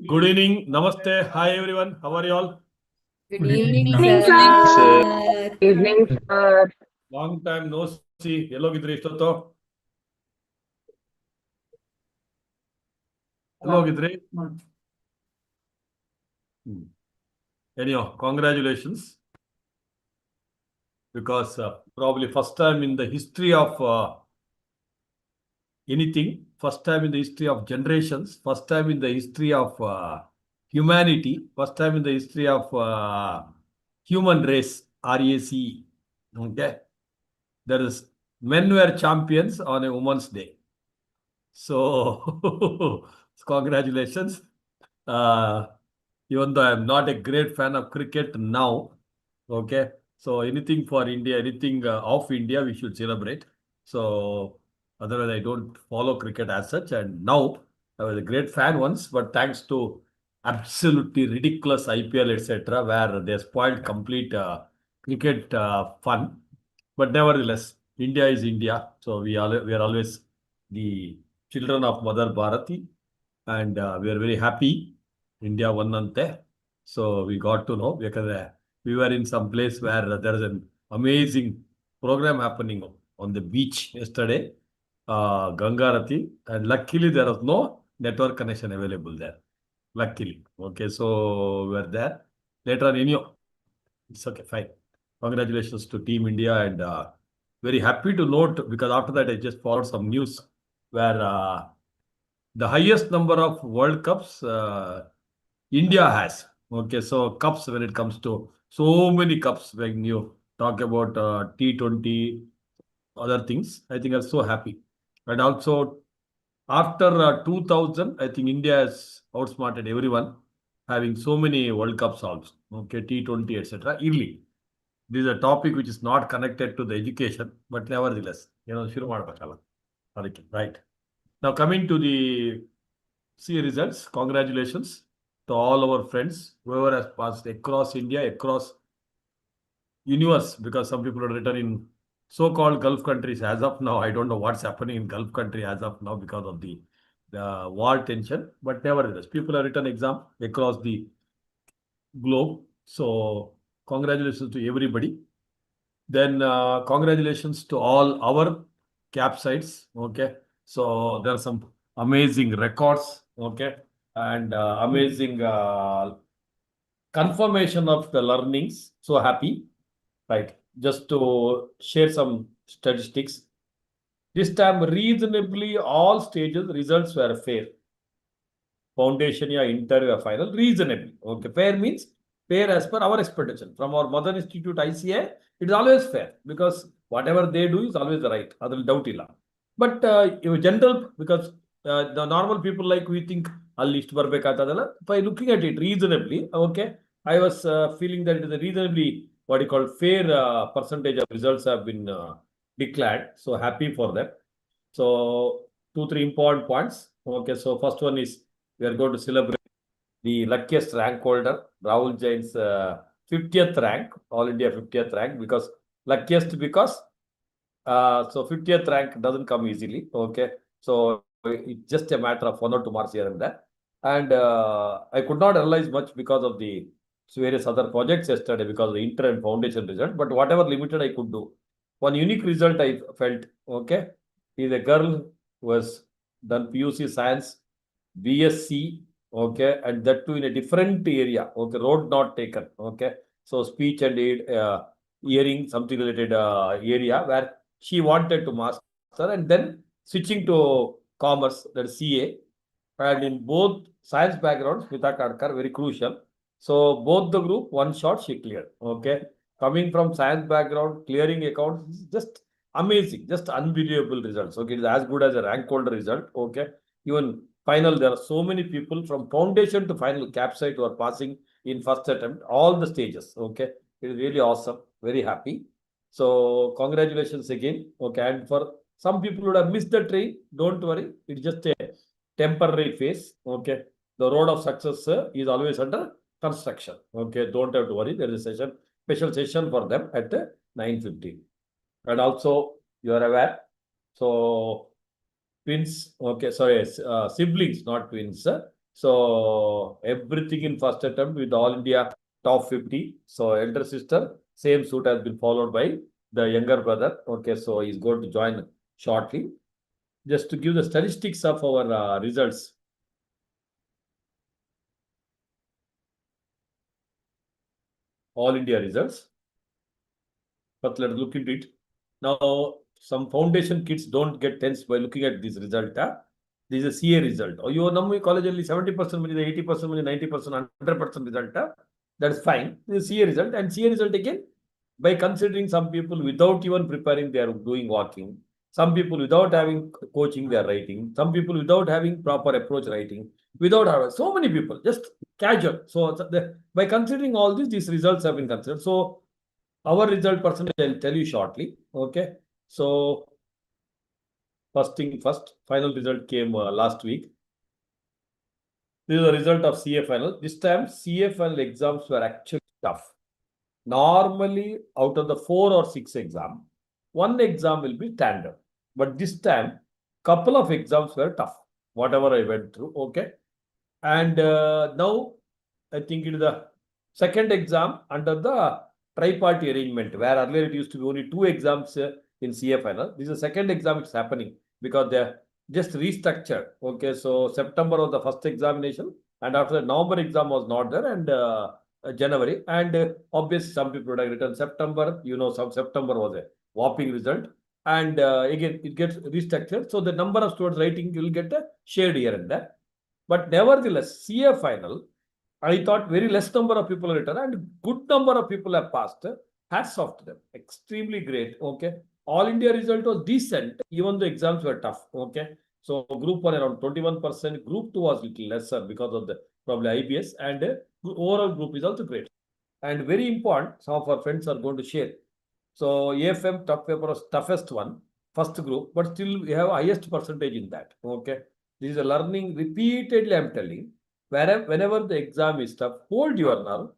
Good evening. Namaste. Hi, everyone. How are you all? Good evening, Evening, sir. Evening, sir. Long time no see. ಎಲ್ಲೋಗಿದ್ರಿ ಇಷ್ಟೊತ್ತು? ಎಲ್ಲೋಗಿದ್ರಿ? Anyhow, congratulations. Because probably first time in the history of anything, first time in the history of generations, first time in the history of humanity, first time in the history of human race, RACE. Okay. There is men were champions on a Women's Day. So, congratulations. Even though I'm not a great fan of cricket now, okay. So, anything for India, anything of India, we should celebrate. So, otherwise, I don't follow cricket as such. And now, I was a great fan once, but thanks to absolutely ridiculous IPL, etc., where they spoiled complete cricket fun. But nevertheless, India is India. So, we are always the children of Mother Bharati, and we are very happy. India won ante. So we got to know because we were in some place where there is an amazing program happening on the beach yesterday, Gangarati, and luckily there was no network connection available there. Luckily, okay, so we were there. Later on, anyhow, it's okay, fine. Congratulations to Team India, and very happy to note because after that I just followed some news where the highest number of World Cups India has. Okay, so cups when it comes to so many cups when you talk about T20, other things, I think I'm so happy. And also after 2000, I think India has outsmarted everyone, having so many World Cups also. Okay, T20, etc. Early. This is a topic which is not connected to the education, but nevertheless, ಶುರು ಮಾಡ್ಬೇಕಲ್ಲ ಅದಕ್ಕೆ, right? Now coming to the C results, congratulations to all our friends, whoever has passed across India, across universe, because some people are written in so-called Gulf countries as of now. I don't know what's happening in Gulf country as of now because of the war tension, but nevertheless, people have written exam across the globe. So congratulations to everybody. Then congratulations to all our cap sites. Okay, so there are some amazing records. Okay, and amazing confirmation of the learnings. So happy, right? Just to share some statistics. This time, reasonably all stages results were fair. Foundation, yeah, interview, final, reasonably. Okay, fair means fair as per our expectation. From our mother institute ICA, it is always fair because whatever they do is always right. Other doubt illa. But general, because the normal people like we think a list by looking at it reasonably, okay, I was feeling that it is a reasonably what you call fair percentage of results have been declared. So happy for that. So 2-3 important points. Okay, so first one is we are going to celebrate the luckiest rank holder, Rahul Jain's 50th rank, All India 50th rank, because luckiest because so 50th rank doesn't come easily. Okay, so it's just a matter of 1 or 2 marks here and there. And I could not analyze much because of the various other projects yesterday because of the inter and foundation result. But whatever limited I could do, one unique result I felt, okay, is a girl who has done PUC Science, BSc, okay, and that too in a different area. Okay, road not taken. Okay, so speech and hearing, something related area where she wanted to master, and then switching to commerce, that is CA, and in both science backgrounds, Smita Kadkar, very crucial. So both the group, one shot she cleared. Okay, coming from science background, clearing accounts, just amazing, just unbelievable results. Okay, it's as good as a rank holder result. Okay, even final, there are so many people from foundation to final cap site who are passing in first attempt, all the stages. Okay, it is really awesome, very happy. So congratulations again. Okay, and for some people who would have missed the train, don't worry, it's just a temporary phase. Okay, the road of success is always under construction. Okay, don't have to worry, there is a session, special session for them at 9:15. And also you are aware, so twins. Okay, sorry, siblings, not twins. So everything in first attempt with All India top 50. So elder sister, same suit has been followed by the younger brother. Okay, so he's going to join shortly. Just to give the statistics of our results. All India results. But let's look into it. Now, some foundation kids don't get tense by looking at this result. This is a CA result. Or you know, college only 70%, 80%, 90%, 100% result. That is fine. This is CA result. And CA result again, by considering some people without even preparing, they are doing walking. Some people without having coaching, they are writing. Some people without having proper approach writing. Without so many people, just casual. So by considering all this, these results have been considered. So our result percentage, I'll tell you shortly. Okay. So, first thing first, final result came last week. This is the result of CA final. This time, CA final exams were actually tough. Normally, out of the 4 or 6 exams, one exam will be standard. But this time, couple of exams were tough. Whatever I went through. Okay. And now, I think it is the second exam under the tri-party arrangement, where earlier it used to be only 2 exams in CA final. This is the second exam it's happening because they just restructured. Okay, so September was the first examination, and after the November exam was not there, and January, and obviously some people would have written September. You know, some September was a whopping result, and again it gets restructured. So the number of students writing will get a shade here and there. But nevertheless, CA final, I thought very less number of people written and good number of people have passed. Hats off to them. Extremely great. Okay. All India result was decent, even the exams were tough. Okay. So group 1 around 21%, group 2 was little lesser because of the probably IBS, and overall group is also great. And very important, some of our friends are going to share. So AFM tough paper was toughest one, first group, but still we have highest percentage in that. Okay. This is a learning repeatedly, I'm telling. Whenever the exam is tough, hold your nerve,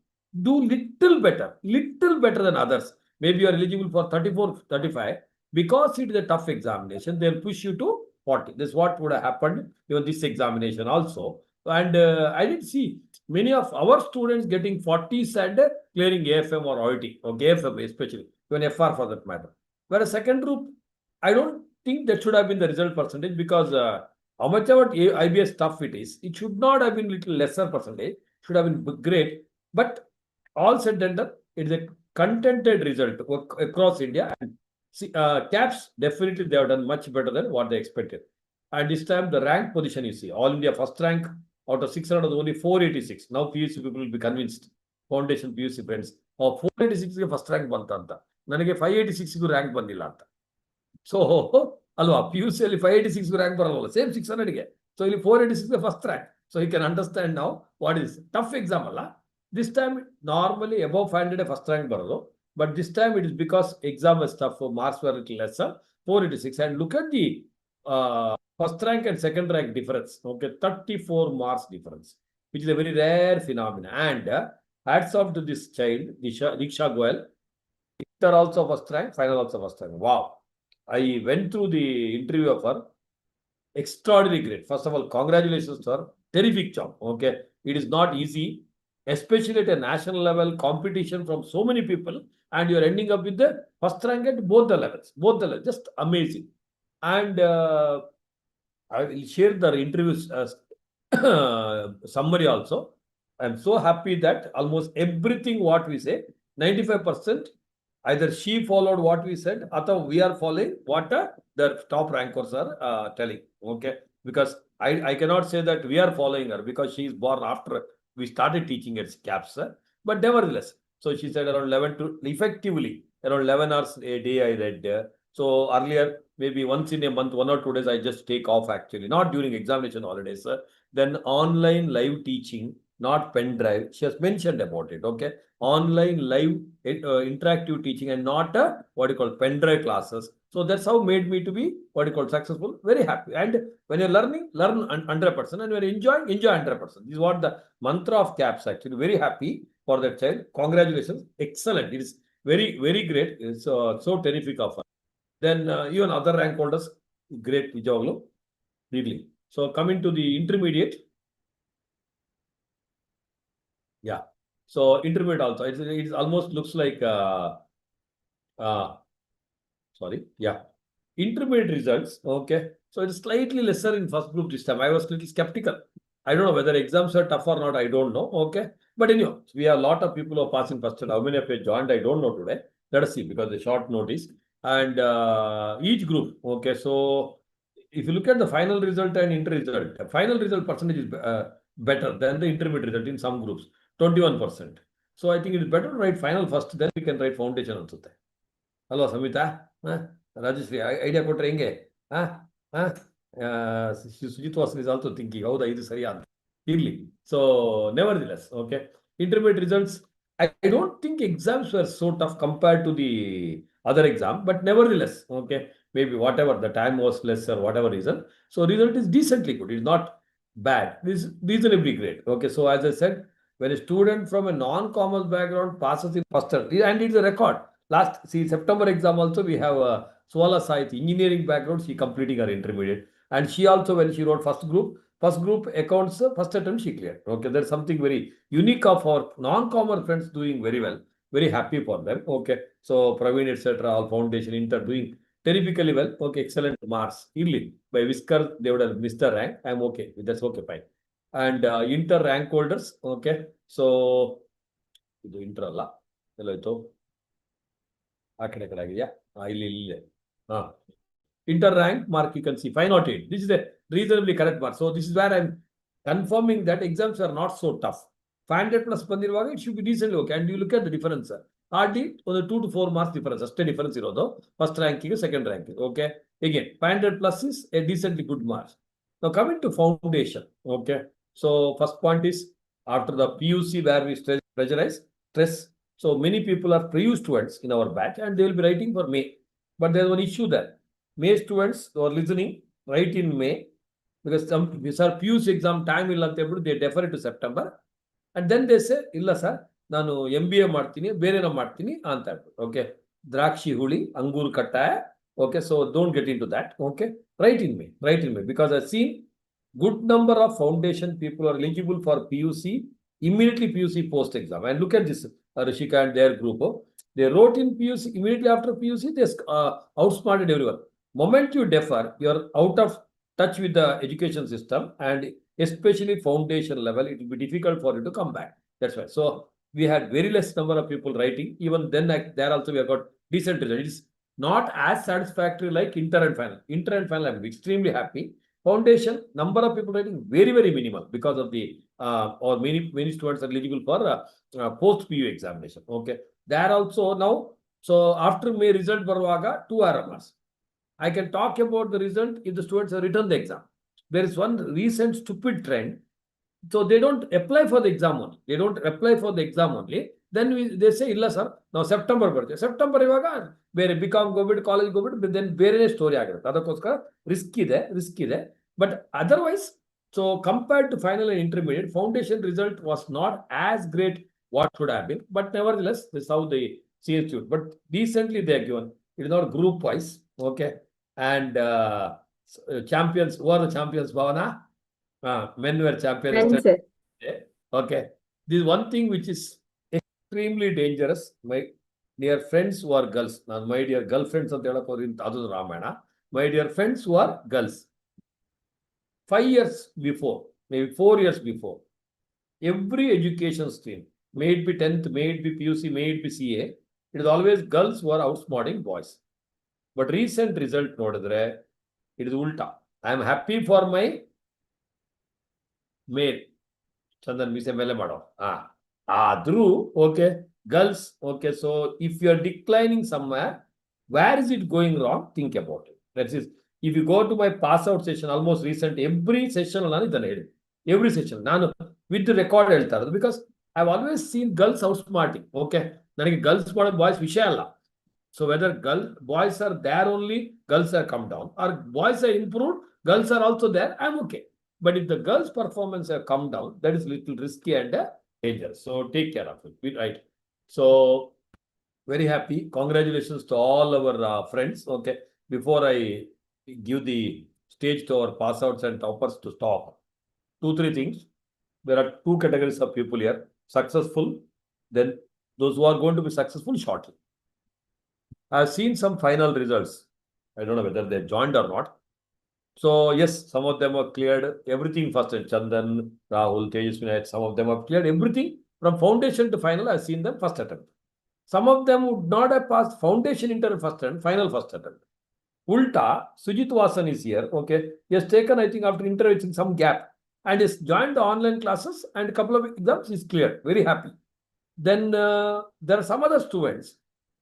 do little better than others. Maybe you are eligible for 34, 35. Because it is a tough examination, they'll push you to 40. This is what would have happened even this examination also. And I did see many of our students getting 40s and clearing AFM or OIT, or AFM especially, even FR for that matter. Whereas second group, I don't think that should have been the result percentage, because how much about IBS stuff it is, it should not have been little lesser percentage, should have been great. But all said and done, it is a contented result across India. And see, CAPS, definitely they have done much better than what they expected. And this time the rank position, you see, All India first rank out of 600 was only 486. Now PUC people will be convinced. Foundation PUC friends. Or 486 ಗೆ first rank ಬಂತಂತ, ನನಗೆ 586 rank ಬಂದಿಲ್ಲ ಅಂತ. So ಅಲ್ವಾ, P U C ಅಲ್ಲಿ 586 rank ಬರಲ್ಲ, same 600ಗೆ. So ಇಲ್ಲಿ 486 first rank. So you can understand now what is tough exam ಅಲ್ಲ. This time normally above 500 first rank ಬರೋದು, but this time it is because exam was tough, marks were a little lesser, 486. And look at the first rank and second rank difference. Okay, 34 marks difference, which is a very rare phenomenon. And hats off to this child, Diksha Goel. Inter also first rank, final also first rank. Wow. I went through the interview of her. Extraordinary great. First of all, congratulations to her. Terrific job. Okay. It is not easy, especially at a national level competition from so many people, and you're ending up with the first rank at both the levels. Just amazing. And I will share the interviews summary also. I'm so happy that almost everything what we say, 95%, either she followed what we said, or we are following what the top rankers are telling. Okay, because I cannot say that we are following her, because she is born after we started teaching at CAPS. But nevertheless, so she said around 11 to effectively around 11 hours a day I read. So earlier, maybe once in a month, 1 or 2 days, I just take off actually, not during examination holidays. Then online live teaching, not pen drive. She has mentioned about it. Okay, online live interactive teaching, and not what you call pen drive classes. So that's how made me to be what you call successful. Very happy. And when you're learning, learn 100%, and when you're enjoying, enjoy 100%. This is what the mantra of CAPS actually. Very happy for that child. Congratulations. Excellent. It is very, very great. It's so terrific of her. Then even other rank holders, great. Nijavaglu. really. So coming to the intermediate. Yeah. So intermediate also, it almost looks like, sorry, yeah. Intermediate results, okay. So it's slightly lesser in first group this time. I was a little skeptical. I don't know whether exams are tough or not, I don't know, okay. But anyhow, we have a lot of people who are passing first and how many of you joined, I don't know today. Let us see, because the short notice. And each group, okay, so if you look at the final result and inter result, final result percentage is better than the intermediate result in some groups, 21%. So I think it is better to write final first, then we can write foundation also. Hello, Samita. Rajeshri, idea ಕೊಟ್ರೆ ಹೆಂಗೆ? Sujit was is also thinking, ಹೌದಾ ಇದು ಸರಿಯಾ ಅಂತ. ಇರ್ಲಿ. So, nevertheless, okay. Intermediate results, I don't think exams were so tough compared to the other exam, but nevertheless, okay, maybe whatever, the time was less or whatever reason. So, result is decently good. It's not bad. It's reasonably great. Okay, so as I said, when a student from a non-commerce background passes in first, and it's a record. Last, see, September exam also, we have Swala Sahith, engineering background, she completing her intermediate. And she also, when she wrote first group accounts, first attempt she cleared. Okay, there's something very unique of our non-commerce friends doing very well. Very happy for them. Okay, so Praveen, etc., all foundation, inter doing terrifically well. Okay, excellent marks. Early by Whisker, they would have missed the rank. I'm okay. That's okay, fine. And inter rank holders. Okay, so ಇದು inter ಅಲ್ಲ ಎಲ್ಲೋಯ್ತು ಆ ಕಡೆ ಆಗಿದೆಯಾ ಇಲ್ಲಿ inter rank mark you can see 508. This is a reasonably correct mark. So this is where I'm confirming that exams are not so tough. 500 plus ಬಂದಿರುವಾಗ it should be decently okay. And you look at the difference, hardly ಒಂದು 2 to 4 marks difference ಅಷ್ಟೇ difference ಇರೋದು first ranking second ranking. Okay, again 500 plus is a decently good mark. Now coming to foundation. Okay, so first point is after the PUC where we pressurize stress. So many people are PU students in our batch and they will be writing for May, but there's one issue there. May students who are listening, write in May, because some PUC exam time ಇಲ್ಲ ಅಂತ ಹೇಳ್ಬಿಟ್ಟು they defer it to September, and then they say ಇಲ್ಲ sir ನಾನು MBA ಮಾಡ್ತೀನಿ ಬೇರೆನೋ ಮಾಡ್ತೀನಿ ಅಂತ ಹೇಳ್ಬಿಟ್ಟು. Okay, ದ್ರಾಕ್ಷಿ ಹುಳಿ ಅಂಗೂರ್ Kattaya. Okay, so don't get into that. Okay, write in May, because I've seen good number of foundation people are eligible for PUC immediately PUC post exam. And look at this, Rishika and their group. They wrote in PUC immediately after PUC. They outsmarted everyone. Moment you defer, you're out of touch with the education system, and especially foundation level, it will be difficult for you to come back. That's why. So we had very less number of people writing. Even then, there also we have got decent results. It's not as satisfactory like inter and final. Inter and final, I'm extremely happy. Foundation, number of people writing very, very minimal because of the or many students are eligible for post PU examination. Okay, there also now. So after May result baruvaga 2 RMRs. I can talk about the result if the students have written the exam. There is one recent stupid trend. So they don't apply for the exam only. They don't apply for the exam only. Then they say, illa sir, now September birthday. September ivaga ಬೇರೆ BCom ಹೋಗ್ಬಿಟ್ಟು college ಹೋಗ್ಬಿಟ್ಟು then ಬೇರೆನೇ story ಆಗಿರುತ್ತೆ. ಅದಕ್ಕೋಸ್ಕರ risk ಇದೆ. But otherwise, so compared to final and intermediate, foundation result was not as great what should have been. But nevertheless, this is how they see it. But decently they are given. It is not group wise. Okay. And champions, who are the champions, Bhavana? Men were champions. Okay. This is one thing which is extremely dangerous. My dear friends who are girls, now my dear girlfriends ಅಂತ ಹೇಳಕ್ ಹೋದ್ರೆ ಅದು Ramayana. My dear friends who are girls, 5 years before, maybe 4 years before, every education stream, may it be 10th, may it be PUC, may it be CA, it is always girls who are outsmarting boys. But recent result ನೋಡಿದ್ರೆ it is ulta. I am happy for my male. Chandan mise ಮೇಲೆ ಮಾಡೋ. ಆದ್ರೂ okay, girls, okay, so if you are declining somewhere, where is it going wrong? Think about it. That is, if you go to my pass out session, almost recent, every session ನಾನು ಇದನ್ನ ಹೇಳಿದೆ. Every session ನಾನು with the record ಹೇಳ್ತಾ ಇರೋದು, because I've always seen girls outsmarting. Okay, ನನಗೆ girls ಮಾಡೋದು boys ವಿಷಯ ಅಲ್ಲ. So whether boys are there only, girls are come down, or boys are improved, girls are also there, I'm okay. But if the girls' performance have come down, that is little risky and dangerous. So take care of it, right? So very happy. Congratulations to all our friends. Okay, before I give the stage to our pass outs and toppers to stop. 2-3 things. There are 2 categories of people here: successful, then those who are going to be successful shortly. I've seen some final results. I don't know whether they joined or not. So yes, some of them have cleared everything first. And Chandan, Rahul, Tejaswini, some of them have cleared everything from foundation to final. I've seen them first attempt. Some of them would not have passed foundation interview first attempt, final first attempt. Ulta, Sujit Vasan is here. Okay, he has taken, I think, after interview some gap and has joined the online classes and a couple of exams is cleared. Very happy. Then there are some other students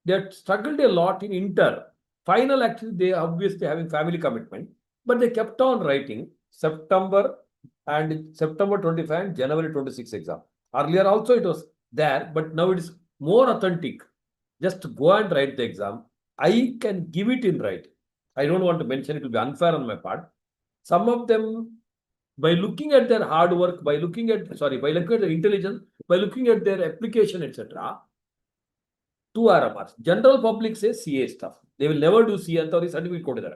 that struggled a lot in inter. Final, actually, they obviously having family commitment, but they kept on writing September 25 and January 26 exam. Earlier also it was there, but now it is more authentic. Just go and write the exam. I can give it in writing. I don't want to mention, it will be unfair on my part. Some of them, by looking at their hard work, by looking at their intelligence, by looking at their application, etc., 2 marks. General public says CA stuff. They will never do CA or certificate code.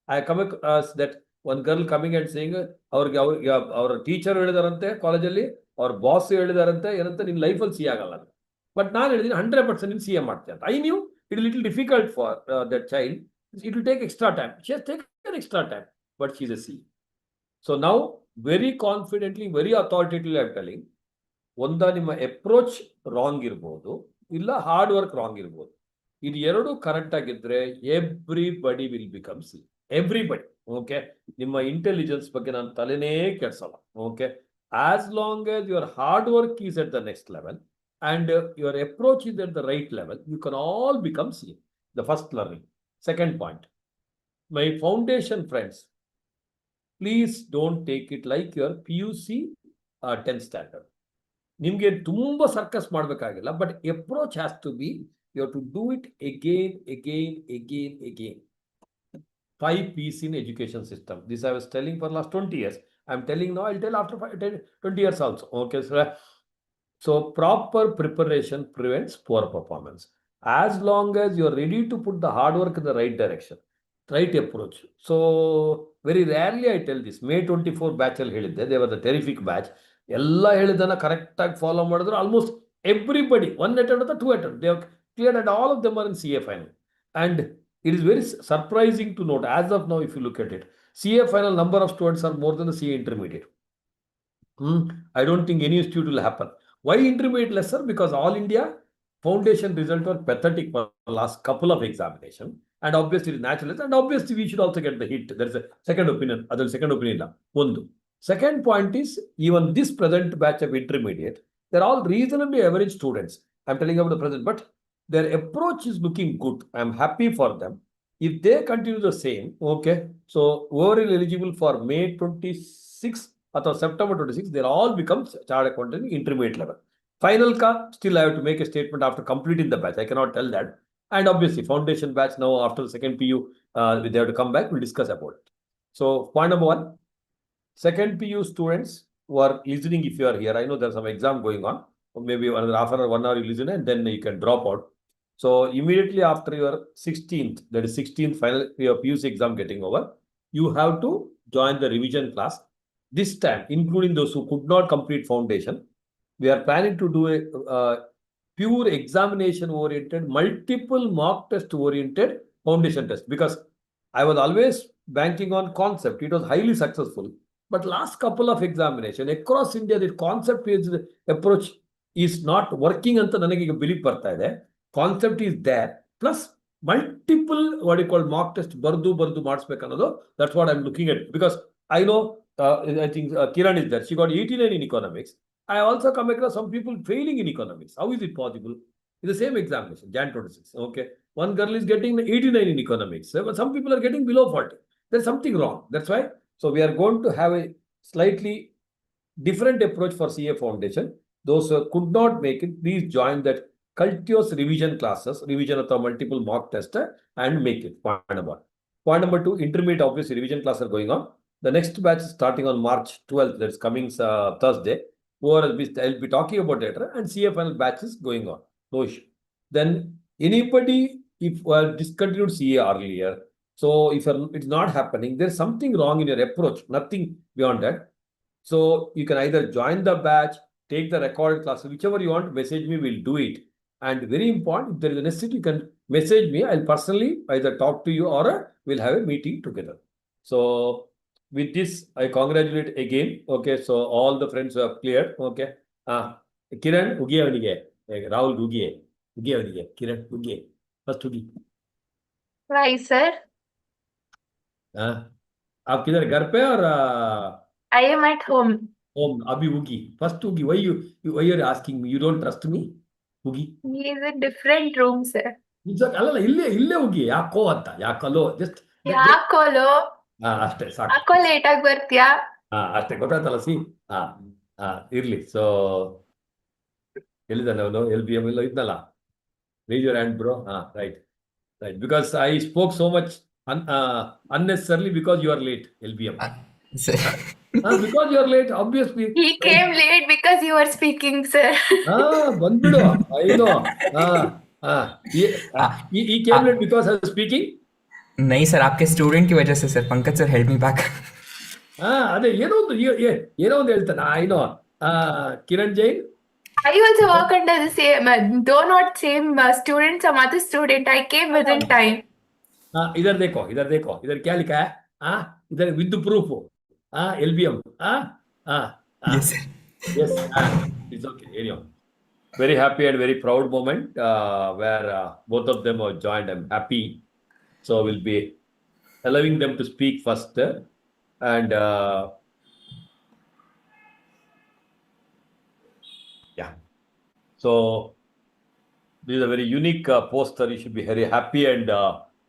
I come across that one girl coming and saying, our teacher college or boss in life will CA. But now 100% in CA. I knew it is a little difficult for that child. It will take extra time. She has taken extra time, but she's a C. So now, very confidently, very authoritatively, I'm telling, ಒಂದ ನಿಮ್ಮ approach wrong ಇರ್ಬೋದು, ಇಲ್ಲ hard work wrong ಇರ್ಬೋದು. ಇದು ಎರಡು correct ಆಗಿದ್ರೆ everybody will become C. Everybody. Okay, ನಿಮ್ಮ intelligence ಬಗ್ಗೆ ನಾನು ತಲೆನೇ ಕೆಡ್ಸಲ್ಲ. Okay, as long as your hard work is at the next level and your approach is at the right level, you can all become C. The first learning. Second point, my foundation friends, please don't take it like your PUC 10th standard. ನಿಮಗೆ ತುಂಬಾ circus ಮಾಡಬೇಕಾಗಿಲ್ಲ, but approach has to be, you have to do it again. 5 P's in education system. This I was telling for last 20 years. I'm telling now, I'll tell after 20 years also. Okay, sir. So proper preparation prevents poor performance. As long as you're ready to put the hard work in the right direction, right approach. So very rarely I tell this. May 24 batch al helidde, they were the terrific batch. Ella helidana correct ag follow madidru. Almost everybody, 1 attempt or 2 attempts, they have cleared, and all of them are in CA final. And it is very surprising to note, as of now, if you look at it, CA final number of students are more than the CA intermediate. I don't think any institute will happen. Why intermediate lesser? Because all India foundation result were pathetic for the last couple of examination, and obviously it is natural, and obviously we should also get the hit. There is a second opinion. Other second opinion. One. Second point is, even this present batch of intermediate, they're all reasonably average students. I'm telling you about the present, but their approach is looking good. I'm happy for them. If they continue the same, okay, so whoever is eligible for May 26 or September 26, they'll all become chartered accountant intermediate level. Final ka, still I have to make a statement after completing the batch. I cannot tell that. And obviously, foundation batch now after the second PU, they have to come back. We'll discuss about it. So point number 1, second PU students who are listening, if you are here, I know there's some exam going on. Or maybe another half an hour, 1 hour you listen, and then you can drop out. So immediately after your 16th, that is 16th final, your PUC exam getting over, you have to join the revision class. This time, including those who could not complete foundation, we are planning to do a pure examination oriented, multiple mock test oriented foundation test, because I was always banking on concept. It was highly successful, but last couple of examination across India, the concept is approach is not working anta nanage believe barta ide. Concept is there, plus multiple what you call mock test bardu ಮಾಡಿಸಬೇಕು ಅನ್ನೋದು. That's what I'm looking at, because I know I think Kiran is there. She got 89 in economics. I also come across some people failing in economics. How is it possible? It's the same examination, Jan 26. Okay, one girl is getting 89 in economics, but some people are getting below 40. There's something wrong. That's why. So we are going to have a slightly different approach for CA foundation. Those who could not make it, please join that Cultios revision classes, revision of the multiple mock test, and make it. Point number 1. Point number 2, intermediate obviously revision classes are going on. The next batch is starting on March 12th. That's coming Thursday. I'll be talking about later. And CA final batch is going on. No issue. Then anybody, if discontinued CA earlier, So if it's not happening, there's something wrong in your approach, nothing beyond that. So you can either join the batch, take the recorded class, whichever you want, message me, we'll do it. And very important, if there is a necessity, you can message me. I'll personally either talk to you or we'll have a meeting together. So with this, I congratulate again. Okay, so all the friends who have cleared. Okay. Kiran, ugiye avನಿಗೆ. Rahul, ugiye. Ugiye avನಿಗೆ. Kiran, ugiye. First ugi. Why, sir? आप किधर घर पे और I am at home. home? अभी उगी. First ugi. Why you're asking me? You don't trust me? Ugi. He is in different room, sir. ಅಲ್ಲಲ್ಲ ಇಲ್ಲೇ ಉಗಿ ಯಾಕೋ ಅಂತ ಯಾಕಲ್ಲೋ ಜಸ್ಟ್ ಯಾಕೋಲೋ ಅಷ್ಟೇ ಸಾಕು ಯಾಕೋ ಲೇಟ್ ಆಗಿ ಬರ್ತೀಯಾ ಅಷ್ಟೇ ಗೊತ್ತಾಯ್ತಲ್ಲ ಸಿ ಇರ್ಲಿ ಸೊ ಎಲ್ಲಿದ್ದಾನೆ ಅವನು LBM ಎಲ್ಲ ಇದ್ನಲ್ಲ raise your hand bro right because I spoke so much unnecessarily because you are late LBM because you are late obviously he came late because you were speaking, sir. ಬಂದ್ಬಿಡು I know he came late because I was speaking. नहीं sir आपके student की वजह से sir Pankaj sir help me back ಅದೇ ಏನೋ ಒಂದು ಹೇಳ್ತಾನೆ I know Kiran Jain I also work under the same, though not same student, some other student. I came within time. इधर देखो इधर क्या लिखा है इधर with proof LBM yes sir yes it's okay anyhow very happy and very proud moment where both of them have joined. I'm happy, so we'll be allowing them to speak first and yeah, so this is a very unique poster. You should be very happy and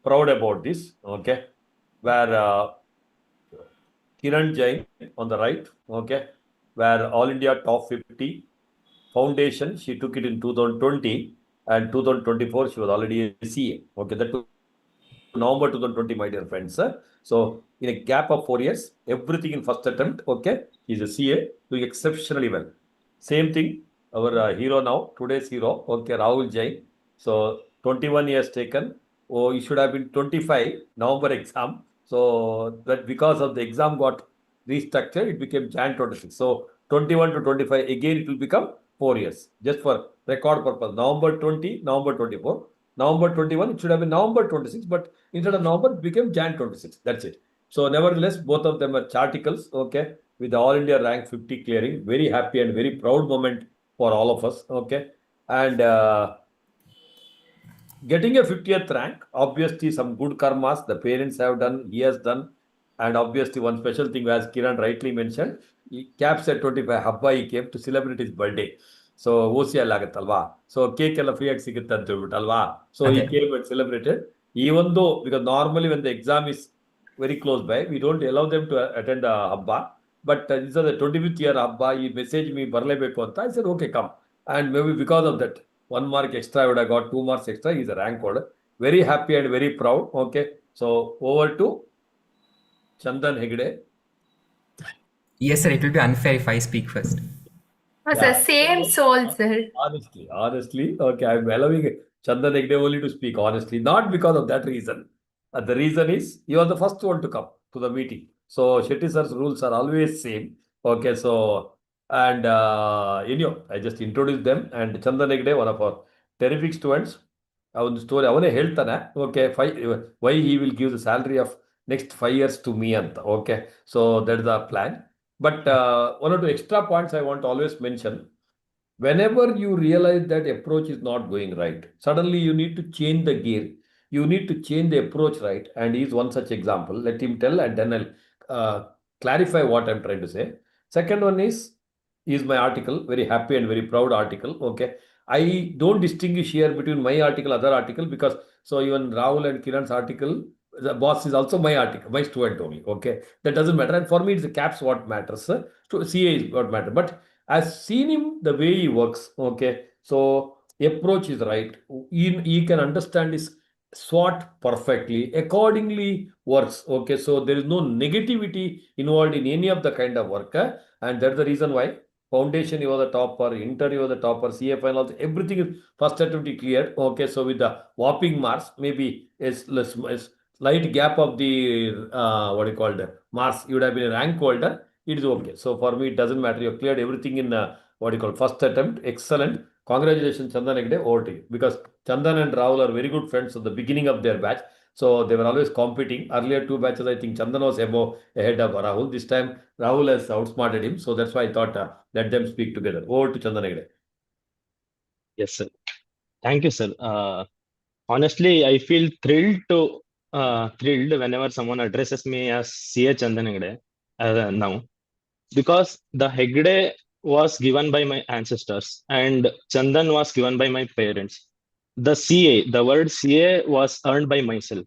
proud about this. Okay, where Kiran Jain on the right. Okay, where All India Top 50 Foundation, she took it in 2020 and 2024 she was already a CA. Okay, that was November 2020, my dear friends. So in a gap of 4 years, everything in first attempt. Okay, he's a CA doing exceptionally well. Same thing, our hero now, today's hero. Okay, Rahul Jain. So 21 years taken. Oh, he should have been 25 November exam. So that because of the exam got restructured, it became Jan 26. So 21 to 25 again it will become 4 years. Just for record purpose, November 20, November 24, November 21. It should have been November 26, but instead of November, it became Jan 26. That's it. So nevertheless, both of them are charticles. Okay, with the All India rank 50 clearing, very happy and very proud moment for all of us. Okay, and getting a 50th rank, obviously some good karmas the parents have done, he has done, and obviously one special thing, as Kiran rightly mentioned, he caps at 25 ಹಬ್ಬ he came to celebrate his birthday. So OCL ಆಗುತ್ತಲ್ವಾ, so cake ಎಲ್ಲ free ಆಗಿ ಸಿಗುತ್ತೆ ಅಂತ ಹೇಳ್ಬಿಟ್ಟಲ್ವಾ, ಸೊ he came and celebrated. Even though, because normally when the exam is very close by, we don't allow them to attend a haba, but this is the 25th year haba, he messaged me ಬರಲೇಬೇಕು ಅಂತ. I said okay, come, and maybe because of that 1 mark extra I would have got 2 marks extra. He's a rank holder, very happy and very proud. Okay, so over to Chandan Hegde. yes sir it will be unfair if I speak first Was the same soul, sir. Honestly, okay, I'm allowing Chandan Hegde only to speak honestly, not because of that reason. The reason is you are the first one to come to the meeting. So Shetty sir's rules are always same. Okay, so and I just introduced them, and Chandan Hegde, one of our terrific students. ಒಂದು story ಅವನೇ ಹೇಳ್ತಾನೆ. Okay, why he will give the salary of next 5 years to me ಅಂತ. Okay, so that's the plan. But one or two extra points I want to always mention. Whenever you realize that approach is not going right, suddenly you need to change the gear. You need to change the approach, right? And he's one such example. Let him tell, and then I'll clarify what I'm trying to say. Second one is my article, very happy and very proud article. Okay, I don't distinguish here between my article, other article, because so even Rahul and Kiran's article, the boss is also my article, my student only. Okay, that doesn't matter. And for me, it's the caps what matters. So CA is what matters. But I've seen him the way he works. Okay, so approach is right. He can understand his SWOT perfectly, accordingly works. Okay, so there is no negativity involved in any of the kind of work, and that's the reason why foundation you was the topper, inter you was the topper, CA final, everything is first attempt cleared. Okay, so with the whopping marks, maybe it's slight gap of the what do you call it, marks, you would have been a rank holder, it is okay. So for me, it doesn't matter. You cleared everything in what do you call first attempt. Excellent. Congratulations, Chandan Hegde, over to you. Because Chandan and Rahul are very good friends at the beginning of their batch. So they were always competing. Earlier two batches, I think Chandan was ahead of Rahul. This time, Rahul has outsmarted him. So that's why I thought let them speak together. Over to Chandan Hegde. Yes, sir. Thank you, sir. Honestly, I feel thrilled whenever someone addresses me as CA Chandan Hegde now, because the Hegde was given by my ancestors and Chandan was given by my parents. The word CA was earned by myself,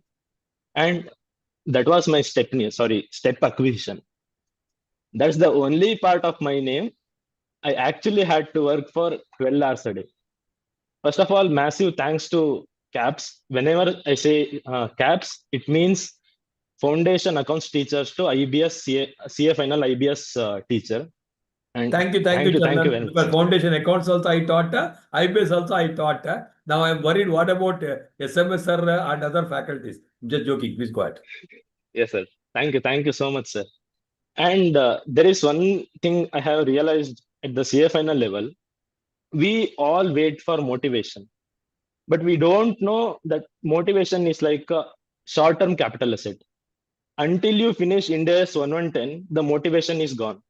and that was my step acquisition. That's the only part of my name I actually had to work for 12 hours a day. First of all, massive thanks to CAPS. Whenever I say CAPS, it means Foundation Accounts Teachers to IBS CA Final IBS teacher. And Thank you, Chandan. Chandan. Because foundation accounts also I taught, IBS also I taught. Now I'm worried. What about SMS sir and other faculties? Just joking. Please go ahead. Yes, sir. Thank you so much, sir. And there is one thing I have realized at the CA Final level. We all wait for motivation, but we don't know that motivation is like a short-term capital asset. Until you finish India's 110, the motivation is gone.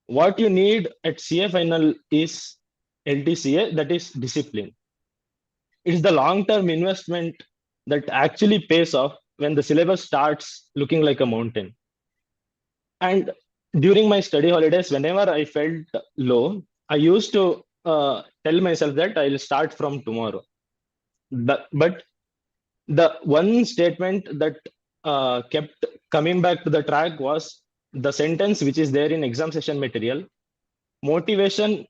What you need at CA Final is LTCA, that is discipline. It's the long-term investment that actually pays off when the syllabus starts looking like a mountain. And during my study holidays, whenever I felt low, I used to tell myself that I'll start from tomorrow. But the one statement that kept coming back to the track was the sentence which is there in exam session material: motivation,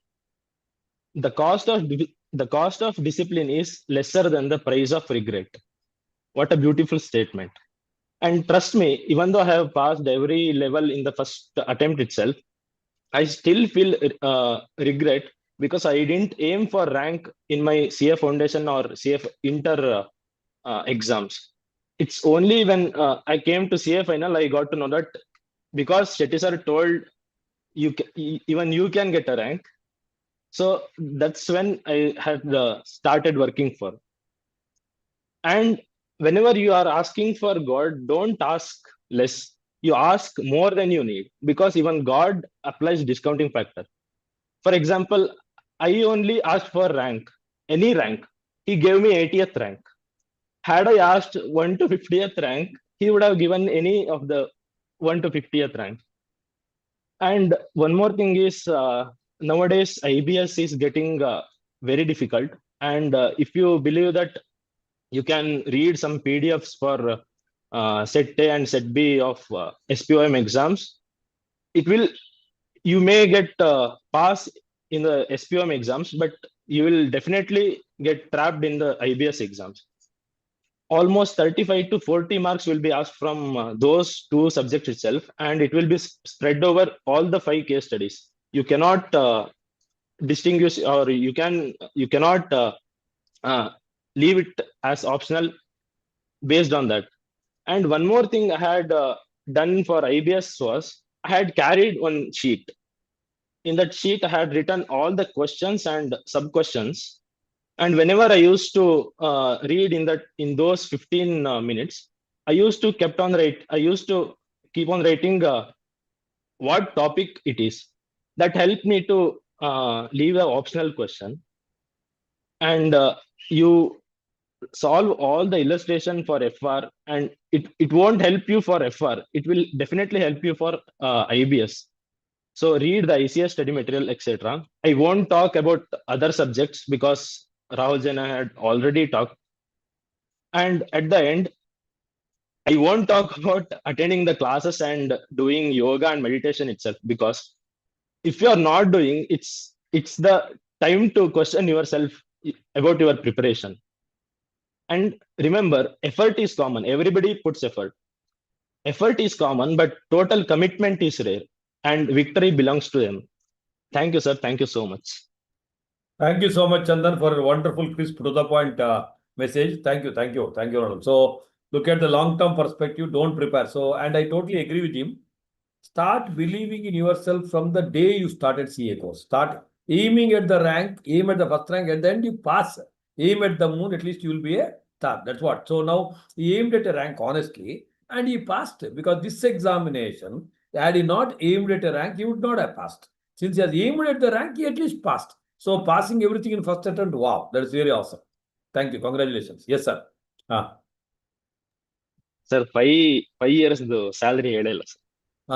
the cost of discipline is lesser than the price of regret. What a beautiful statement. And trust me, even though I have passed every level in the first attempt itself, I still feel regret because I didn't aim for rank in my CA Foundation or CA Inter exams. It's only when I came to CA Final, I got to know that because Shetty sir told even you can get a rank. So that's when I had started working for. And whenever you are asking for God, don't ask less. You ask more than you need, because even God applies discounting factor. For example, I only asked for rank, any rank. He gave me 80th rank. Had I asked 1 to 50th rank, he would have given any of the 1 to 50th rank. And one more thing is, nowadays IBS is getting very difficult. And if you believe that you can read some PDFs for Set A and Set B of SPOM exams, you may get pass in the SPOM exams, but you will definitely get trapped in the IBS exams. Almost 35 to 40 marks will be asked from those two subjects itself, and it will be spread over all the 5 case studies. You cannot distinguish, or you cannot leave it as optional based on that. And one more thing I had done for IBS was I had carried one sheet. In that sheet, I had written all the questions and sub questions. And whenever I used to read in those 15 minutes, I used to keep on writing what topic it is. That helped me to leave an optional question. And you solve all the illustration for FR, and it won't help you for FR. It will definitely help you for IBS. So read the ICS study material, etc. I won't talk about other subjects because Rahul Jana had already talked. And at the end, I won't talk about attending the classes and doing yoga and meditation itself, because if you are not doing, it's the time to question yourself about your preparation. And remember, effort is common. Everybody puts effort. Effort is common, but total commitment is rare, and victory belongs to them. Thank you, sir. Thank you so much. Thank you so much, Chandan, for a wonderful, crisp, to the point message. Thank you, Ronald. So Look at the long-term perspective, don't prepare. So, and I totally agree with him. Start believing in yourself from the day you started CA course. Start aiming at the rank, aim at the first rank, and then you pass. Aim at the moon, at least you will be a star. That's what. So now he aimed at a rank honestly, and he passed because this examination, had he not aimed at a rank, he would not have passed. Since he has aimed at the rank, he at least passed. So passing everything in first attempt, wow, that is very awesome. Thank you. Congratulations. Yes, sir. Sir 5 years salary ಹೇಳಿಲ್ಲ sir.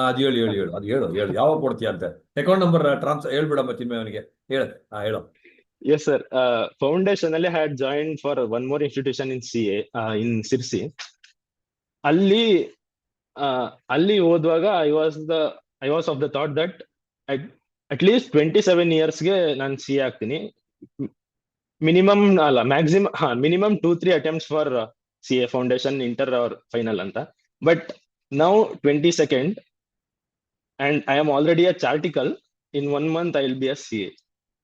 ಅದು ಹೇಳು ಯಾವಾಗ ಕೊಡ್ತೀಯ ಅಂತ account number transfer ಹೇಳ್ಬಿಡಮ್ಮ ಚಿನ್ಮಯ ಅವನಿಗೆ ಹೇಳು. Yes, sir. Foundation ಅಲ್ಲಿ had joined for one more institution in CA in Sirsi. ಅಲ್ಲಿ ಓದುವಾಗ I was of the thought that at least 27 yearsಗೆ ನಾನು CA ಆಗ್ತೀನಿ. Minimum 2-3 attempts for CA Foundation, Inter or Final ಅಂತ. But now 22nd and I am already a chartical. In 1 month I will be a CA.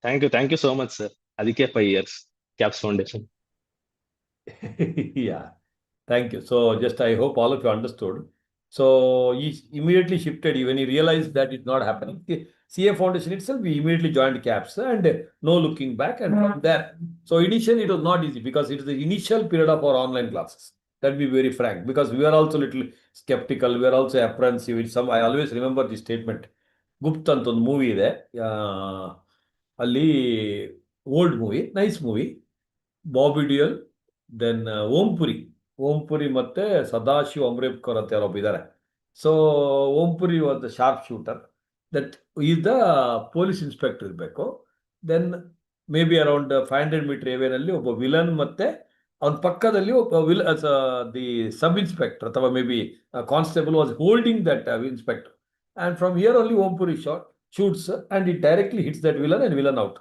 Thank you so much, sir. ಅದಕ್ಕೆ 5 years CAPS Foundation. Yeah, thank you. So just I hope all of you understood. So he immediately shifted when he realized that it's not happening. The CA Foundation itself, we immediately joined CAPS and no looking back. And from there, so initially it was not easy because it is the initial period of our online classes. That be very frank, because we are also little skeptical. We are also apprehensive. I always remember the statement. Gupta ಅಂತ ಒಂದು movie ಇದೆ, ಅಲ್ಲಿ old movie, nice movie. Bobby Deol, then Om Puri ಮತ್ತೆ ಸದಾಶಿವ್ ಅಮ್ರೇಬ್ಕರ್ ಅಂತ ಯಾರೊಬ್ಬ ಇದ್ದಾರೆ. So Om Puri was the sharp shooter, that is the police inspector ಇರಬೇಕು. Then may be around 500 metre ಏವೇನಲ್ಲಿ ಒಬ್ಬ ವಿಲನ್ ಮತ್ತೆ ಅವನ ಪಕ್ಕದಲ್ಲಿ ಒಬ್ಬ ದಿ ಸಬ್ ಇನ್ಸ್ಪೆಕ್ಟರ್ ಅಥವಾ may be constable was holding that inspector. And from here only Ompuri shoots and it directly hits that villain and villain out.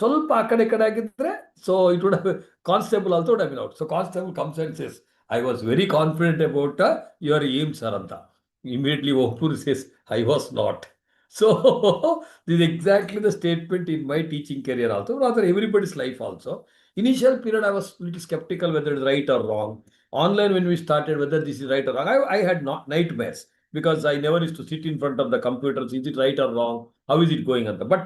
ಸ್ವಲ್ಪ ಆ ಕಡೆ ಆಗಿದ್ರೆ, so it would have, constable also would have been out. So constable comes and says, I was very confident about your aim, sir, anta. Immediately Ompuri says, I was not. So this is exactly the statement in my teaching career also, rather everybody's life also. Initial period I was a little skeptical whether it's right or wrong. Online when we started, whether this is right or wrong, I had nightmares. Because I never used to sit in front of the computer, is it right or wrong? How is it going on? But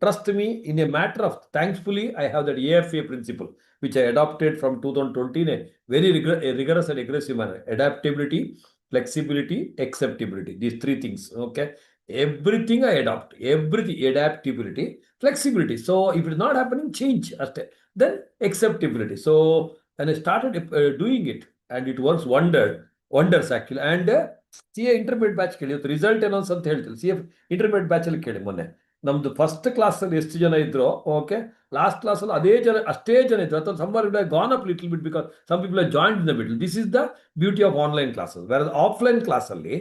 trust me, in a matter of, thankfully, I have that AFA principle, which I adopted from 2020 in a very rigorous and aggressive manner. Adaptability, flexibility, acceptability. These 3 things, okay? Everything I adopt, everything, adaptability, flexibility. So if it's not happening, change. Then acceptability. So when I started doing it, and it works wonders actually. And CA intermediate batch ಕೇಳಿ, ಇವತ್ತು result ಏನೋನ್ಸ್ ಅಂತ ಹೇಳ್ತೀವಿ. CA intermediate batch ಅಲ್ಲಿ ಕೇಳಿ, ಮೊನ್ನೆ ನಮ್ದು first class ಅಲ್ಲಿ ಎಷ್ಟು ಜನ ಇದ್ರು, ಓಕೆ, ಲಾಸ್ಟ್ ಕ್ಲಾಸ್ ಅಲ್ಲಿ ಅಷ್ಟೇ ಜನ ಇದ್ರು. ಅಥವಾ some are gone up little bit because some people are joined in the middle. This is the beauty of online classes. Where offline class ಅಲ್ಲಿ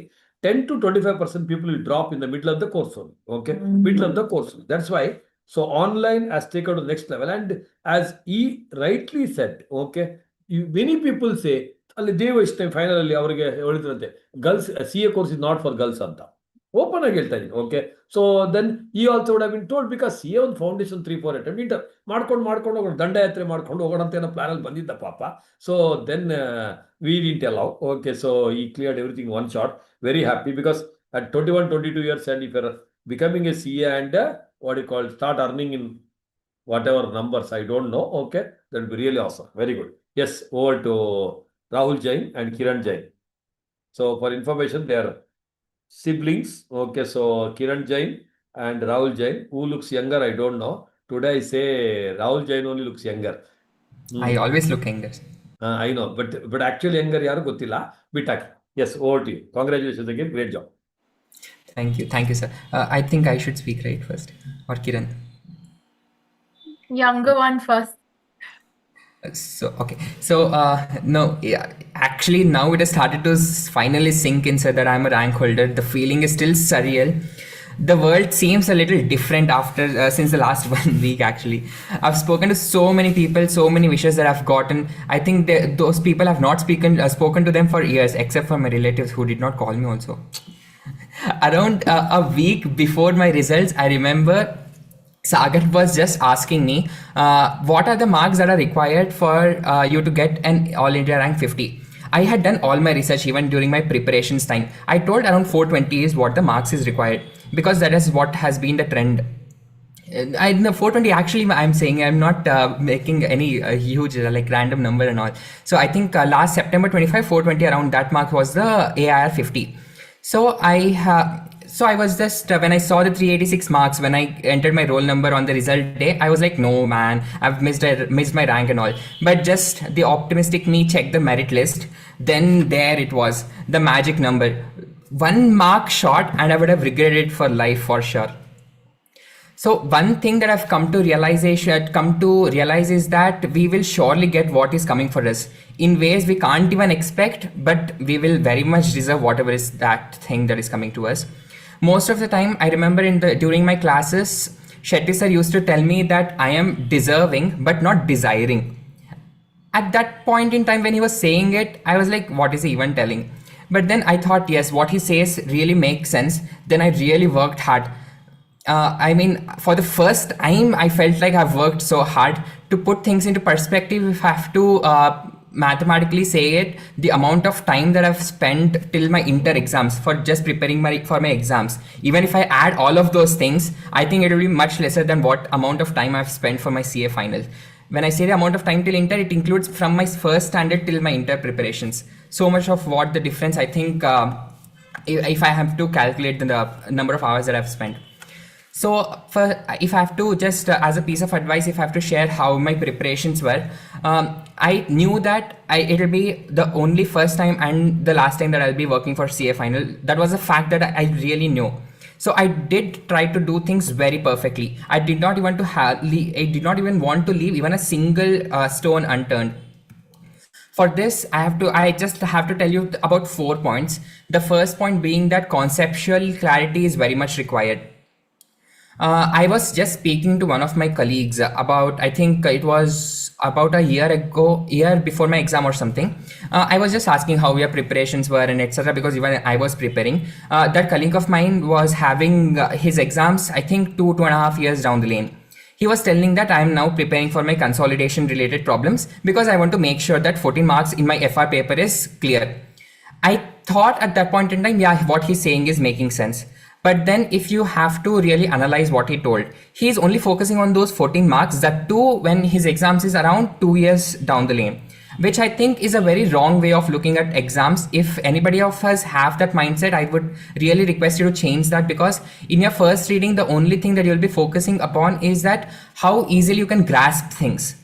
10 to 25% people will drop in the middle of the course only. Okay, middle of the course. That's why. So online has taken to the next level. And as he rightly said, okay, many people say, ಅಲ್ಲಿ ದೇವಷ್ಟ final ಅಲ್ಲಿ ಅವರಿಗೆ ಹೇಳಿದ್ರಂತೆ, girls CA course is not for girls ಅಂತ open ಆಗಿ ಹೇಳ್ತಾ ಇದ್ದೀನಿ. Okay, so then ಈ also would have been told, because CA ಒಂದು ಫೌಂಡೇಶನ್ 3-4 ಅಟೆಂಪ್ಟ್ ಇಂಟರ್ ಮಾಡ್ಕೊಂಡು ಹೋಗೋಣ, ದಂಡಯಾತ್ರೆ ಮಾಡ್ಕೊಂಡು ಹೋಗೋಣ ಅಂತ ಏನೋ ಪ್ಲಾನ್ ಅಲ್ಲಿ ಬಂದಿದ್ದ ಪಾಪ. So then we didn't allow. Okay, so he cleared everything one shot. Very happy because at 21-22 years and if you're becoming a CA and what you call start earning in whatever numbers, I don't know. Okay, that will be really awesome. Very good. Yes, over to Rahul Jain and Kiran Jain. So for information, they are siblings. Okay, so Kiran Jain and Rahul Jain. Who looks younger, I don't know. Today I say Rahul Jain only looks younger. I always look younger. I know, but actually younger yaru gottilla. Bitak. Yes, over to you. Congratulations again. Great job. Thank you, sir. I think I should speak right first, or Kiran. Younger one first. So okay, so no, yeah, actually now it has started to finally sink in, sir, that I'm a rank holder. The feeling is still surreal. The world seems a little different after since the last 1 week. Actually, I've spoken to so many people, so many wishes that I've gotten. I think those people have not spoken to them for years, except for my relatives who did not call me also. Around a week before my results, I remember Sagar was just asking me, what are the marks that are required for you to get an All India rank 50? I had done all my research even during my preparations time. I told around 420 is what the marks is required, because that is what has been the trend. I know 420 actually, I'm saying I'm not making any huge like random number and all. So I think last September 25, 420 around that mark was the AIR 50. So I was just when I saw the 386 marks when I entered my roll number on the result day, I was like, no man, I've missed my rank and all. But just the optimistic me checked the merit list. Then there it was, the magic number, 1 mark short, and I would have regretted it for life for sure. So one thing that I've come to realize is that we will surely get what is coming for us in ways we can't even expect, but we will very much deserve whatever is that thing that is coming to us. Most of the time, I remember during my classes, Shetty sir used to tell me that I am deserving but not desiring. At that point in time when he was saying it, I was like, what is he even telling? But then I thought, yes, what he says really makes sense. Then I really worked hard. I mean, for the first time, I felt like I've worked so hard. To put things into perspective, if I have to mathematically say it, the amount of time that I've spent till my inter exams for just preparing for my exams, even if I add all of those things, I think it will be much lesser than what amount of time I've spent for my CA final. When I say the amount of time till inter, it includes from my first standard till my inter preparations. So much of what the difference, I think, if I have to calculate the number of hours that I've spent. So if I have to just as a piece of advice, if I have to share how my preparations were, I knew that it'll be the only first time and the last time that I'll be working for CA final. That was a fact that I really knew. So I did try to do things very perfectly. I did not even want to leave even a single stone unturned. For this, I just have to tell you about 4 points. The first point being that conceptual clarity is very much required. I was just speaking to one of my colleagues about, I think it was about a year before my exam or something. I was just asking how your preparations were and etc. because even I was preparing. That colleague of mine was having his exams, I think 2.5 years down the lane. He was telling that I am now preparing for my consolidation related problems because I want to make sure that 14 marks in my FR paper is clear. I thought at that point in time, yeah, what he's saying is making sense. But then if you have to really analyze what he told, he's only focusing on those 14 marks, that too when his exams is around 2 years down the lane, which I think is a very wrong way of looking at exams. If anybody of us have that mindset, I would really request you to change that, because in your first reading, the only thing that you'll be focusing upon is that how easily you can grasp things.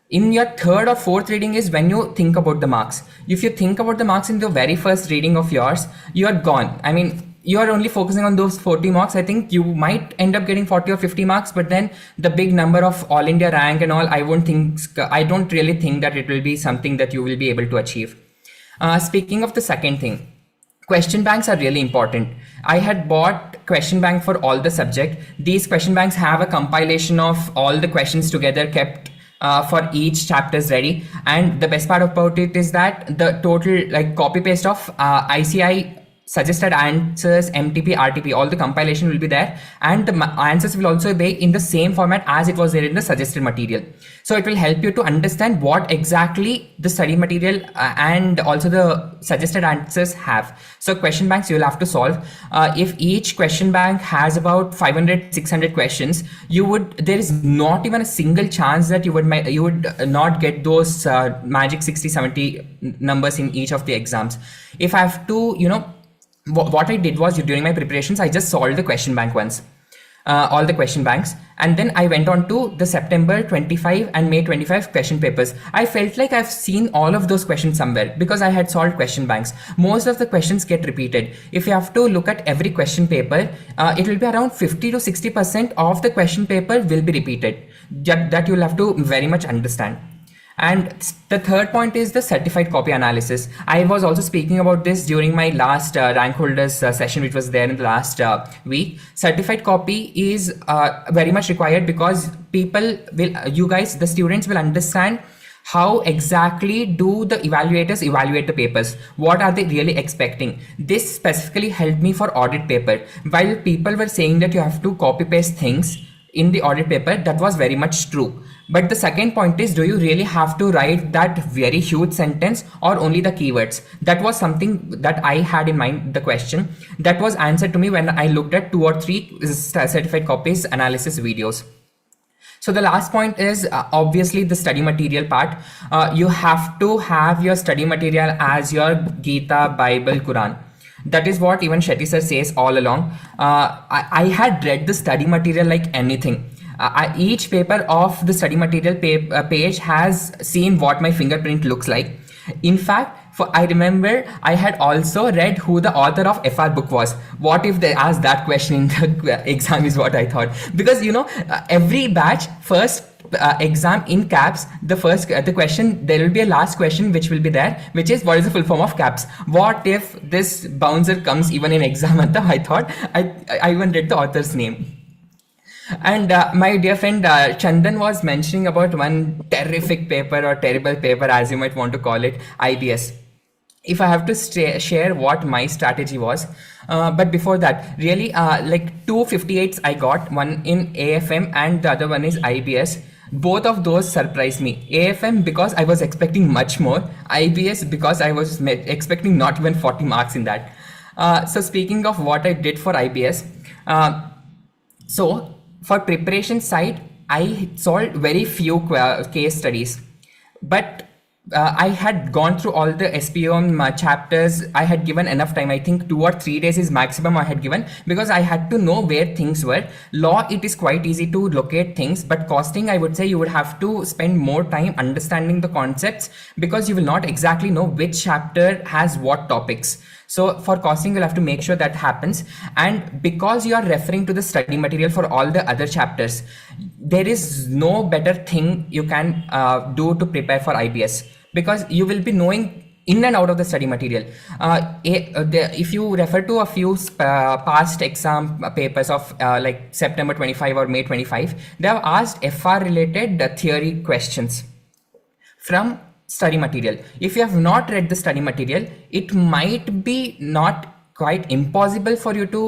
In your third or fourth reading is when you think about the marks. If you think about the marks in the very first reading of yours, you're gone. I mean, you are only focusing on those 40 marks. I think you might end up getting 40 or 50 marks, but then the big number of all India rank and all, I don't really think that it will be something that you will be able to achieve. Speaking of the second thing, question banks are really important. I had bought question bank for all the subject. These question banks have a compilation of all the questions together kept for each chapters ready. And the best part about it is that the total like copy paste of ICI suggested answers, MTP, RTP, all the compilation will be there, and the answers will also be in the same format as it was there in the suggested material. So it will help you to understand what exactly the study material and also the suggested answers have. So question banks you will have to solve. If each question bank has about 500, 600 questions, there is not even a single chance that you would not get those magic 60, 70 numbers in each of the exams. If I have to, what I did was during my preparations, I just solved the question bank once, all the question banks. And then I went on to the September 25 and May 25 question papers. I felt like I've seen all of those questions somewhere because I had solved question banks. Most of the questions get repeated. If you have to look at every question paper, it will be around 50 to 60% of the question paper will be repeated. That you'll have to very much understand. And the third point is the certified copy analysis. I was also speaking about this during my last rank holders session, which was there in the last week. Certified copy is very much required because the students will understand how exactly do the evaluators evaluate the papers. What are they really expecting? This specifically helped me for audit paper. While people were saying that you have to copy paste things, in the audit paper, that was very much true. But the second point is, do you really have to write that very huge sentence or only the keywords? That was something that I had in mind, the question that was answered to me when I looked at 2 or 3 certified copies analysis videos. So the last point is obviously the study material part. You have to have your study material as your Gita, Bible, Quran. That is what even Shetty sir says all along. I had read the study material like anything. Each paper of the study material page has seen what my fingerprint looks like. In fact, I remember I had also read who the author of FR book was. What if they asked that question in the exam is what I thought. Because, every batch, first exam in CAPS, the question, there will be a last question which will be there, which is, what is the full form of CAPS? What if this bouncer comes even in exam? I thought, I even read the author's name. And my dear friend Chandan was mentioning about one terrific paper or terrible paper, as you might want to call it, IBS. If I have to share what my strategy was, but before that, really, like 2 58s I got, one in AFM and the other one is IBS. Both of those surprised me. AFM because I was expecting much more, IBS because I was expecting not even 40 marks in that. So speaking of what I did for IBS, so for preparation side, I solved very few case studies, but I had gone through all the SPOM chapters. I had given enough time. I think 2 or 3 days is maximum I had given, because I had to know where things were. Law, it is quite easy to locate things, but costing, I would say you would have to spend more time understanding the concepts, because you will not exactly know which chapter has what topics. So for costing, you'll have to make sure that happens. And because you are referring to the study material for all the other chapters, there is no better thing you can do to prepare for IBS, because you will be knowing in and out of the study material. If you refer to a few past exam papers of like September 25 or May 25, they have asked FR related theory questions from study material. If you have not read the study material, it might be not quite impossible for you to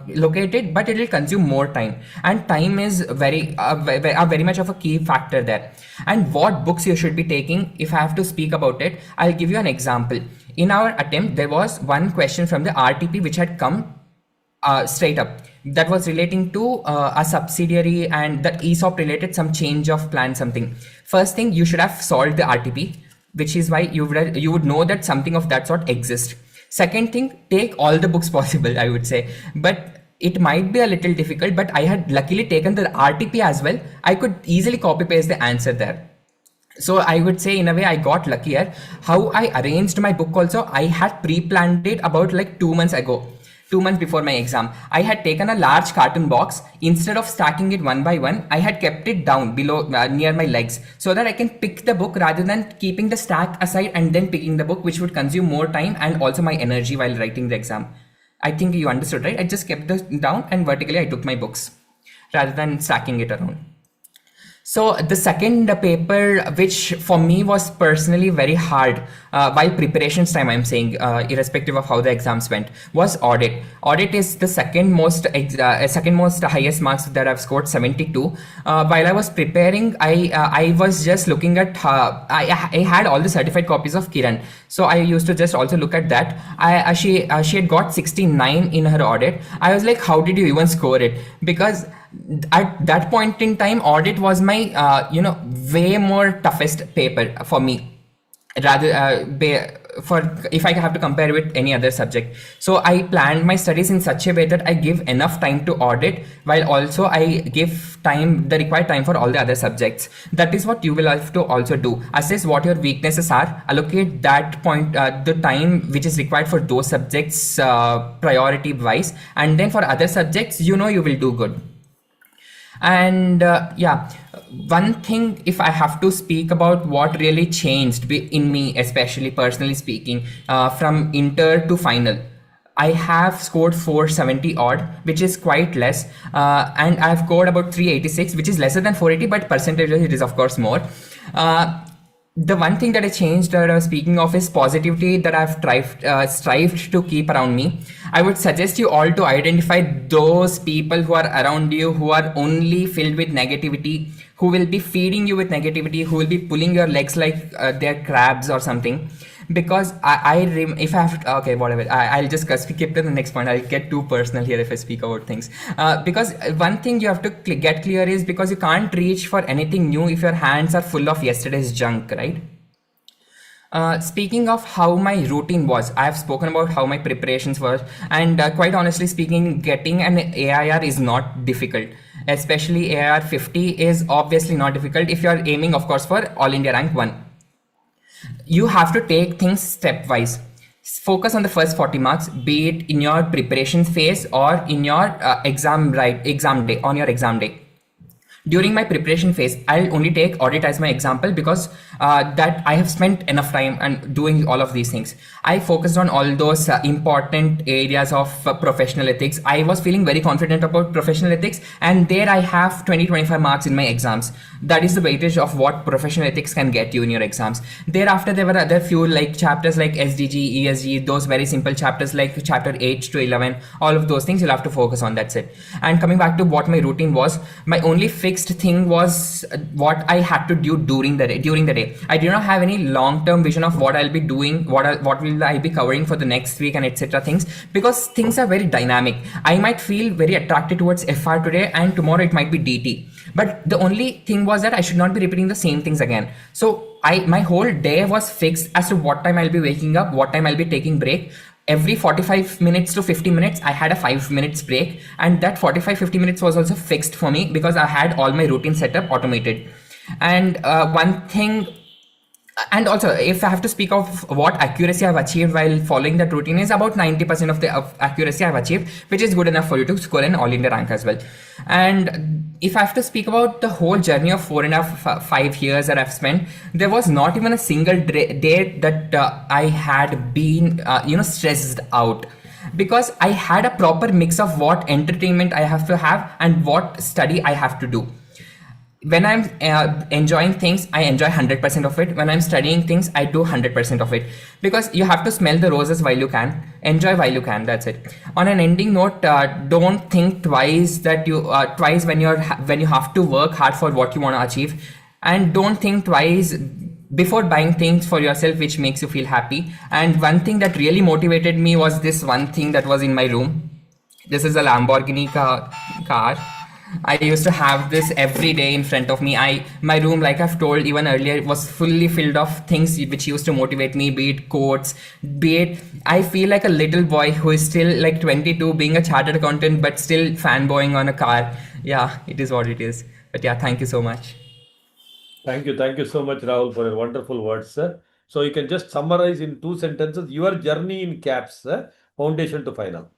locate it, but it will consume more time, and time is very much of a key factor there. And what books you should be taking, if I have to speak about it, I'll give you an example. In our attempt, there was one question from the RTP which had come straight up, that was relating to a subsidiary and that ESOP related some change of plan something. First thing, you should have solved the RTP, which is why you would know that something of that sort exists. Second thing, take all the books possible, I would say, but it might be a little difficult, but I had luckily taken the RTP as well. I could easily copy paste the answer there. So I would say in a way I got luckier. How I arranged my book also, I had pre-planned it about like 2 months ago. 2 months before my exam, I had taken a large carton box. Instead of stacking it one by one, I had kept it down below near my legs, so that I can pick the book rather than keeping the stack aside and then picking the book, which would consume more time and also my energy while writing the exam. I think you understood, right? I just kept this down and vertically I took my books rather than stacking it around. So the second paper, which for me was personally very hard while preparations time, I'm saying, irrespective of how the exams went, was audit. Audit is the second most highest marks that I've scored, 72. While I was preparing, I was just looking at, I had all the certified copies of Kiran. So I used to just also look at that. She had got 69 in her audit. I was like, how did you even score it? Because at that point in time, audit was my way more toughest paper for me, rather for if I have to compare with any other subject. So I planned my studies in such a way that I give enough time to audit, while also I give the required time for all the other subjects. That is what you will have to also do. Assess what your weaknesses are, allocate that point, the time which is required for those subjects priority wise, and then for other subjects, you will do good. And one thing, if I have to speak about what really changed in me, especially personally speaking, from inter to final, I have scored 470 odd, which is quite less, and I've scored about 386, which is lesser than 480, but percentage it is of course more. The one thing that I changed that I was speaking of is positivity that I've strived to keep around me. I would suggest you all to identify those people who are around you who are only filled with negativity, who will be feeding you with negativity, who will be pulling your legs like they're crabs or something. Because if I have to, okay, whatever, I'll just skip to the next point. I'll get too personal here if I speak about things. Because one thing you have to get clear is because you can't reach for anything new if your hands are full of yesterday's junk, right? Speaking of how my routine was, I have spoken about how my preparations were, and quite honestly speaking, getting an AIR is not difficult. Especially AIR 50 is obviously not difficult if you are aiming, of course, for All India Rank 1. You have to take things stepwise. Focus on the first 40 marks, be it in your preparation phase or in your exam day, on your exam day. During my preparation phase, I'll only take audit as my example because that I have spent enough time and doing all of these things. I focused on all those important areas of professional ethics. I was feeling very confident about professional ethics, and there I have 20-25 marks in my exams. That is the weightage of what professional ethics can get you in your exams. Thereafter, there were other few like chapters like SDG, ESG, those very simple chapters like chapter 8 to 11. All of those things you'll have to focus on. That's it. And coming back to what my routine was, my only fixed thing was what I had to do during the day. I did not have any long-term vision of what I'll be doing, what will I be covering for the next week and etc. things, because things are very dynamic. I might feel very attracted towards FR today and tomorrow it might be DT. But the only thing was that I should not be repeating the same things again. So my whole day was fixed as to what time I'll be waking up, what time I'll be taking break. Every 45 minutes to 50 minutes, I had a 5 minutes break, and that 45-50 minutes was also fixed for me because I had all my routine setup automated. And one thing, and also if I have to speak of what accuracy I've achieved while following that routine, is about 90% of the accuracy I've achieved, which is good enough for you to score an All India rank as well. And if I have to speak about the whole journey of 4.5-5 years that I've spent, there was not even a single day that I had been stressed out, because I had a proper mix of what entertainment I have to have and what study I have to do. When I'm enjoying things, I enjoy 100% of it. When I'm studying things, I do 100% of it, because you have to smell the roses while you can, enjoy while you can. That's it. On an ending note, don't think twice twice when you have to work hard for what you want to achieve, and don't think twice before buying things for yourself which makes you feel happy. And one thing that really motivated me was this one thing that was in my room. This is a Lamborghini car. I used to have this every day in front of me. My room, like I've told even earlier, was fully filled of things which used to motivate me, be it quotes, be it, I feel like a little boy who is still like 22 being a chartered accountant but still fanboying on a car. Yeah, it is what it is. But yeah, thank you so much. Thank you so much, Rahul, for your wonderful words, sir. So you can just summarize in 2 sentences your journey in CAPS, sir, foundation to final.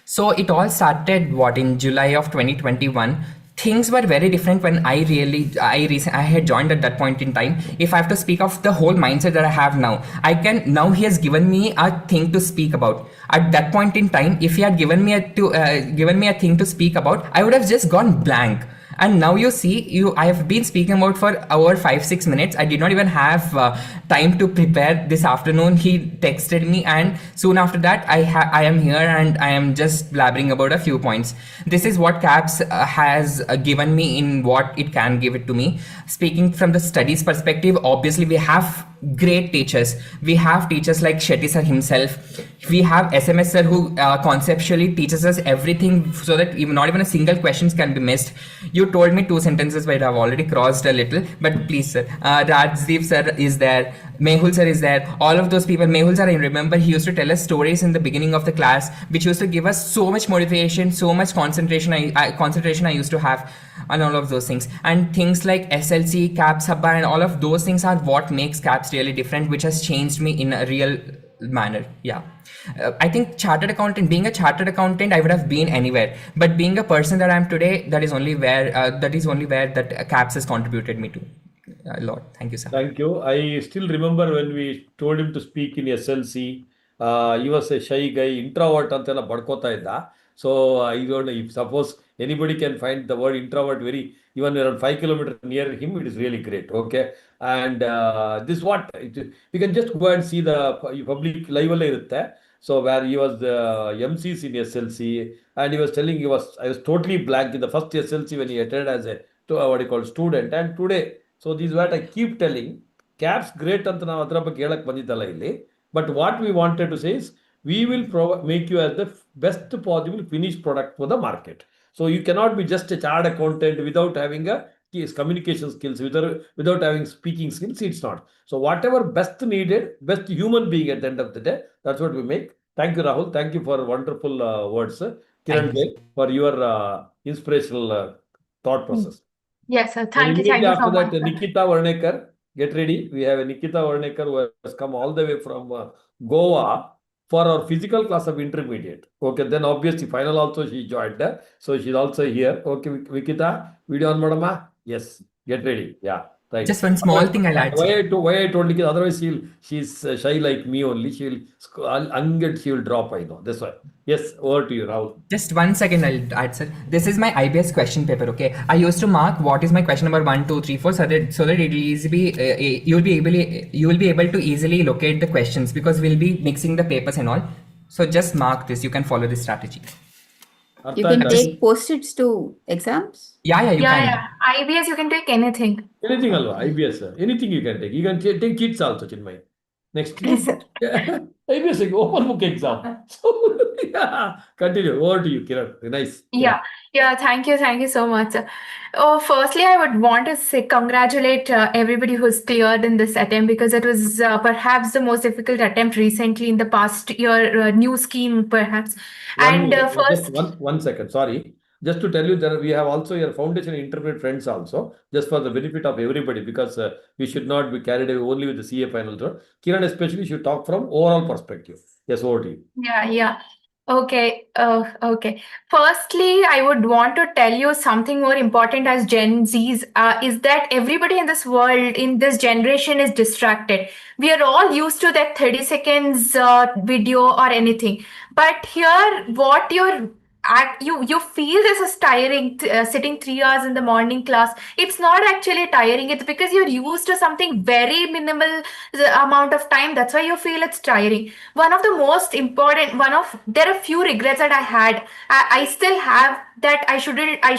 So it all started in July of 2021. Things were very different when I had joined at that point in time. If I have to speak of the whole mindset that I have now, he has given me a thing to speak about. At that point in time, if he had given me a thing to speak about, I would have just gone blank. And now you see, I have been speaking about for over 5-6 minutes. I did not even have time to prepare this afternoon. He texted me, and soon after that, I am here and I am just blabbering about a few points. This is what CAPS has given me in what it can give it to me. Speaking from the studies perspective, obviously we have great teachers. We have teachers like Shetty sir himself. We have SMS sir who conceptually teaches us everything so that not even a single questions can be missed. You told me 2 sentences, but I've already crossed a little. But please, sir, Rajdeep sir is there. Mehul sir is there. All of those people. Mehul sir, I remember he used to tell us stories in the beginning of the class, which used to give us so much motivation, so much concentration. I used to have on all of those things. And things like SLC, CAPS Hubba, and all of those things are what makes CAPS really different, which has changed me in a real manner. Yeah. I think being a chartered accountant, I would have been anywhere, but being a person that I am today, that is only where that CAPS has contributed me to a lot. Thank you, sir. Thank you. I still remember when we told him to speak in SLC, he was a shy guy, introvert antela badkota idda. So I don't know if suppose anybody can find the word introvert very even around 5 kilometers near him, it is really great. Okay. And this what you can just go and see the public live irutte. So where he was the MCs in SLC, and he was telling I was totally blank in the first SLC when he attended as a what do you call student, and today. So this is what I keep telling. Caps great ಅಂತ ನಾವು ಅದರ ಬಗ್ಗೆ ಹೇಳಕ್ ಬಂದಿದ್ದಲ್ಲ ಇಲ್ಲಿ. But what we wanted to say is we will make you as the best possible finished product for the market. So you cannot be just a chartered accountant without having a communication skills, without having speaking skills. It's not. So whatever best needed, best human being at the end of the day, that's what we make. Thank you, Rahul. Thank you for wonderful words, Kiran Thank you. Bey, for your inspirational thought process. Yes, sir. And Thank you immediately so after much. that, sir. Nikita Varnekar, get ready. We have a Nikita Varnekar who has come all the way from Goa for our physical class of intermediate. Okay, then obviously final also she joined. So she's also here. Okay, Nikita, video on madama. Yes, get ready. Yeah, right. Just one small thing I'll add, Why sir. I told Nikita, otherwise she's shy like me only. She will drop. I know. That's why. Yes, over to you, Rahul. Just 1 second, I'll add, sir. This is my IBS question paper, okay? I used to mark what is my question number 1, 2, 3, 4, so that it will easily you will be able to easily locate the questions, because we'll be mixing the papers and all. So just mark this. You can follow this strategy. You can take post-its to exams? Yeah, you Yeah, can. yeah. IBS, you can take anything. Anything, alva, IBS, anything you can take. You can take cheats also, Chinmay. Next. Yes, sir. IBS, like open book exam. So, yeah, continue. Over to you, Kiran. Nice. Yeah, thank you so much. Sir. Oh, firstly, I would want to congratulate everybody who's cleared in this attempt, because it was perhaps the most difficult attempt recently in the past year, new scheme perhaps. And first, Just one second, sorry. Just to tell you that we have also your foundation intermediate friends also, just for the benefit of everybody, because we should not be carried away only with the CA final. Kiran especially should talk from overall perspective. Yes, over to you. yeah. Okay. Okay. Firstly, I would want to tell you something more important as Gen Zs, is that everybody in this world, in this generation, is distracted. We are all used to that 30 seconds video or anything. But here, what you feel this is tiring, sitting 3 hours in the morning class. It's not actually tiring. It's because you're used to something very minimal amount of time. That's why you feel it's tiring. One of the most important, there are few regrets that I had. I still have that. I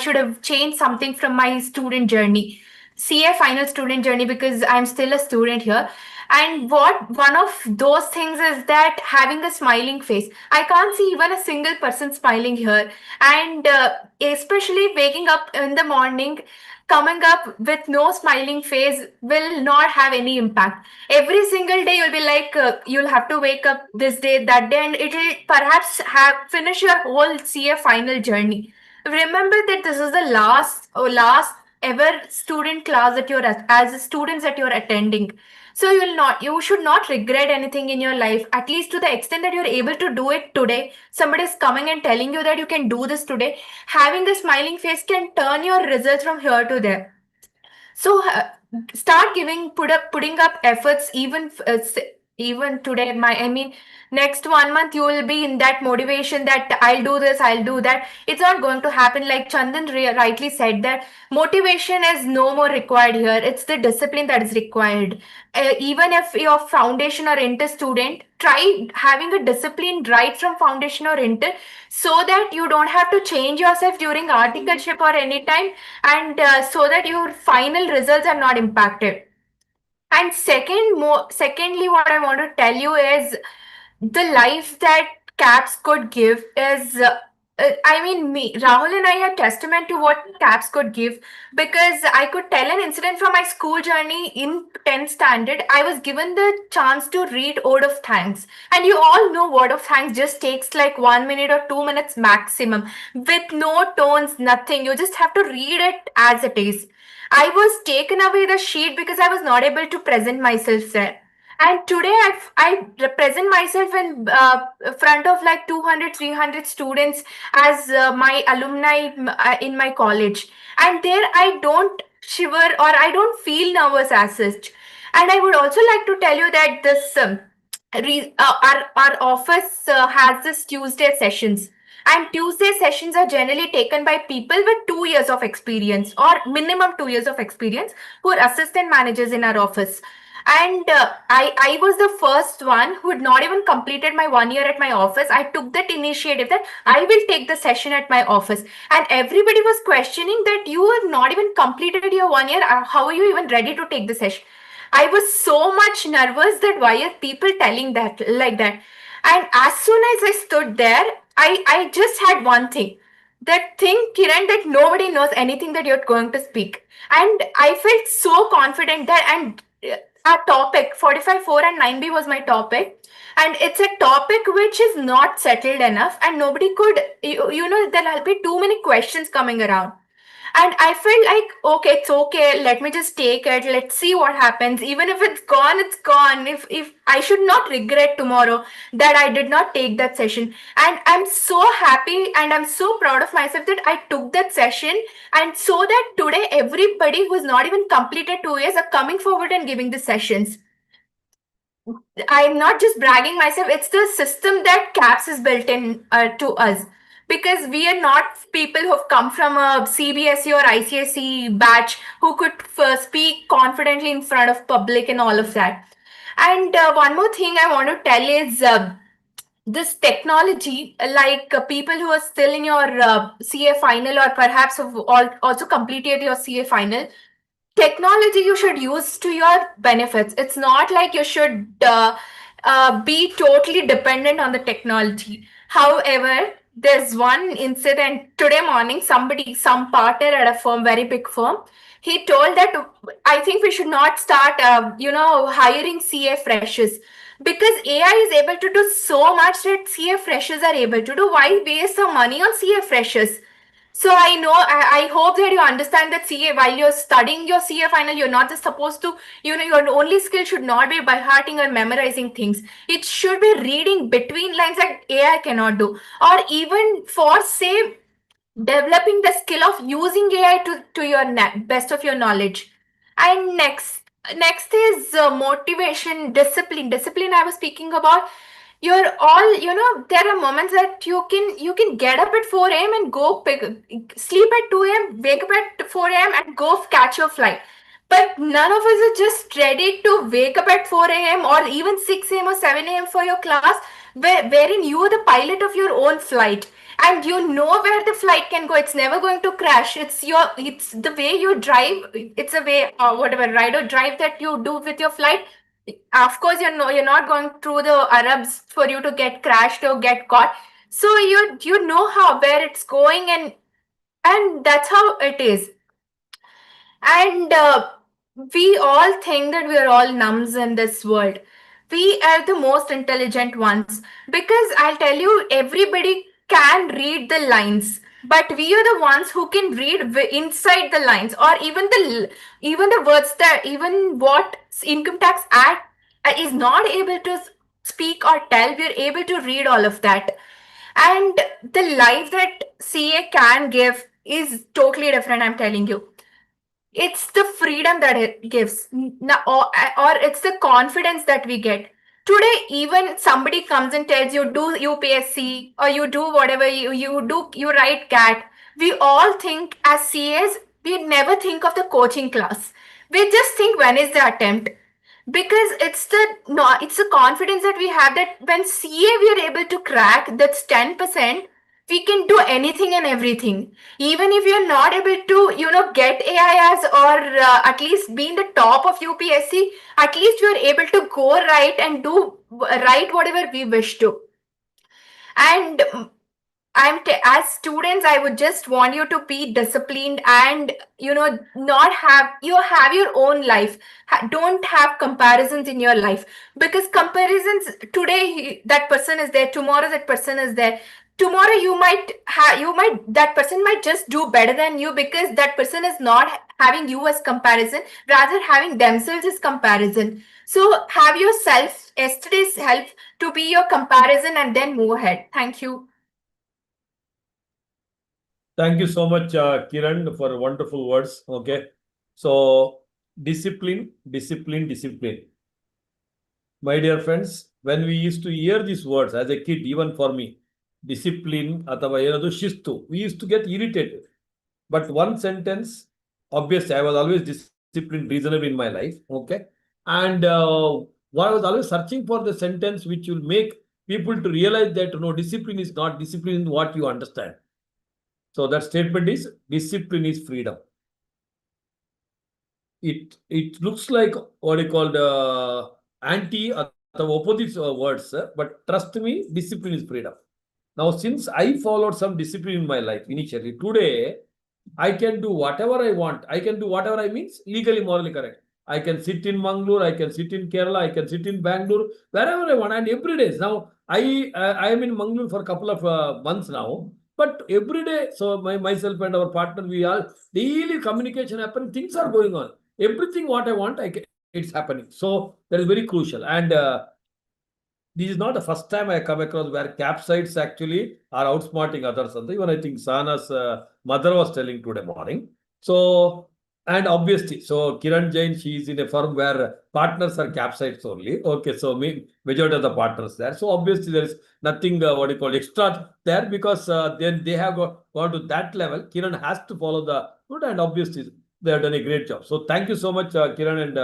should have changed something from my student journey, CA final student journey, because I'm still a student here. And one of those things is that having a smiling face. I can't see even a single person smiling here. And especially waking up in the morning, coming up with no smiling face will not have any impact. Every single day you'll be like, you'll have to wake up this day, that day, and it'll perhaps finish your whole CA final journey. Remember that this is the last ever student class that as students that you're attending. So you should not regret anything in your life, at least to the extent that you're able to do it today. Somebody is coming and telling you that you can do this today. Having a smiling face can turn your results from here to there. So start putting up efforts, even today. Next 1 month you will be in that motivation that I'll do this, I'll do that. It's not going to happen. Like Chandan rightly said, that motivation is no more required here. It's the discipline that is required. Even if you're foundation or inter student, try having a discipline right from foundation or inter, so that you don't have to change yourself during articleship or any time, and so that your final results are not impacted. And secondly, what I want to tell you is the life that CAPS could give is, Rahul and I are testament to what CAPS could give, because I could tell an incident from my school journey in 10th standard. I was given the chance to read Ode of Thanks. And you all know Word of Thanks just takes like 1 minute or 2 minutes maximum, with no tones, nothing. You just have to read it as it is. I was taken away the sheet because I was not able to present myself there. And today I represent myself in front of like 200, 300 students as my alumni in my college. And there I don't shiver or I don't feel nervous as such. And I would also like to tell you that this our office has this Tuesday sessions. And Tuesday sessions are generally taken by people with 2 years of experience or minimum 2 years of experience who are assistant managers in our office. And I was the first one who had not even completed my 1 year at my office. I took that initiative that I will take the session at my office. And everybody was questioning that you have not even completed your 1 year. How are you even ready to take the session? I was so much nervous that why are people telling that like that? And as soon as I stood there, I just had one thing. That thing, Kiran, that nobody knows anything that you're going to speak. And I felt so confident that, and our topic, 45.4 and 9B was my topic. And it's a topic which is not settled enough, and nobody could, there'll be too many questions coming around. And I felt like, okay, it's okay. Let me just take it. Let's see what happens. Even if it's gone, it's gone. If I should not regret tomorrow that I did not take that session. And I'm so happy and I'm so proud of myself that I took that session. And so that today everybody who's not even completed 2 years are coming forward and giving the sessions. I'm not just bragging myself, it's the system that CAPS is built in to us. Because we are not people who've come from a CBSE or ICSE batch who could speak confidently in front of public and all of that. And one more thing I want to tell is this technology, like people who are still in your CA final or perhaps have also completed your CA final, technology you should use to your benefits. It's not like you should be totally dependent on the technology. However, there's one incident today morning. Some partner at a firm, very big firm, he told that I think we should not start, hiring CA freshers because AI is able to do so much that CA freshers are able to do. Why waste some money on CA freshers? So I hope that you understand that CA, while you're studying your CA final, you're not just supposed to, your only skill should not be by hearting or memorizing things. It should be reading between lines that AI cannot do. Or even for, say, developing the skill of using AI to your best of your knowledge. And next is motivation, discipline I was speaking about. You're all, there are moments that you can get up at 4 a.m. and go sleep at 2 a.m., wake up at 4 a.m. and go catch your flight. But none of us are just ready to wake up at 4 a.m. or even 6 a.m. or 7 a.m. for your class, wherein you are the pilot of your own flight and you know where the flight can go. It's never going to crash. It's the way you drive. It's a way, whatever ride or drive that you do with your flight. Of course, you're not going through the Arabs for you to get crashed or get caught. So you know where it's going, and that's how it is. And we all think that we are all numbs in this world. We are the most intelligent ones because I'll tell you, everybody can read the lines, but we are the ones who can read inside the lines, or even the words that even what Income Tax Act is not able to speak or tell. We're able to read all of that, and the life that CA can give is totally different. I'm telling you, it's the freedom that it gives, or it's the confidence that we get. Today, even somebody comes and tells you, do UPSC or you do whatever you do, you write CAT. We all think as CAs, we never think of the coaching class. We just think, when is the attempt? Because it's the confidence that we have that when CA we are able to crack, that's 10%. We can do anything and everything. Even if you're not able to, get AIS or at least be in the top of UPSC, at least you're able to go right and do right whatever we wish to. And as students, I would just want you to be disciplined and not have your own life. Don't have comparisons in your life, because comparisons today, that person is there, tomorrow that person is there. Tomorrow that person might just do better than you, because that person is not having you as comparison, rather having themselves as comparison. So have yourself, yesterday's self, to be your comparison and then move ahead. Thank you. Thank you so much, Kiran, for wonderful words. Okay. So, discipline. My dear friends, when we used to hear these words as a kid, even for me, discipline ಅಥವಾ ಏನದು ಶಿಸ್ತು, we used to get irritated. But one sentence, obviously, I was always disciplined, reasonable in my life. Okay. And I was always searching for the sentence which will make people to realize that no, discipline is not discipline in what you understand. So that statement is discipline is freedom. It looks like what you called anti or the opposite words, but trust me, discipline is freedom. Now, since I followed some discipline in my life initially, today I can do whatever I want. I can do whatever I means legally, morally correct. I can sit in Mangalore, I can sit in Kerala, I can sit in Bangalore, wherever I want, and every day. Now, I am in Mangalore for a couple of months now, but every day, so myself and our partner, we are daily communication happen. Things are going on. Everything what I want, it's happening. So that is very crucial. And this is not the first time I come across where capsites actually are outsmarting others. Even I think Sana's mother was telling today morning. So, and obviously, so Kiran Jain, she is in a firm where partners are capsites only. Okay, so majority of the partners there. So obviously there is nothing what you call extra there, because then they have gone to that level. Kiran has to follow the good, and obviously they have done a great job. So thank you so much, Kiran, and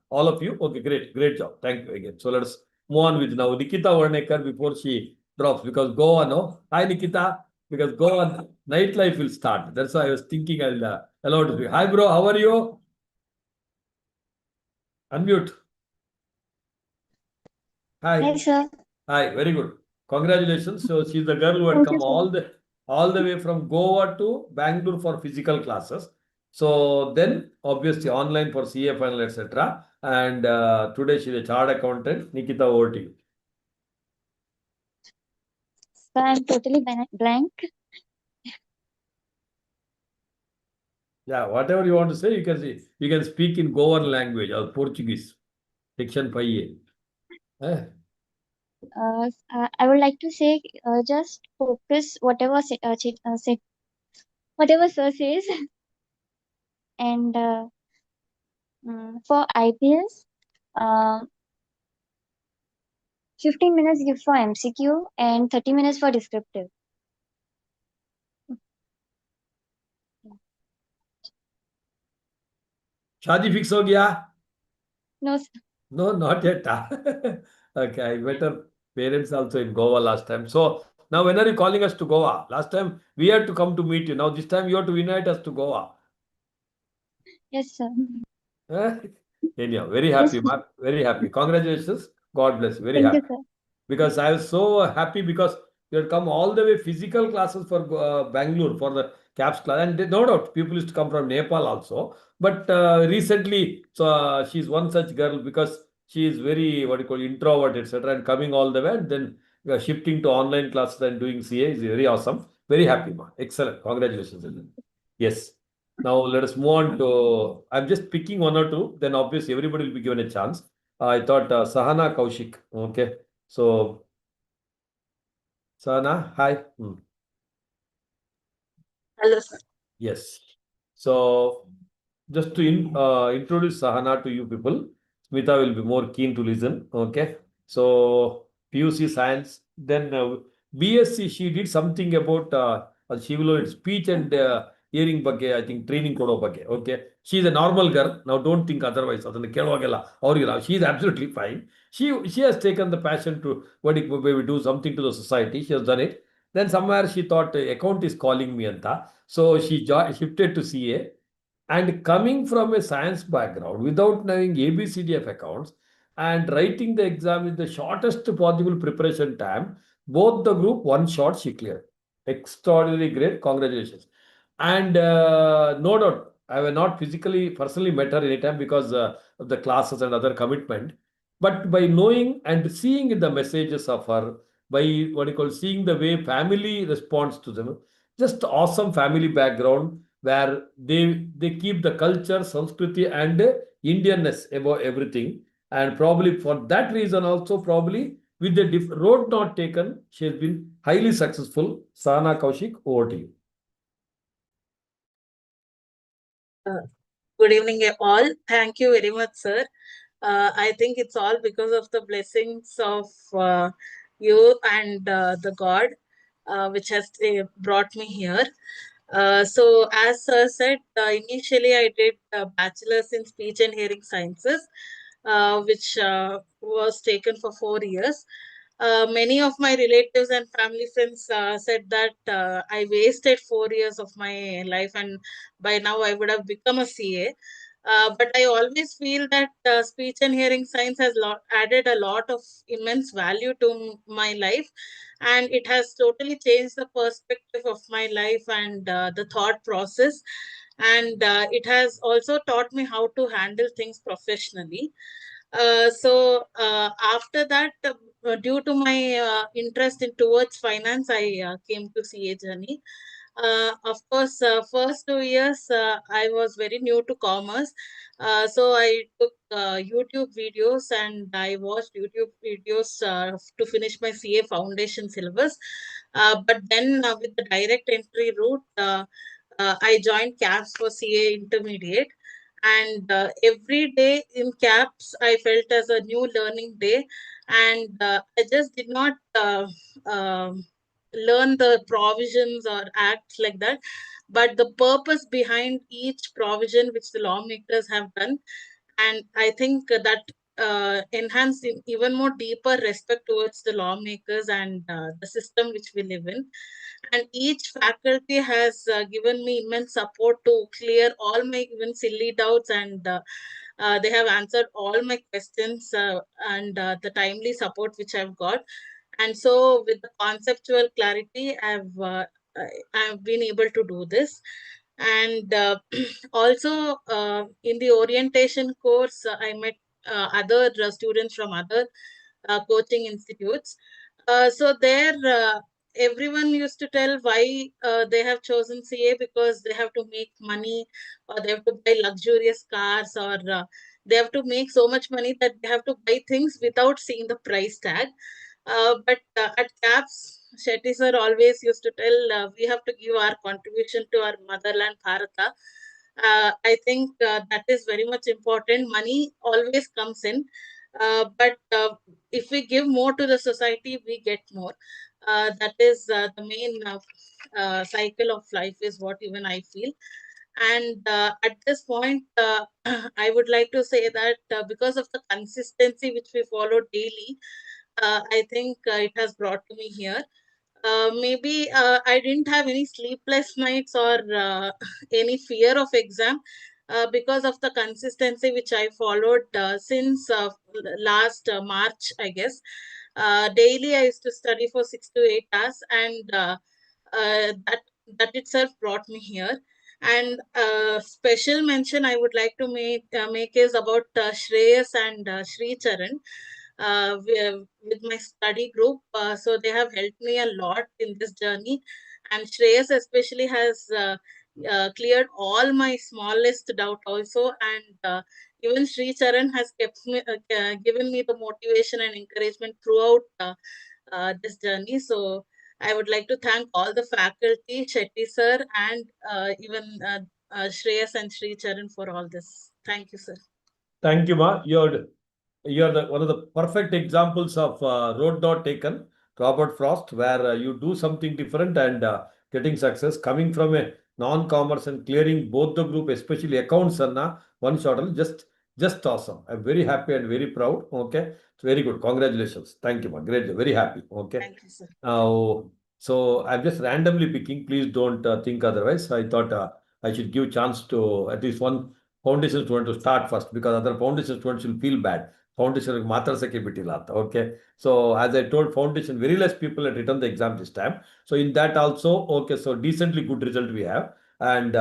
all of you. Okay, great job. Thank you again. So let's move on with now Nikita Varnekar before she drops, because Goa, no? Hi, Nikita, because Goa nightlife will start. That's why I was thinking I'll allow to speak. Hi, bro, how are you? Unmute. Hi. Hi, sir. Hi, very good. Congratulations. So she's the girl who had Thank come you, sir. all the way from Goa to Bangalore for physical classes. So then obviously online for CA final, etc. And today she's a chartered accountant. Nikita, over to you. So I'm totally blank. Yeah, whatever you want to say, you can say. You can speak in Goan language or Portuguese. Section 5A. I would like to say, just focus whatever whatever sir says, and for IPS, 15 minutes give for MCQ and 30 minutes for descriptive. शादी fix हो गया? No, sir. No, not yet. Okay, I met her parents also in Goa last time. So now when are you calling us to Goa? Last time we had to come to meet you. Now this time you have to invite us to Goa. Yes, sir. Anyhow, very happy, Yes, Mark. Very happy. Congratulations. God bless you. Very thank happy. you, sir. Because I was so happy because you had come all the way physical classes for Bangalore for the CAPS class. And no doubt people used to come from Nepal also. But recently, so she's one such girl because she is very, what you call, introvert, etc. And coming all the way and then shifting to online classes and doing CA is very awesome. Very happy, ma. Excellent. Congratulations. Yes. Now let us move on to, I'm just picking one or two, then obviously everybody will be given a chance. I thought Sahana Kaushik. Okay. So, Sahana, hi. Hello, sir. Yes. So, just to introduce Sahana to you people, Smita will be more keen to listen. Okay. So, PUC Science, then BSc, she did something about she will speech and hearing ಬಗ್ಗೆ, I think training ಕೊಡೋ ಬಗ್ಗೆ. Okay. She is a normal girl. Now don't think otherwise. ಅದನ್ನು ಕೇಳುವಾಗೆಲ್ಲ ಅವ್ರಿಗೆ she is absolutely fine. She has taken the passion to maybe do something to the society. She has done it. Then somewhere she thought account is calling me anta. So she shifted to CA. And coming from a science background without knowing ABCD of accounts and writing the exam in the shortest possible preparation time, both the group one shot she cleared. Extraordinarily great. Congratulations. And no doubt, I have not personally met her anytime because of the classes and other commitment. But by knowing and seeing the messages of her, by what you call seeing the way family responds to them, just awesome family background where they keep the culture, Sanskriti, and Indianness above everything. And probably for that reason also, probably with the road not taken, she has been highly successful. Sahana Kaushik, over to you. Good evening, all. Thank you very much, sir. I think it's all because of the blessings of you and the God. which has brought me here. So as sir said, initially I did a bachelor's in speech and hearing sciences, which was taken for 4 years. Many of my relatives and family friends said that I wasted 4 years of my life, and by now I would have become a CA. But I always feel that speech and hearing science has added a lot of immense value to my life, and it has totally changed the perspective of my life and the thought process. And it has also taught me how to handle things professionally. After that, due to my interest in towards finance, I came to CA journey. Of course, first 2 years I was very new to commerce, so I took YouTube videos and I watched YouTube videos to finish my CA foundation syllabus. But then, with the direct entry route, I joined CAPS for CA intermediate, and every day in CAPS I felt as a new learning day, and I just did not learn the provisions or acts like that, but the purpose behind each provision which the lawmakers have done. And I think that enhanced even more deeper respect towards the lawmakers and the system which we live in. And each faculty has given me immense support to clear all my even silly doubts, and they have answered all my questions, and the timely support which I've got. And so with the conceptual clarity, I've been able to do this. And also in the orientation course, I met other students from other coaching institutes. So there, everyone used to tell why they have chosen CA, because they have to make money, or they have to buy luxurious cars, or they have to make so much money that they have to buy things without seeing the price tag. But at CAPS, Shetty sir always used to tell, we have to give our contribution to our motherland, Bharata. I think that is very much important. Money always comes in, but if we give more to the society, we get more. That is the main cycle of life, is what even I feel. And at this point, I would like to say that because of the consistency which we follow daily, I think it has brought me here. Maybe I didn't have any sleepless nights or any fear of exam because of the consistency which I followed since last March, I guess. Daily, I used to study for 6 to 8 hours, and that itself brought me here. And special mention I would like to make is about Shreyas and Sri Charan with my study group. So they have helped me a lot in this journey. And Shreyas especially has cleared all my smallest doubt also. And even Sri Charan has given me the motivation and encouragement throughout this journey. So I would like to thank all the faculty, Shetty sir, and even Shreyas and Sri Charan for all this. Thank you, sir. Thank you, Ma. You're one of the perfect examples of road not taken, Robert Frost, where you do something different and getting success. Coming from a non-commerce and clearing both the group, especially accounts, Anna, one shot, just awesome. I'm very happy and very proud. Okay, it's very good. Congratulations. Thank you, Ma. Great. Very happy. Okay. Thank you, sir. So I'm just randomly picking. Please don't think otherwise. I thought I should give chance to at least one foundation student to start first, because other foundation students will feel bad. Foundation ಮಾತಾಡ್ಸಕ್ಕೆ ಬಿಟ್ಟಿಲ್ಲ ಅಂತ. Okay. So as I told foundation, very less people had written the exam this time. So in that also, okay, so decently good result we have. And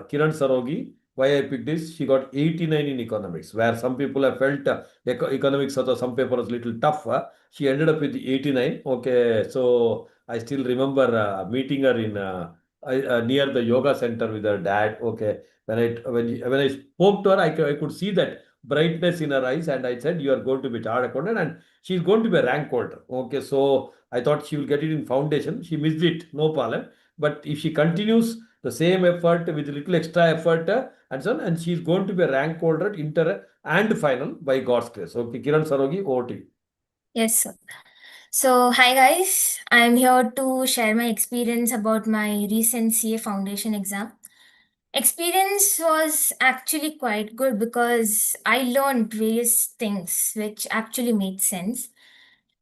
Kiran Sarogi, why I picked this, she got 89 in economics, where some people have felt economics or some paper was a little tough. She ended up with 89. Okay, so I still remember meeting her in near the yoga center with her dad. Okay, when I spoke to her, I could see that brightness in her eyes, and I said, you are going to be chartered accountant and she's going to be a rank holder. Okay, so I thought she will get it in foundation. She missed it, no problem. But if she continues the same effort with little extra effort and so on, and she's going to be a rank holder at inter and final by God's grace. Okay, Kiran Sarogi, over to you. Yes, sir. So, hi guys, I'm here to share my experience about my recent CA foundation exam. Experience was actually quite good because I learned various things which actually made sense.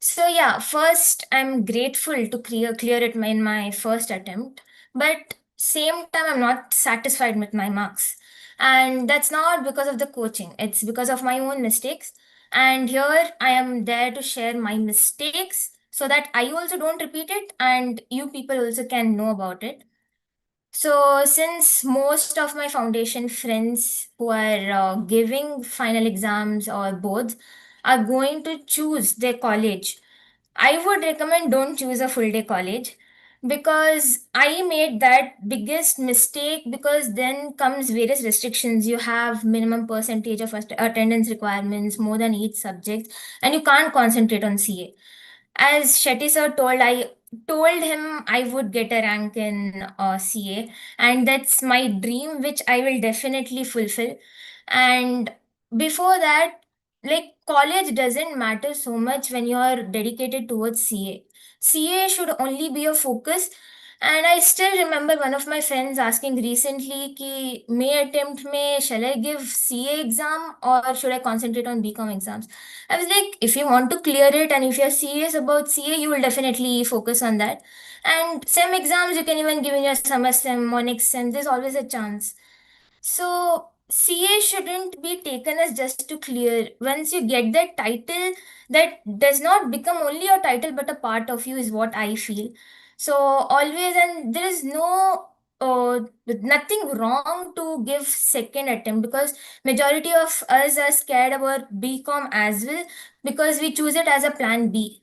So, yeah, first, I'm grateful to clear it in my first attempt, but same time, I'm not satisfied with my marks. And that's not because of the coaching, it's because of my own mistakes. And here I am there to share my mistakes so that I also don't repeat it and you people also can know about it. So, since most of my foundation friends who are giving final exams or boards are going to choose their college, I would recommend don't choose a full day college because I made that biggest mistake because then comes various restrictions. You have minimum percentage of attendance requirements, more than each subject, and you can't concentrate on CA. As Shetty sir told, I told him I would get a rank in CA, and that's my dream, which I will definitely fulfill. And before that, like college doesn't matter so much when you're dedicated towards CA. CA should only be a focus. And I still remember one of my friends asking recently ki May attempt mein shall I give CA exam or should I concentrate on BCom exams? I was like, if you want to clear it and if you're serious about CA, you will definitely focus on that. And SEM exams you can even give in your summer SEM or next SEM. There's always a chance. So CA shouldn't be taken as just to clear. Once you get that title, that does not become only your title but a part of you is what I feel. So always, and there is nothing wrong to give second attempt because majority of us are scared about BCom as well because we choose it as a plan B.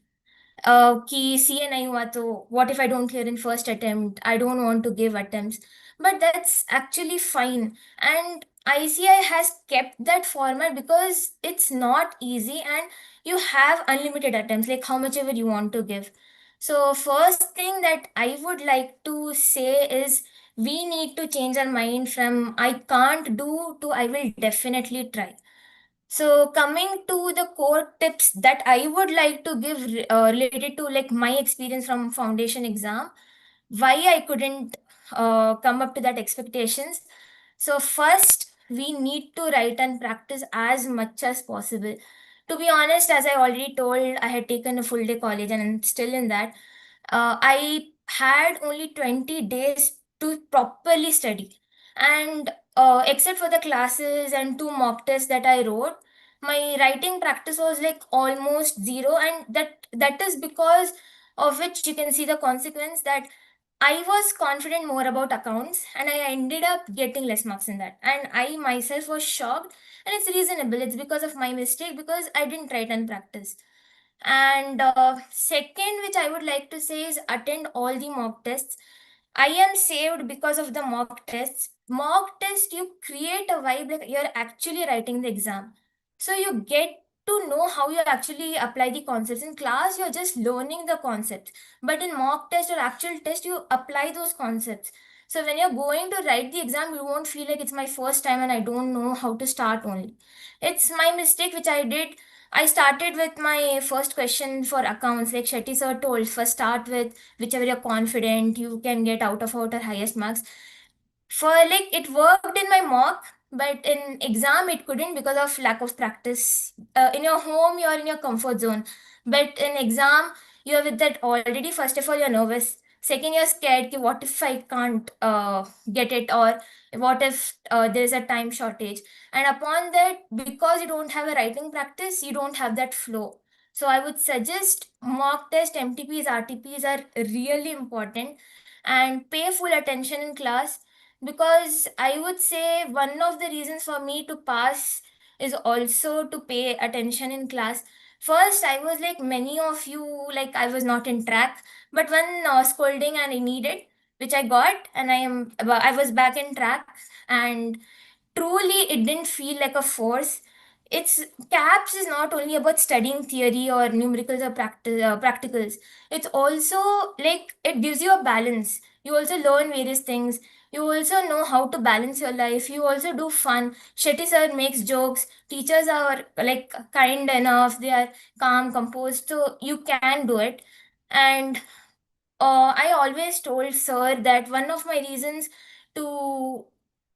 कि CA नहीं हुआ तो what if I don't clear in first attempt? I don't want to give attempts. But that's actually fine. And ICI has kept that format because it's not easy and you have unlimited attempts, like how much ever you want to give. So first thing that I would like to say is we need to change our mind from I can't do to I will definitely try. So coming to the core tips that I would like to give related to like my experience from foundation exam, why I couldn't come up to that expectations. So first, we need to write and practice as much as possible. To be honest, as I already told, I had taken a full day college and I'm still in that. I had only 20 days to properly study. And except for the classes and 2 mock tests that I wrote, my writing practice was like almost zero. And that is because of which you can see the consequence that I was confident more about accounts and I ended up getting less marks in that. And I myself was shocked. And it's reasonable. It's because of my mistake because I didn't write and practice. And second, which I would like to say is attend all the mock tests. I am saved because of the mock tests. Mock test, you create a vibe like you're actually writing the exam. So you get to know how you actually apply the concepts. In class, you're just learning the concepts. But in mock test or actual test, you apply those concepts. So when you're going to write the exam, you won't feel like it's my first time and I don't know how to start only. It's my mistake which I did. I started with my first question for accounts, like Shetty sir told, first start with whichever you're confident you can get out of out or highest marks. For like it worked in my mock, but in exam it couldn't because of lack of practice. In your home, you're in your comfort zone, but in exam, you're with that already. First of all, you're nervous. Second, you're scared. Ki, what if I can't get it, or what if there is a time shortage? And upon that, because you don't have a writing practice, you don't have that flow. So I would suggest mock test, MTPs, RTPs are really important, and pay full attention in class because I would say one of the reasons for me to pass is also to pay attention in class. First, I was like many of you, like I was not in track, but one scolding and I needed, which I got, and I was back in track, and truly it didn't feel like a force. It's CAPS is not only about studying theory or numericals or practicals. It's also like it gives you a balance. You also learn various things. You also know how to balance your life. You also do fun. Shetty sir makes jokes. Teachers are like kind enough. They are calm, composed. So you can do it. And I always told sir that one of my reasons to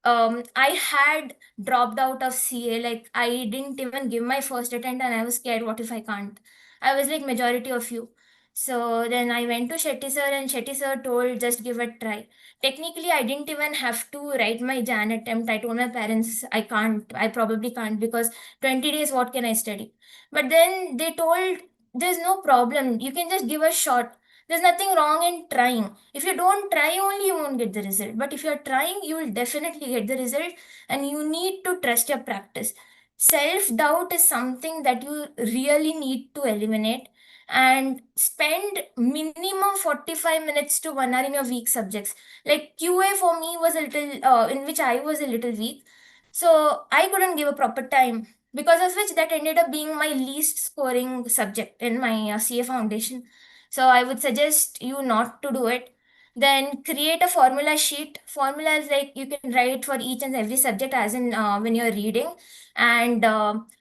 I had dropped out of CA, like I didn't even give my first attempt and I was scared, what if I can't? I was like majority of you. So then I went to Shetty sir and Shetty sir told just give it a try. Technically, I didn't even have to write my JAN attempt. I told my parents I can't, I probably can't because 20 days, what can I study? But then they told there's no problem. You can just give a shot. There's nothing wrong in trying. If you don't try, only you won't get the result. But if you're trying, you will definitely get the result, and you need to trust your practice. Self doubt is something that you really need to eliminate and spend minimum 45 minutes to 1 hour in your weak subjects. Like QA for me was a little, in which I was a little weak. So I couldn't give a proper time, because of which that ended up being my least scoring subject in my CA foundation. So I would suggest you not to do it. Then create a formula sheet. Formulas like you can write for each and every subject, as in when you're reading, and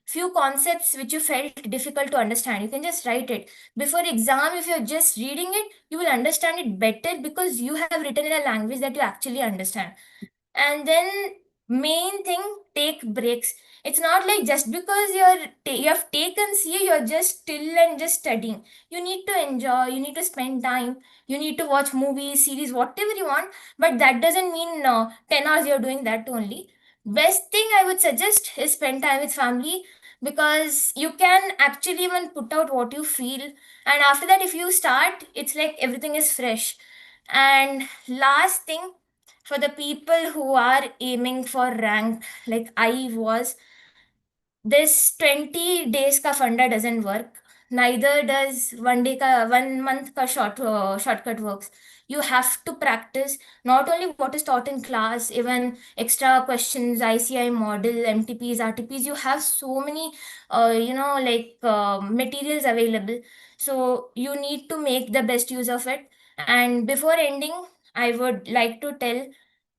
few concepts which you felt difficult to understand. You can just write it before exam. If you're just reading it, you will understand it better because you have written in a language that you actually understand. And then main thing, take breaks. It's not like just because you have taken CA, you're just still and just studying. You need to enjoy, you need to spend time, you need to watch movies, series, whatever you want, but that doesn't mean 10 hours you're doing that only. Best thing I would suggest is spend time with family, because you can actually even put out what you feel, and after that if you start, it's like everything is fresh. And last thing, for the people who are aiming for rank like I was, this 20 days ka funda doesn't work. Neither does 1 day ka 1 month ka shortcut works. You have to practice not only what is taught in class, even extra questions, ICI model, MTPs, RTPs. You have so many, materials available. So you need to make the best use of it. And before ending, I would like to tell,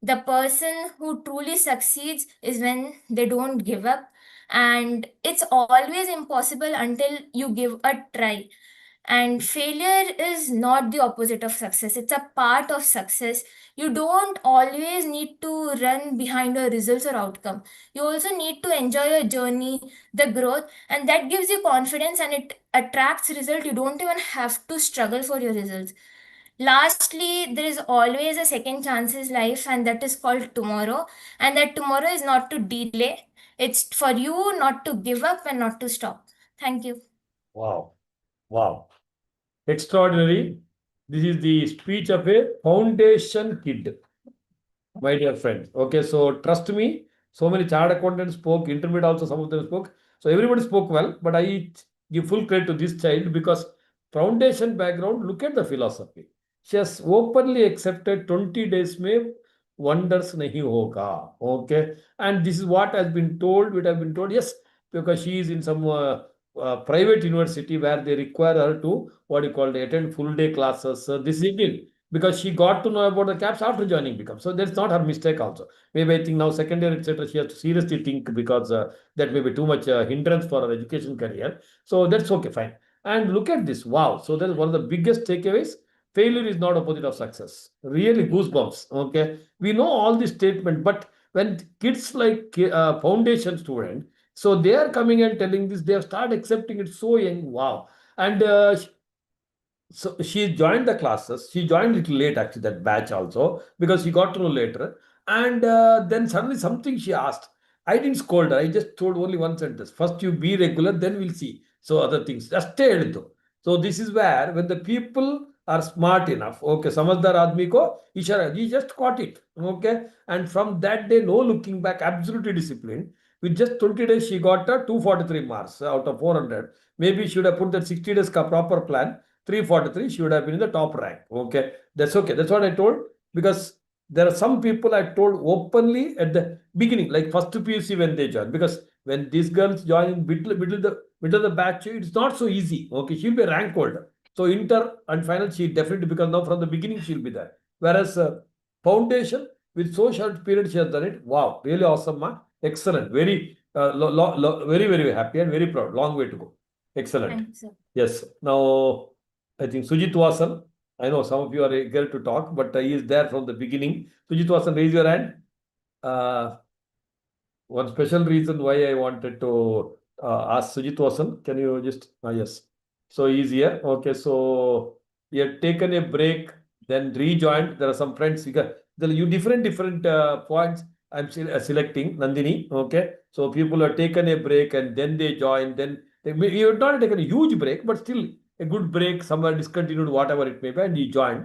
the person who truly succeeds is when they don't give up, and it's always impossible until you give a try. And failure is not the opposite of success, it's a part of success. You don't always need to run behind your results or outcome. You also need to enjoy your journey, the growth, and that gives you confidence and it attracts result. You don't even have to struggle for your results. Lastly, there is always a second chances life, and that is called tomorrow. And that tomorrow is not to delay, it's for you not to give up and not to stop. Thank you. Wow. Wow. Extraordinary. This is the speech of a foundation kid, my dear friends. Okay, so trust me, so many chartered accountants spoke, intermediate also some of them spoke. So everybody spoke well, but I give full credit to this child because foundation background, look at the philosophy. She has openly accepted 20 days में wonders नहीं होगा. Okay, and this is what has been told. It has been told, yes, because she is in some private university where they require her to what you call attend full day classes. This is it because she got to know about the CAPS after joining become. So that's not her mistake also. Maybe I think now second year, etc. She has to seriously think because that may be too much hindrance for her education career. So that's okay, fine. And look at this. Wow. So that's one of the biggest takeaways. Failure is not opposite of success. Really goosebumps. Okay. We know all this statement, but when kids like foundation student, so they are coming and telling this, they have started accepting it so young. Wow. And so she joined the classes. She joined a little late, actually, that batch also, because she got to know later. And then suddenly something she asked. I didn't scold her. I just told only one sentence. First, you be regular, then we'll see. So other things. Just stay. So this is where when the people are smart enough, okay, समझदार आदमी को इशारा, he just caught it, okay, and from that day, no looking back, absolutely disciplined. With just 20 days, she got 243 marks out of 400. Maybe she would have put that 60 days ka proper plan. 343, she would have been in the top rank. Okay, that's okay. That's what I told, because there are some people I told openly at the beginning, like first PUC when they join, because when these girls join in middle of the batch, it's not so easy. Okay, she'll be a rank holder. So inter and final, she definitely, because now from the beginning she'll be there. Whereas foundation, with so short period she has done it. Wow, really awesome, ma. Excellent. Very, very, very happy and very proud. Long way to go. Excellent. Thank you, sir. Yes. Now, I think Sujit Vasan. I know some of you are eager to talk, but he is there from the beginning. Sujit Vasan, raise your hand. One special reason why I wanted to ask Sujit Vasan. Can you just, yes. So he's here. Okay, so he had taken a break, then rejoined. There are some friends. There are different points I'm selecting, Nandini. Okay, so people have taken a break and then they joined. Then he had not taken a huge break, but still a good break, somewhere discontinued, whatever it may be, and he joined.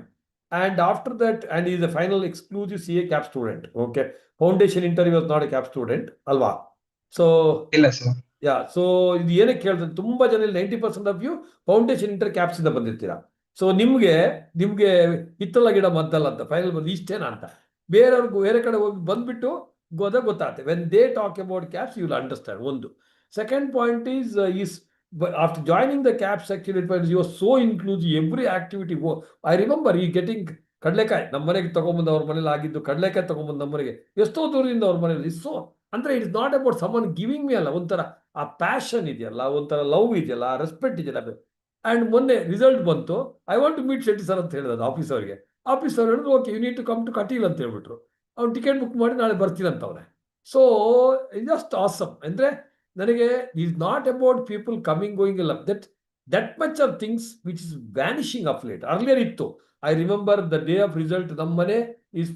And after that, and he's a final exclusive CA CAP student. Okay, foundation interview was not a CAP student, Alva. So, ಇಲ್ಲ sir yeah so ಇದು ಏನಕ್ಕೆ ಹೇಳ್ತಾರೆ, ತುಂಬಾ ಜನ 90% of you foundation inter caps ಇಂದ ಬಂದಿರ್ತೀರಾ. So ನಿಮ್ಗೆ ಹಿತ್ತಲ ಗಿಡ ಮದ್ದಲ್ಲ ಅಂತ ಫೈನಲ್ ಬಂದು ಇಷ್ಟೇನಾ ಅಂತ ಬೇರೆಯವ್ರಿಗೆ ಬೇರೆ ಕಡೆ ಹೋಗಿ ಬಂದ್ಬಿಟ್ಟು ಗೊತ್ತಾಗುತ್ತೆ. When they talk about caps you will understand. ಒಂದು second point is after joining the CAPS actually you are so inclusive, every activity. I remember he getting ಕಡಲೆಕಾಯಿ ನಮ್ಮ ಮನೆಗೆ ತಗೊಂಬಂದು ಅವ್ರ ಮನೇಲಿ ಆಗಿದ್ದು ಕಡಲೆಕಾಯಿ ತಗೊಂಬಂದು ನಮ್ಮ ಮನೆಗೆ ಎಷ್ಟೋ ದೂರದಿಂದ ಅವ್ರ ಮನೇಲಿ. ಸೊ ಅಂದ್ರೆ it is not about someone giving me ಅಲ್ಲ, ಒಂಥರ ಆ ಪ್ಯಾಷನ್ ಇದೆಯಲ್ಲ, ಒಂಥರ ಲವ್ ಇದೆಯಲ್ಲ, ರೆಸ್ಪೆಕ್ಟ್ ಇದೆಯಲ್ಲ. ಅಂಡ್ ಮೊನ್ನೆ ರಿಸಲ್ಟ್ ಬಂತು, I want to meet Shetty sir ಅಂತ ಹೇಳಿದ್ರು ಆಫೀಸ್ ಅವರಿಗೆ. ಆಫೀಸ್ ಅವ್ರು ಹೇಳಿದ್ರು okay you need to come to Kateel ಅಂತ ಹೇಳ್ಬಿಟ್ರು. ಅವ್ನು ಟಿಕೆಟ್ ಬುಕ್ ಮಾಡಿ ನಾಳೆ ಬರ್ತೀನಂತವ್ರೆ. So just awesome. ಅಂದ್ರೆ ನನಗೆ is not about people coming going ಇಲ್ಲ, that much of things which is vanishing of late. Earlier ಇತ್ತು. I remember the day of result ನಮ್ಮ ಮನೆ is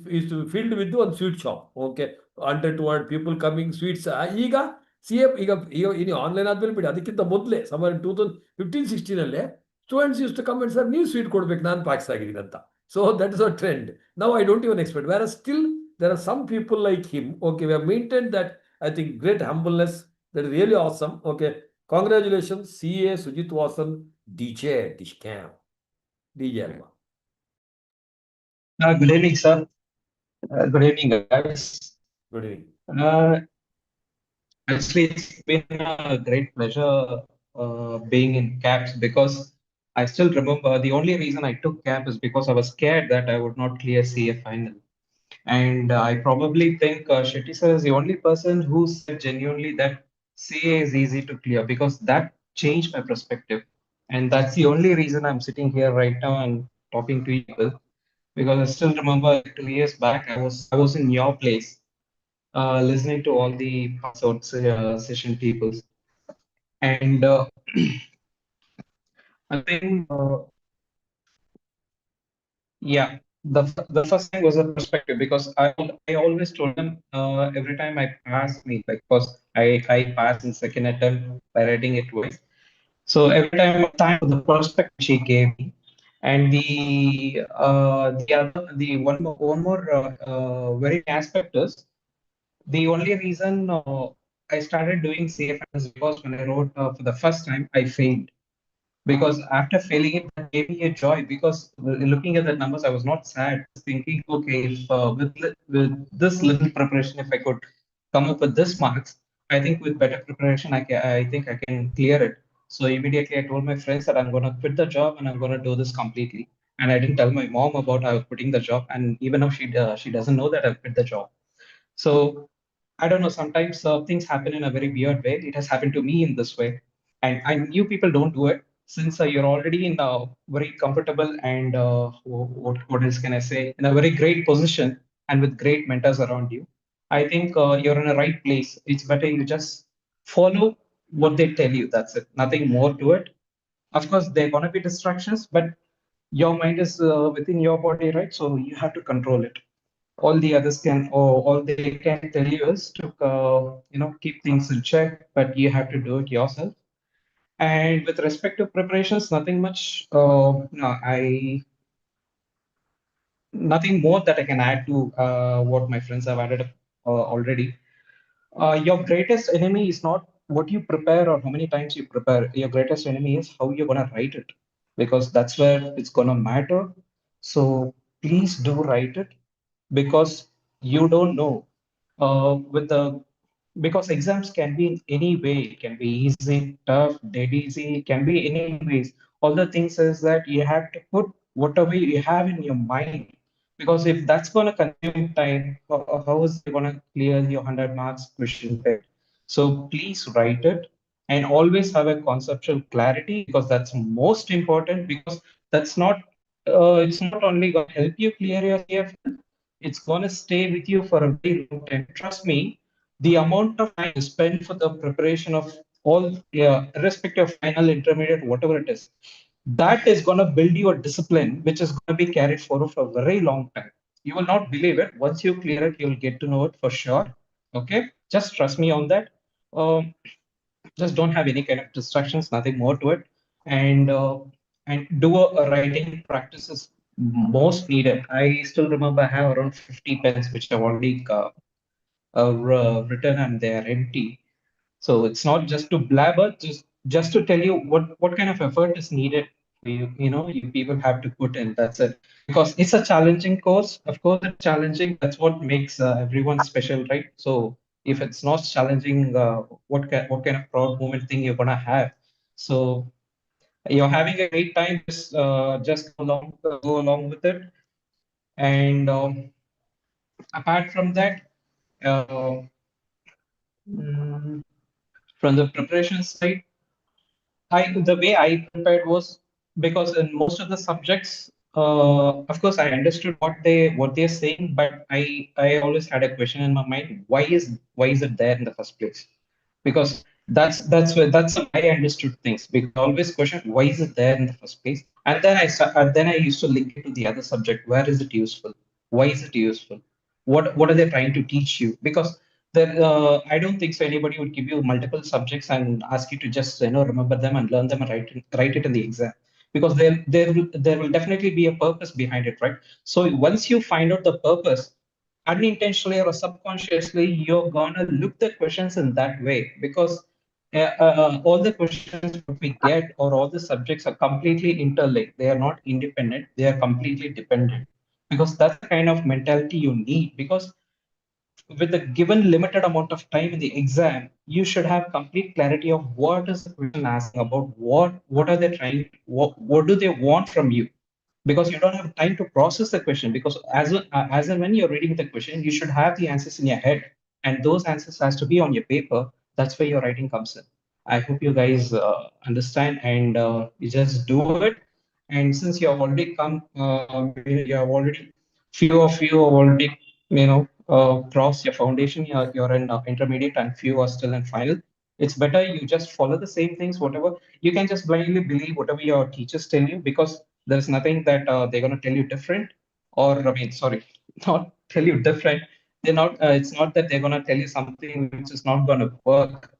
filled with one sweet shop. Okay, 100-200 people coming sweets. ಈಗ CA ಈಗ ಇನ್ನು online ಆದ್ಮೇಲೆ ಬಿಡಿ, ಅದಕ್ಕಿಂತ ಮೊದಲೇ ಸಮ್ಮರ್ 2015-16 ಅಲ್ಲೇ students use to come and sir ನೀವು ಸ್ವೀಟ್ ಕೊಡ್ಬೇಕು, ನಾನು ಪಾಕ್ಸ್ ಆಗಿದ್ದೀನಿ ಅಂತ. So that is a trend. Now I don't even expect. Where still there are some people like him. Okay, we have maintained that. I think great humbleness. That is really awesome. Okay, congratulations CA Sujit Vasan, DJ Dishcam. DJ Alma. Good evening, sir. Good evening, guys. Good evening. Actually, it's been a great pleasure being in CAPS, because I still remember the only reason I took CAP is because I was scared that I would not clear CA final. And I probably think Shetty sir is the only person who said genuinely that CA is easy to clear, because that changed my perspective. And that's the only reason I'm sitting here right now and talking to you. Because I still remember 2 years back, I was in your place, listening to all the pass out session people. And I think, yeah, the first thing was a perspective, because I always told them every time I pass me, like, because I passed in second attempt by writing it twice. So every time the perspective she gave me. And the one more very aspect is, the only reason I started doing CFN is because when I wrote for the first time, I failed. Because after failing it, that gave me a joy. Because looking at the numbers, I was not sad. Thinking, okay, if with this little preparation, if I could come up with this marks, I think with better preparation, I think I can clear it. So immediately I told my friends that I'm going to quit the job and I'm going to do this completely. And I didn't tell my mom about I was quitting the job. And even now she doesn't know that I've quit the job. So I don't know, sometimes things happen in a very weird way. It has happened to me in this way. And I knew people don't do it, since you're already in a very comfortable and what else can I say, in a very great position and with great mentors around you. I think you're in a right place. It's better you just follow what they tell you. That's it. Nothing more to it. Of course, there are going to be distractions, but your mind is within your body, right? So you have to control it. All the others can, or all they can tell you is to, keep things in check, but you have to do it yourself. And with respect to preparations, nothing much. Nothing more that I can add to what my friends have added already. Your greatest enemy is not what you prepare or how many times you prepare. Your greatest enemy is how you're gonna write it, because that's where it's gonna matter. So please do write it, because you don't know. Because exams can be in any way. It can be easy, tough, dead easy. It can be any ways. All the things is that you have to put whatever you have in your mind. Because if that's going to consume time, how is it going to clear your 100 marks question paper? So please write it and always have a conceptual clarity, because that's most important, because that's not, it's not only going to help you clear your CFL, it's going to stay with you for a very long time. Trust me, the amount of time you spend for the preparation of all, irrespective of final, intermediate, whatever it is, that is going to build you a discipline which is going to be carried forward for a very long time. You will not believe it. Once you clear it, you'll get to know it for sure. Okay, just trust me on that. Just don't have any kind of distractions, nothing more to it, and do a writing practice is most needed. I still remember I have around 50 pens which I've already written, and they are empty. So it's not just to blabber, just to tell you what kind of effort is needed. You people have to put in. That's it. Because it's a challenging course. Of course, it's challenging. That's what makes everyone special, right? So if it's not challenging, what kind of proud moment thing you're gonna have? So you're having a great time. Just go along with it. And apart from that, uh, mm, from the preparation side, the way I prepared was because in most of the subjects, of course, I understood what they're saying, but I always had a question in my mind: why is it there in the first place? Because that's how I understood things. Because I always question why is it there in the first place, and then I used to link it to the other subject. Where is it useful? Why is it useful? What are they trying to teach you? Because I don't think so anybody would give you multiple subjects and ask you to just remember them and learn them and write it in the exam, because there will definitely be a purpose behind it, right? So once you find out the purpose, unintentionally or subconsciously, you're gonna look the questions in that way, because all the questions that we get or all the subjects are completely interlinked. They are not independent, they are completely dependent, because that's the kind of mentality you need. Because with a given limited amount of time in the exam, you should have complete clarity of what is the question asking about, what are they trying, what do they want from you, because you don't have time to process the question. Because as and when you're reading the question, you should have the answers in your head, and those answers has to be on your paper. That's where your writing comes in. I hope you guys understand, and you just do it. And since you have already you have already few of you have already crossed your foundation, you're in intermediate, and few are still in final. It's better you just follow the same things, whatever. You can just blindly believe whatever your teachers tell you, because there's nothing that they're going to tell you different, or I mean, sorry, not tell you different. They're not. It's not that they're going to tell you something which is not going to work,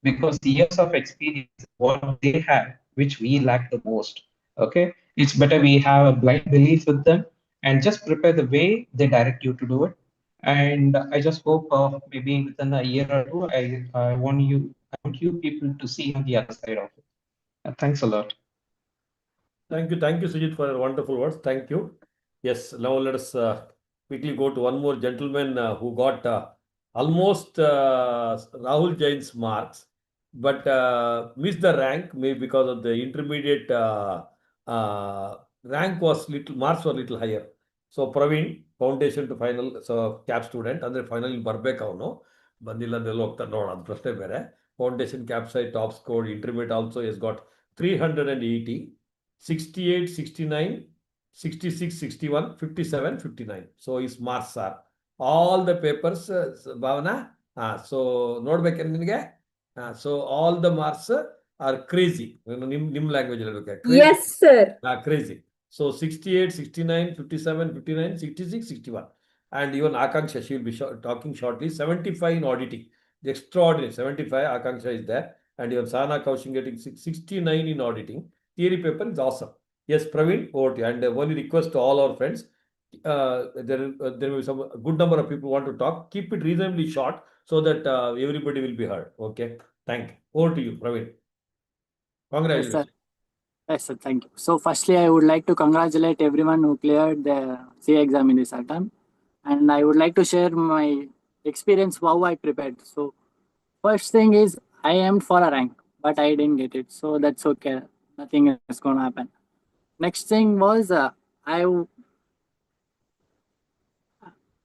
because the years of experience, what they have, which we lack the most. Okay, it's better we have a blind belief with them and just prepare the way they direct you to do it. And I just hope maybe within a year or two, I want you people to see on the other side of it. Thanks a lot. Thank you, Sujit, for your wonderful words. Thank you. Yes, now let us quickly go to one more gentleman who got almost Rahul Jain's marks, but missed the rank, maybe because of the intermediate rank was little, marks were little higher. So Praveen, foundation to final, so cap student, ಅಂದ್ರೆ final ಬರ್ಬೇಕು ಅವನು, ಬಂದಿಲ್ಲ ಅಂದೆಲ್ಲ ಹೋಗ್ತಾನೆ ನೋಡೋಣ, ಅದು ಪ್ರಶ್ನೆ ಬೇರೆ. Foundation cap ಸೈ top score, intermediate also has got 380, 68, 69, 66, 61, 57, 59. So his marks are all the papers, Bhavana. So ನೋಡ್ಬೇಕೇನು ನಿನಗೆ? So all the marks are crazy. Nim language crazy. Yes, sir. Crazy. So 68, 69, 57, 59, 66, 61. And even Akanksha, she will be talking shortly. 75 in auditing. The extraordinary. 75, Akanksha is there. And even Sana Kaushik getting 69 in auditing. Theory paper is awesome. Yes, Praveen, over to you. And only request to all our friends, there will be some good number of people who want to talk. Keep it reasonably short so that everybody will be heard. Okay, thank you. Over to you, Praveen. Congratulations. Yes, sir. Thank you. So, firstly, I would like to congratulate everyone who cleared the CA exam in this attempt. And I would like to share my experience, how I prepared. So, first thing is, I aimed for a rank, but I didn't get it. So, that's okay. Nothing is going to happen. Next thing was,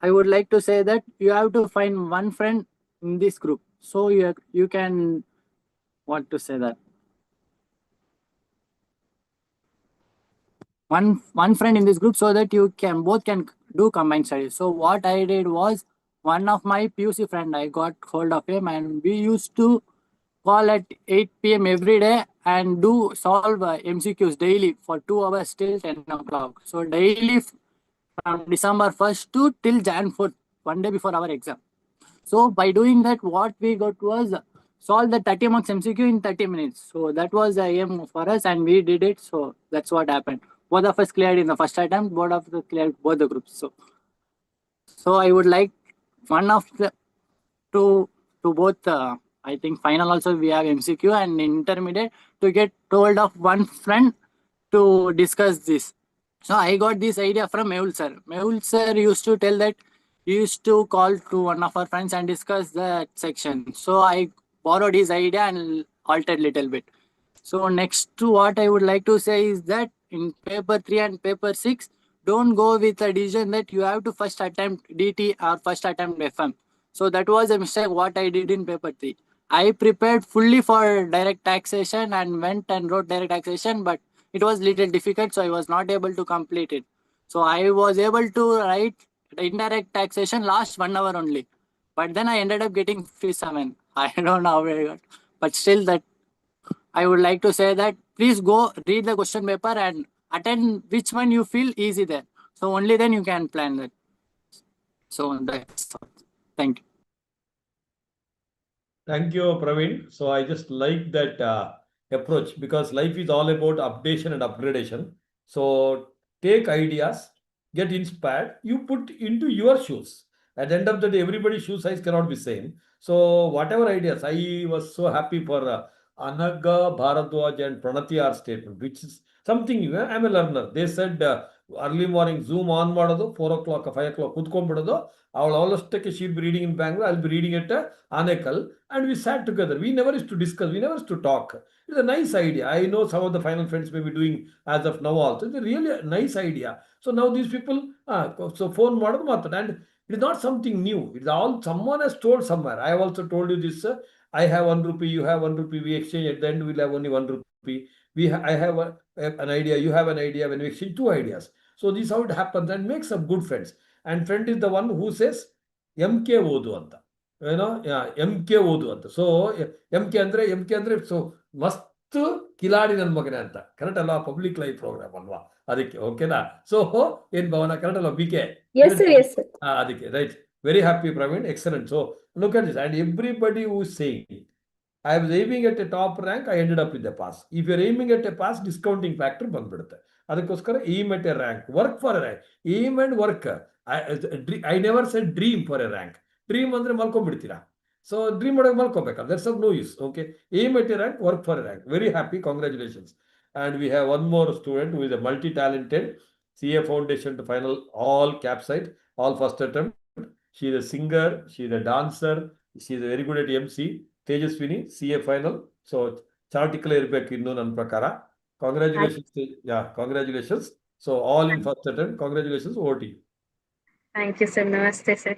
I would like to say that you have to find one friend in this group. So you can, what to say that? One friend in this group so that you can both can do combined studies. So what I did was, one of my PUC friend, I got hold of him and we used to call at 8 p.m. every day and solve MCQs daily for 2 hours till 10 o'clock. So daily from December 1st to till Jan 4th, one day before our exam. So by doing that, what we got was solve the 30 marks MCQ in 30 minutes. So that was the aim for us and we did it. So that's what happened. Both of us cleared in the first attempt, both of us cleared both the groups. So I would like one of the to both, I think final also we have MCQ and intermediate, to get told of one friend to discuss this. So I got this idea from Mehul sir. Mehul sir used to tell that he used to call to one of our friends and discuss that section. So I borrowed his idea and altered little bit. So next to what I would like to say is that in paper 3 and paper 6, don't go with a decision that you have to first attempt DT or first attempt FM. So that was a mistake what I did in paper 3. I prepared fully for direct taxation and went and wrote direct taxation, but it was little difficult, so I was not able to complete it. So I was able to write indirect taxation last 1 hour only. But then I ended up getting 57. I don't know how I got, but still that I would like to say that please go read the question paper and attend which one you feel easy there. So only then you can plan that. So that's all. Thank you. Thank you, Praveen. So I just like that approach, because life is all about updation and upgradation. So take ideas, get inspired, you put into your shoes. At the end of the day, everybody's shoe size cannot be same. So whatever ideas, I was so happy for Anagha Bharadwaj and Pranati statement, which is something new. I'm a learner. They said early morning Zoom on ಮಾಡೋದು 4 o'clock 5 o'clock ಕೂತ್ಕೊಂಡ್ಬಿಡೋದು, ಅವಳು ಅವಳಷ್ಟಕ್ಕೆ she'll be reading in Bangalore, I'll be reading at Anekal, and we sat together. We never used to discuss, we never used to talk. It's a nice idea. I know some of the final friends may be doing as of now also. It's a really nice idea. So now these people, so phone ಮಾಡೋದು ಮಾತಾಡ, and it is not something new. It's all someone has told somewhere. I have also told you this. I have 1 rupee, you have 1 rupee, we exchange, at the end we'll have only 1 rupee. I have an idea, you have an idea, when we exchange 2 ideas. So this is how it happens, and make some good friends. And friend is the one who says, MK ಓದು ಅಂತ, MK ಓದು ಅಂತ. So MK ಅಂದ್ರೆ so ಮಸ್ತ್ ಕಿಲಾಡಿ ನನ್ನ ಮಗನೇ ಅಂತ, correct ಅಲ್ವಾ? ಪಬ್ಲಿಕ್ ಲೈಫ್ ಪ್ರೋಗ್ರಾಮ್ ಅಲ್ವಾ, ಅದಕ್ಕೆ ಓಕೆನಾ? ಸೊ ಏನ್ ಭಾವನಾ, ಕರೆಕ್ಟ್ ಅಲ್ವಾ? BK, ಅದಕ್ಕೆ right. Very happy, Praveen. Excellent. So look at this, and everybody who is saying, I was aiming at a top rank, I ended up with a pass. If you're aiming at a pass, discounting factor ಬಂದ್ಬಿಡುತ್ತೆ. ಅದಕ್ಕೋಸ್ಕರ aim at a rank, work for a rank, aim and work. I never said dream for a rank. Dream ಅಂದ್ರೆ ಮಲ್ಕೊಂಡ್ಬಿಡ್ತೀರಾ. So dream ಮಾಡೋಕೆ ಮಲ್ಕೋಬೇಕಲ್ಲ, that's of no use. Okay, aim at a rank, work for a rank. Very happy, congratulations. And we have one more student who is a multi-talented CA Foundation to final, all capsite, all first attempt. She is a singer, she is a dancer, she is very good at MC. Tejaswini, CA final. So charticle ಇರಬೇಕು ಇನ್ನು ನನ್ನ ಪ್ರಕಾರ. Congratulations. Yeah, congratulations. So all in first attempt, congratulations. OT. Thank you, sir. Namaste, sir.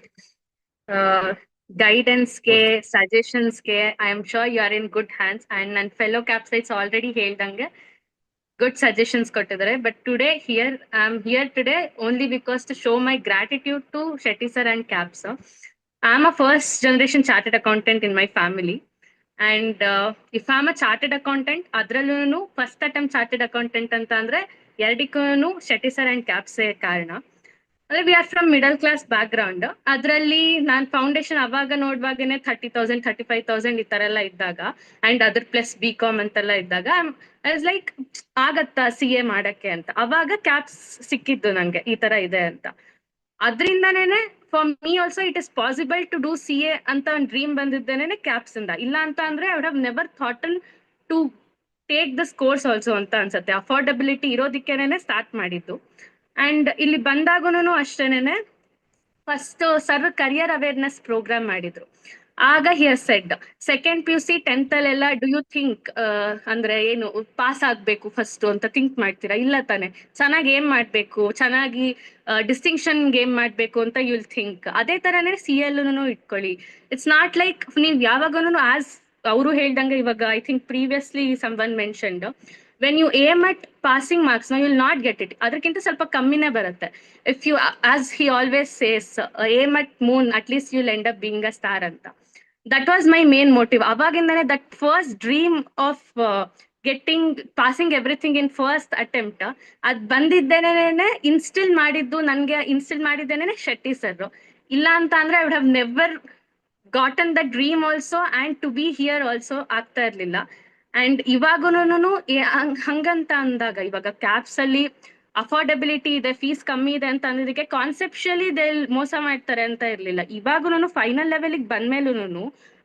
Guidance ke, suggestions ke, I am sure you are in good hands, and ನನ್ನ fellow capsites already ಹೇಳ್ದಂಗೆ good suggestions ಕೊಟ್ಟಿದ್ದಾರೆ. But today here, I am here today only because to show my gratitude to Shetty sir and Cap sir. I am a first generation chartered accountant in my family. And if I am a chartered accountant, ಅದ್ರಲ್ಲೂ first attempt chartered accountant ಅಂತ ಅಂದ್ರೆ ಎರಡಕ್ಕೂ Shetty sir and ಕ್ಯಾಪ್ಸೆ ಕಾರಣ. ಅಂದ್ರೆ we are from middle class back ground. ಅದರಲ್ಲಿ ನಾನು foundation ಅವಾಗ ನೋಡುವಾಗನೇ 30,000 35,000 ಈ ತರ ಎಲ್ಲ ಇದ್ದಾಗ, ಅಂಡ್ ಅದ್ರ ಪ್ಲಸ್ BCom ಅಂತೆಲ್ಲ ಇದ್ದಾಗ ಐ ವಾಸ್ ಲೈಕ್ ಆಗತ್ತಾ CA ಮಾಡಕ್ಕೆ ಅಂತ. ಅವಾಗ ಕ್ಯಾಪ್ಸ್ ಸಿಕ್ಕಿದ್ದು ನಂಗೆ ಈ ತರ ಇದೆ ಅಂತ. ಅದರಿಂದನೇ for me also it is possible to do CA ಅಂತ ಒಂದು ಡ್ರೀಮ್ ಬಂದಿದ್ದೇನೆ ಕ್ಯಾಪ್ಸ್ ಇಂದ. ಇಲ್ಲ ಅಂತ ಅಂದ್ರೆ I would have never thought to take this course also ಅಂತ ಅನ್ಸುತ್ತೆ. ಅಫೋರ್ಡಬಿಲಿಟಿ ಇರೋದಕ್ಕೇನೆ ಸ್ಟಾರ್ಟ್ ಮಾಡಿದ್ದು. ಅಂಡ್ ಇಲ್ಲಿ ಬಂದಾಗೂ ಅಷ್ಟೇನೆ first sir career awareness program ಮಾಡಿದ್ರು. ಆಗ here shed second PUC 10th ಅಲ್ಲೆಲ್ಲ ಡು ಯು ಥಿಂಕ್ ಅಂದ್ರೆ ಏನು ಪಾಸ್ ಆಗ್ಬೇಕು ಫಸ್ಟ್ ಅಂತ ಥಿಂಕ್ ಮಾಡ್ತೀರಾ? ಇಲ್ಲ ತಾನೆ. ಚೆನ್ನಾಗಿ ಏನ್ ಮಾಡ್ಬೇಕು, ಚೆನ್ನಾಗಿ ಡಿಸ್ಟಿಂಕ್ಷನ್ ಗೇಮ್ ಮಾಡ್ಬೇಕು ಅಂತ ಯುಲ್ ಥಿಂಕ್. ಅದೇ ತರನೇ CL ಇಟ್ಕೊಳ್ಳಿ. ಇಟ್ಸ್ ನಾಟ್ ಲೈಕ್ ನೀವ್ ಯಾವಾಗನು ಆಸ್ ಅವರು ಹೇಳ್ದಂಗೆ ಇವಾಗ I think previously someone mentioned when you aim at passing marks you will not get it. ಅದಕ್ಕಿಂತ ಸ್ವಲ್ಪ ಕಮ್ಮಿನೇ ಬರುತ್ತೆ. If you as he always says aim at moon at least you'll end up being a star ಅಂತ. That was my main motive. ಅವಾಗಿಂದನೇ that first dream of passing everything in first attempt ಅದ್ ಬಂದಿದ್ದೇನೆ instil ಮಾಡಿದ್ದೇನೆ Shetty sir. ಇಲ್ಲ ಅಂತ ಅಂದ್ರೆ I would have never gotten the dream also and to be here also ಆಗ್ತಾ ಇರ್ಲಿಲ್ಲ. ಅಂಡ್ ಇವಾಗೂನು ಹಂಗಂತ ಅಂದಾಗ ಇವಾಗ ಕ್ಯಾಪ್ಸ್ ಅಲ್ಲಿ ಅಫೋರ್ಡಬಿಲಿಟಿ ಇದೆ, ಫೀಸ್ ಕಮ್ಮಿ ಇದೆ ಅಂತ ಅನ್ನೋದಕ್ಕೆ ಕಾನ್ಸೆಪ್ಷುಯಲಿ ಮೋಸ ಮಾಡ್ತಾರೆ ಅಂತ ಇರ್ಲಿಲ್ಲ. ಇವಾಗೂನು ಫೈನಲ್ ಲೆವೆಲ್ಗೆ ಬಂದ್ಮೇಲೂ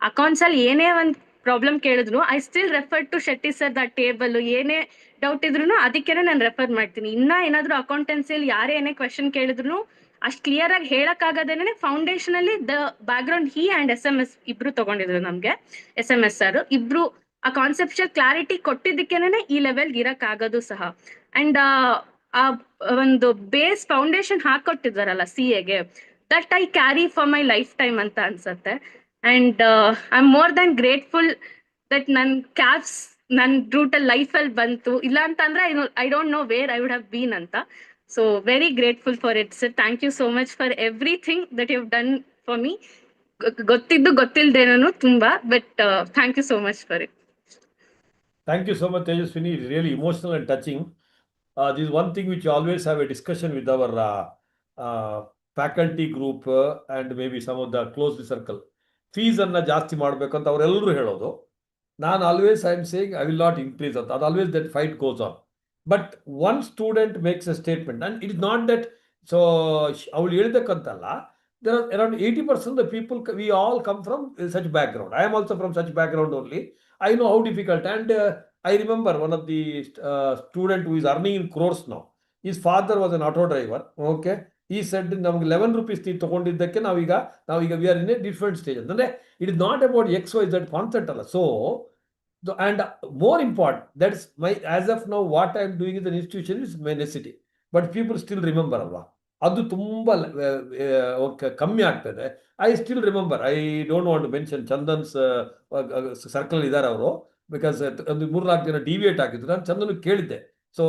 ಅಕೌಂಟ್ಸ್ ಅಲ್ಲಿ ಏನೇ ಒಂದ್ ಪ್ರಾಬ್ಲಮ್ ಕೇಳಿದ್ರು I still refer to Shetty sir the table. ಏನೇ ಡೌಟ್ ಇದ್ರು ಅದಕ್ಕೇನೆ ನಾನು ರೆಫರ್ ಮಾಡ್ತೀನಿ. ಇನ್ನ ಏನಾದ್ರು ಅಕೌಂಟೆನ್ಸಿಯಲ್ಲಿ ಯಾರೇ ಏನೇ ಕ್ವೆಶನ್ ಕೇಳಿದ್ರು ಅಷ್ಟು ಕ್ಲಿಯರ್ ಆಗಿ ಹೇಳಕ್ ಆಗದೇನೆ ಫೌಂಡೇಶನ್ ಅಲ್ಲಿ the back ground he and SMS ಇಬ್ರು ತಗೊಂಡಿದ್ರು ನಮ್ಗೆ. SMS ಸರ್ ಇಬ್ರು ಆ ಕಾನ್ಸೆಪ್ಚುಯಲ್ ಕ್ಲಾರಿಟಿ ಕೊಟ್ಟಿದ್ದಕ್ಕೇನೆ ಈ ಲೆವೆಲ್ಗೆ ಇರಕ್ ಆಗೋದು ಸಹ. ಅಂಡ್ ಆ ಒಂದು ಬೇಸ್ ಫೌಂಡೇಶನ್ ಹಾಕೊಟ್ಟಿದಾರಲ್ಲ CAಗೆ, that I carry for my lifetime ಅಂತ ಅನ್ಸತ್ತೆ. And I am more than grateful that ನನ್ ಕ್ಯಾಪ್ಸ್ ನನ್ ರೂಟಲ್ ಲೈಫಲ್ಲಿ ಬಂತು. ಇಲ್ಲ ಅಂತ ಅಂದ್ರೆ I don't know where I would have been ಅಂತ. So very grateful for it sir. Thank you so much for everything that you have done for me. ಗೊತ್ತಿದ್ದು ಗೊತ್ತಿಲ್ದೇನೂ ತುಂಬಾ, but thank you so much for it. Thank you so much, Tejaswini. It's really emotional and touching. This is one thing which we always have a discussion with our faculty group and maybe some of the close circle. Fees anna ಜಾಸ್ತಿ ಮಾಡಬೇಕಂತ ಅವರೆಲ್ಲರೂ ಹೇಳೋದು. ನಾನು always I am saying I will not increase ಅಂತ. ಅದು always that fight goes on. But one student makes A statement and it is not that so ಅವಳು ಹೇಳ್ಬೇಕಂತಲ್ಲ. There are around 80% of the people, we all come from such background. I am also from such background only. I know how difficult. And I remember one of the student who is earning in crores now. His father was an auto driver. Okay. He said, ನಮ್ಗೆ 11 rupees ತಗೊಂಡಿದ್ದಕ್ಕೆ ನಾವೀಗ we are in a different stage. ಅಂದ್ರೆ it is not about XYZ concept ಅಲ್ಲ. So, and more important, that's my, as of now, what I am doing in the institution is my necessity. But people still remember ಅಲ್ವಾ. ಅದು ತುಂಬ ಕಮ್ಮಿ ಆಗ್ತದೆ. I still remember, I don't want to mention, Chandan's circle ಇದ್ದಾರೆ ಅವರು. Because ಒಂದು 3-4 ಜನ deviate ಆಗಿದ್ರು. ನಾನು ಚಂದನ್ ಕೇಳಿದ್ದೆ. ಸೊ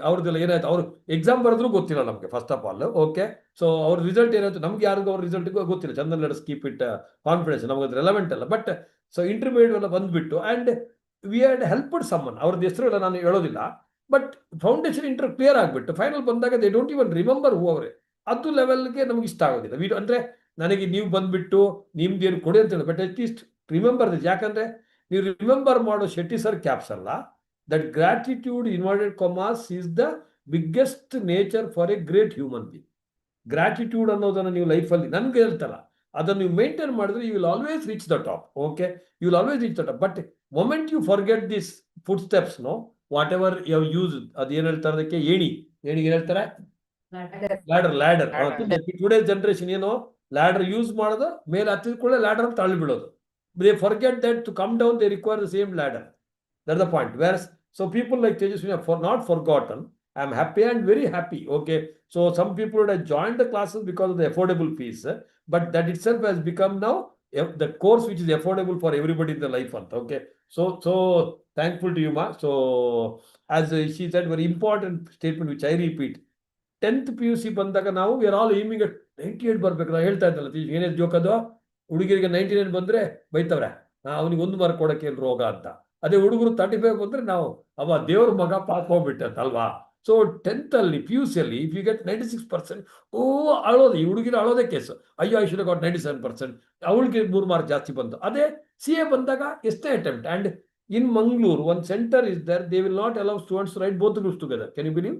ಅವ್ರದ್ದೆಲ್ಲ ಏನಾಯ್ತು, ಅವ್ರು ಎಕ್ಸಾಮ್ ಬರೆದ್ರು ಗೊತ್ತಿಲ್ಲ ನಮಗೆ first of all. Okay. So ಅವ್ರ ರಿಸಲ್ಟ್ ಏನಾಯ್ತು ನಮ್ಗೆ ಯಾರಿಗೂ ಅವ್ರ ರಿಸಲ್ಟ್ ಗೊತ್ತಿಲ್ಲ. Chandan let's keep it confidence, ನಮಗೆ ಅದು ರೆಲೆವೆಂಟ್ ಅಲ್ಲ. ಬಟ್ ಸೊ ಇಂಟರ್ಮೀಡಿಯೇಟ್ ಎಲ್ಲ ಬಂದ್ಬಿಟ್ಟು and we had helped summon. ಅವ್ರದ್ದು ಹೆಸರು ಎಲ್ಲ ನಾನು ಹೇಳೋದಿಲ್ಲ. ಬಟ್ ಫೌಂಡೇಶನ್ ಕ್ಲಿಯರ್ ಆಗಿಬಿಟ್ಟು ಫೈನಲ್ ಬಂದಾಗ ದೇ ಡೋಂಟ್ ಇವನ್ ರಿಮೆಂಬರ್ ಹೂ ಅವರೇ. ಅದು ಲೆವೆಲ್ಗೆ ನಮ್ಗೆ ಇಷ್ಟ ಆಗೋದಿಲ್ಲ. ಅಂದರೆ ನನಗೆ ನೀವು ಬಂದ್ಬಿಟ್ಟು ನಿಮ್ದೇನು ಕೊಡಿ ಅಂತ ಹೇಳಿ, ಬಟ್ ಅಟ್ಲೀಸ್ಟ್ ರಿಮೆಂಬರ್ ದಿಸ್. ಯಾಕಂದರೆ ನೀವು ರಿಮೆಂಬರ್ ಮಾಡೋ ಶೆಟ್ಟಿ ಸರ್ ಕ್ಯಾಪ್ಸ್ ಅಲ್ಲ. That gratitude inverted commas is the biggest nature for a great human being. Gratitude ಅನ್ನೋದನ್ನು ನೀವು ಲೈಫಲ್ಲಿ ನನಗೆ ಹೇಳ್ತಲ್ಲ, ಅದನ್ನು ನೀವು ಮೇಂಟೈನ್ ಮಾಡಿದ್ರೆ you will always reach the top. Okay, you will always reach the top. But moment you forget this foot steps, no whatever you have use, ಅದು ಏನು ಹೇಳ್ತಾರೆ ಅದಕ್ಕೆ, ಏಣಿಗೆ ಏನು ಹೇಳ್ತಾರೆ, ಲ್ಯಾಡರ್. ಟುಡೇಸ್ ಜನರೇಷನ್ ಏನು ಲ್ಯಾಡರ್ ಯೂಸ್ ಮಾಡೋದು, ಮೇಲೆ ಹತ್ತಿದ ಕೂಡ ಲ್ಯಾಡರ್ ತಳ್ಳಿ ಬಿಡೋದು. They forget that to come down they require the same ladder. That's the point. Where so people like Tejaswini are not forgotten. I am happy and very happy. Okay, so some people would have joined the classes because of the affordable fees, but that itself has become now the course which is affordable for everybody in the life. Okay, so thankful to you, ma. So as she said, very important statement which I repeat. 10th PUC ಬಂದಾಗ ನಾವು we are all aiming at 98 ಬರ್ಬೇಕು. ನಾವು ಹೇಳ್ತಾ ಇದ್ದಲ್ಲ ಏನೇನು joke ಅದು, ಹುಡುಗರಿಗೆ 99 ಬಂದ್ರೆ ಬೈತವ್ರೆ, ಅವನಿಗೆ 1 ಮಾರ್ಕ್ ಕೊಡಕ್ಕೆ ರೋಗ ಅಂತ. ಅದೇ ಹುಡುಗರು 35 ಬಂದ್ರೆ ನಾವು ಅವ ದೇವ್ರ ಮಗ ಪಾಸ್ ಹೋಗ್ಬಿಟ್ಟೆ ಅಂತ ಅಲ್ವಾ. ಸೊ 10th ಅಲ್ಲಿ PUC ಅಲ್ಲಿ ಇಫ್ ಯು ಗೆಟ್ 96%, ಅಳೋದು, ಈ ಹುಡುಗಿನ ಅಳೋದೇ ಕೇಸು. ಅಯ್ಯೋ ಐ ಶುಡ್ ಗಾಟ್ 97%, ಅವಳಿಗೆ 3 ಮಾರ್ಕ್ ಜಾಸ್ತಿ ಬಂತು. ಅದೇ CA ಬಂದಾಗ ಎಷ್ಟೇ attempt. And in Mangaluru one center is there, they will not allow students to write both the groups together. Can you believe?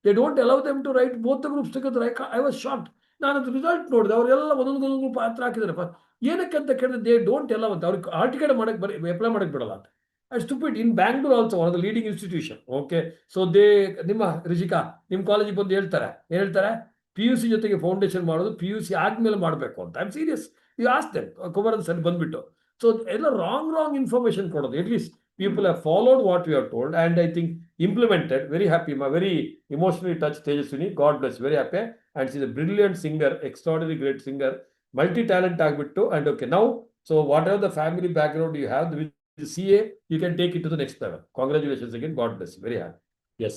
They don't allow them to write both the groups together. I was shocked. ನಾನು ಅದು result ನೋಡಿದೆ, ಅವರೆಲ್ಲ ಒಂದೊಂದು group ಹತ್ರ ಹಾಕಿದ್ದಾರೆ. ಏನಕ್ಕೆ ಅಂತ ಕೇಳಿದ್ರೆ ದೇ ಡೋಂಟ್ ಅಲೌ ಅಂತ. ಅವ್ರಿಗೆ ಹಾಲ್ ಟಿಕೆಟ್ ಮಾಡಕ್ಕೆ ಅಪ್ಲೈ ಮಾಡಕ್ಕೆ ಬಿಡಲ್ಲ ಅಂತ. Stupid. In Bangalore also one of the leading institution. Okay, so they ನಿಮ್ಮ ರಿಷಿಕಾ ನಿಮ್ಮ ಕಾಲೇಜಿಗೆ ಬಂದು ಹೇಳ್ತಾರೆ, ಏನು ಹೇಳ್ತಾರೆ, PUC ಜೊತೆಗೆ ಫೌಂಡೇಶನ್ ಮಾಡೋದು PUC ಆದ್ಮೇಲೆ ಮಾಡಬೇಕು ಅಂತ. I am serious. You ask them, Kumaran sir ಬಂದ್ಬಿಟ್ಟು. So ಎಲ್ಲ wrong information ಕೊಡೋದು. At least people have followed what we have told, and I think implemented. Very happy, very emotionally touched Tejaswini. God bless. Very happy, and she's a brilliant singer, extraordinary great singer, multi-talent ಆಗ್ಬಿಟ್ಟು. And okay, now, so whatever the family background you have with the CA, you can take it to the next level. Congratulations again. God bless you. Very happy. Yes.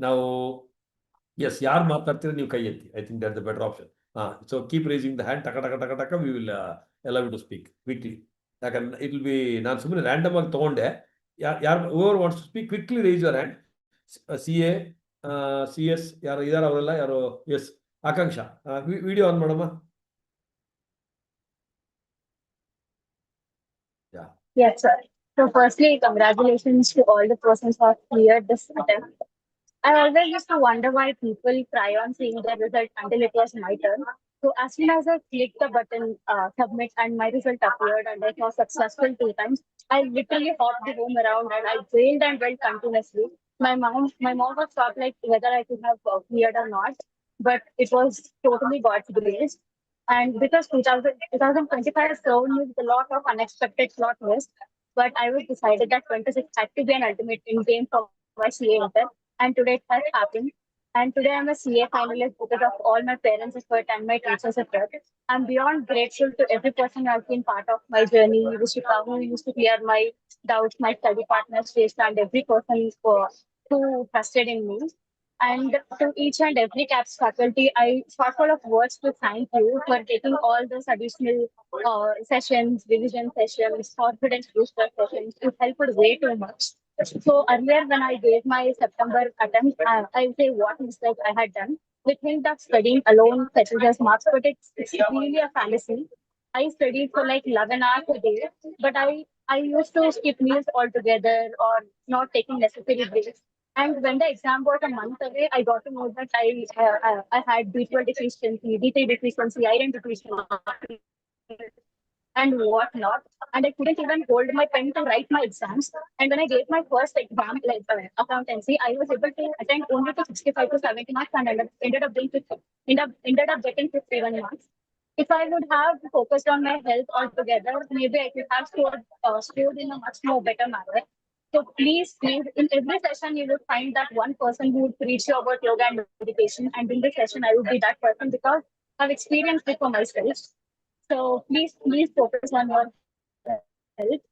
Now, yes, ಯಾರು ಮಾತಾಡ್ತೀರಾ ನೀವು ಕೈ ಎತ್ತಿ. I think that's the better option. So keep raising the hand. Taka, we will allow you to speak quickly. ಯಾಕಂದ್ರೆ it will be, ನಾನು ಸುಮ್ಮನೆ random ಆಗಿ ತಗೊಂಡೆ. ಯಾರು whoever wants to speak, quickly raise your hand. CA, CS, ಯಾರು ಇದಾರ ಅವರೆಲ್ಲ ಯಾರು? ಎಸ್, ಆಕಾಂಕ್ಷ, ವಿಡಿಯೋ ಆನ್ ಮಾಡಮ್ಮ. Yes, sir. So firstly, congratulations to all the persons who have cleared this attempt. I always used to wonder why people cry on seeing the result until it was my turn. So as soon as I clicked the button, submit, and my result appeared and I was successful 2 times, I literally hopped the room around and I wailed and wailed continuously. My mom was shocked like whether I could have cleared or not, but it was totally God's grace. And because 2025 has thrown me with a lot of unexpected plot twists, but I was decided that 26 had to be an ultimate in game for my CA inter, and today it has happened. And today I'm a CA finalist because of all my parents' effort and my teachers' effort. I'm beyond grateful to every person who has been part of my journey. Rishika, who used to clear my doubts, my study partner, Shrestha, and every person who trusted in me. And to each and every CAPS faculty, I short full of words to thank you for taking all those additional sessions, revision sessions, confidence booster sessions. It helped way too much. So earlier when I gave my September attempt, I'll say what mistake I had done. We think that studying alone fetches us marks, but it's really a fantasy. I studied for like 11 hours a day, but I used to skip meals altogether or not taking necessary breaks. And when the exam was a month away, I got to know that I had B12 deficiency, D3 deficiency, iron deficiency, and whatnot. And I couldn't even hold my pen to write my exams. And when I gave my first exam, like accountancy, I was able to attend only to 65 to 70 marks and ended up getting 51 marks. If I would have focused on my health altogether, maybe I could have scored in a much more better manner. So please, in every session, you will find that one person who would preach you about yoga and meditation. And in this session, I would be that person because I've experienced it for myself. So please focus on your health.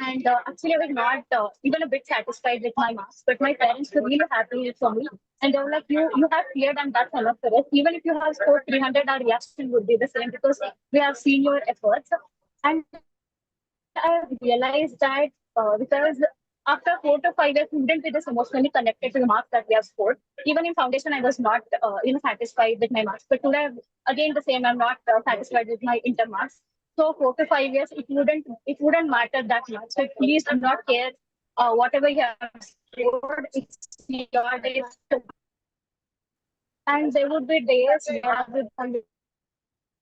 And actually, I was not even a bit satisfied with my marks, but my parents were really happy for me. And they were like, you have cleared and that's enough for us. Even if you have scored 300, our reaction would be the same because we have seen your efforts. And I realized that because after 4 to 5 years, we wouldn't be this emotionally connected to the marks that we have scored. Even in foundation, I was not satisfied with my marks. But today, again, the same, I'm not satisfied with my inter marks. So 4 to 5 years, it wouldn't matter that much. So please do not care whatever you have scored. It's your days. And there would be days where I would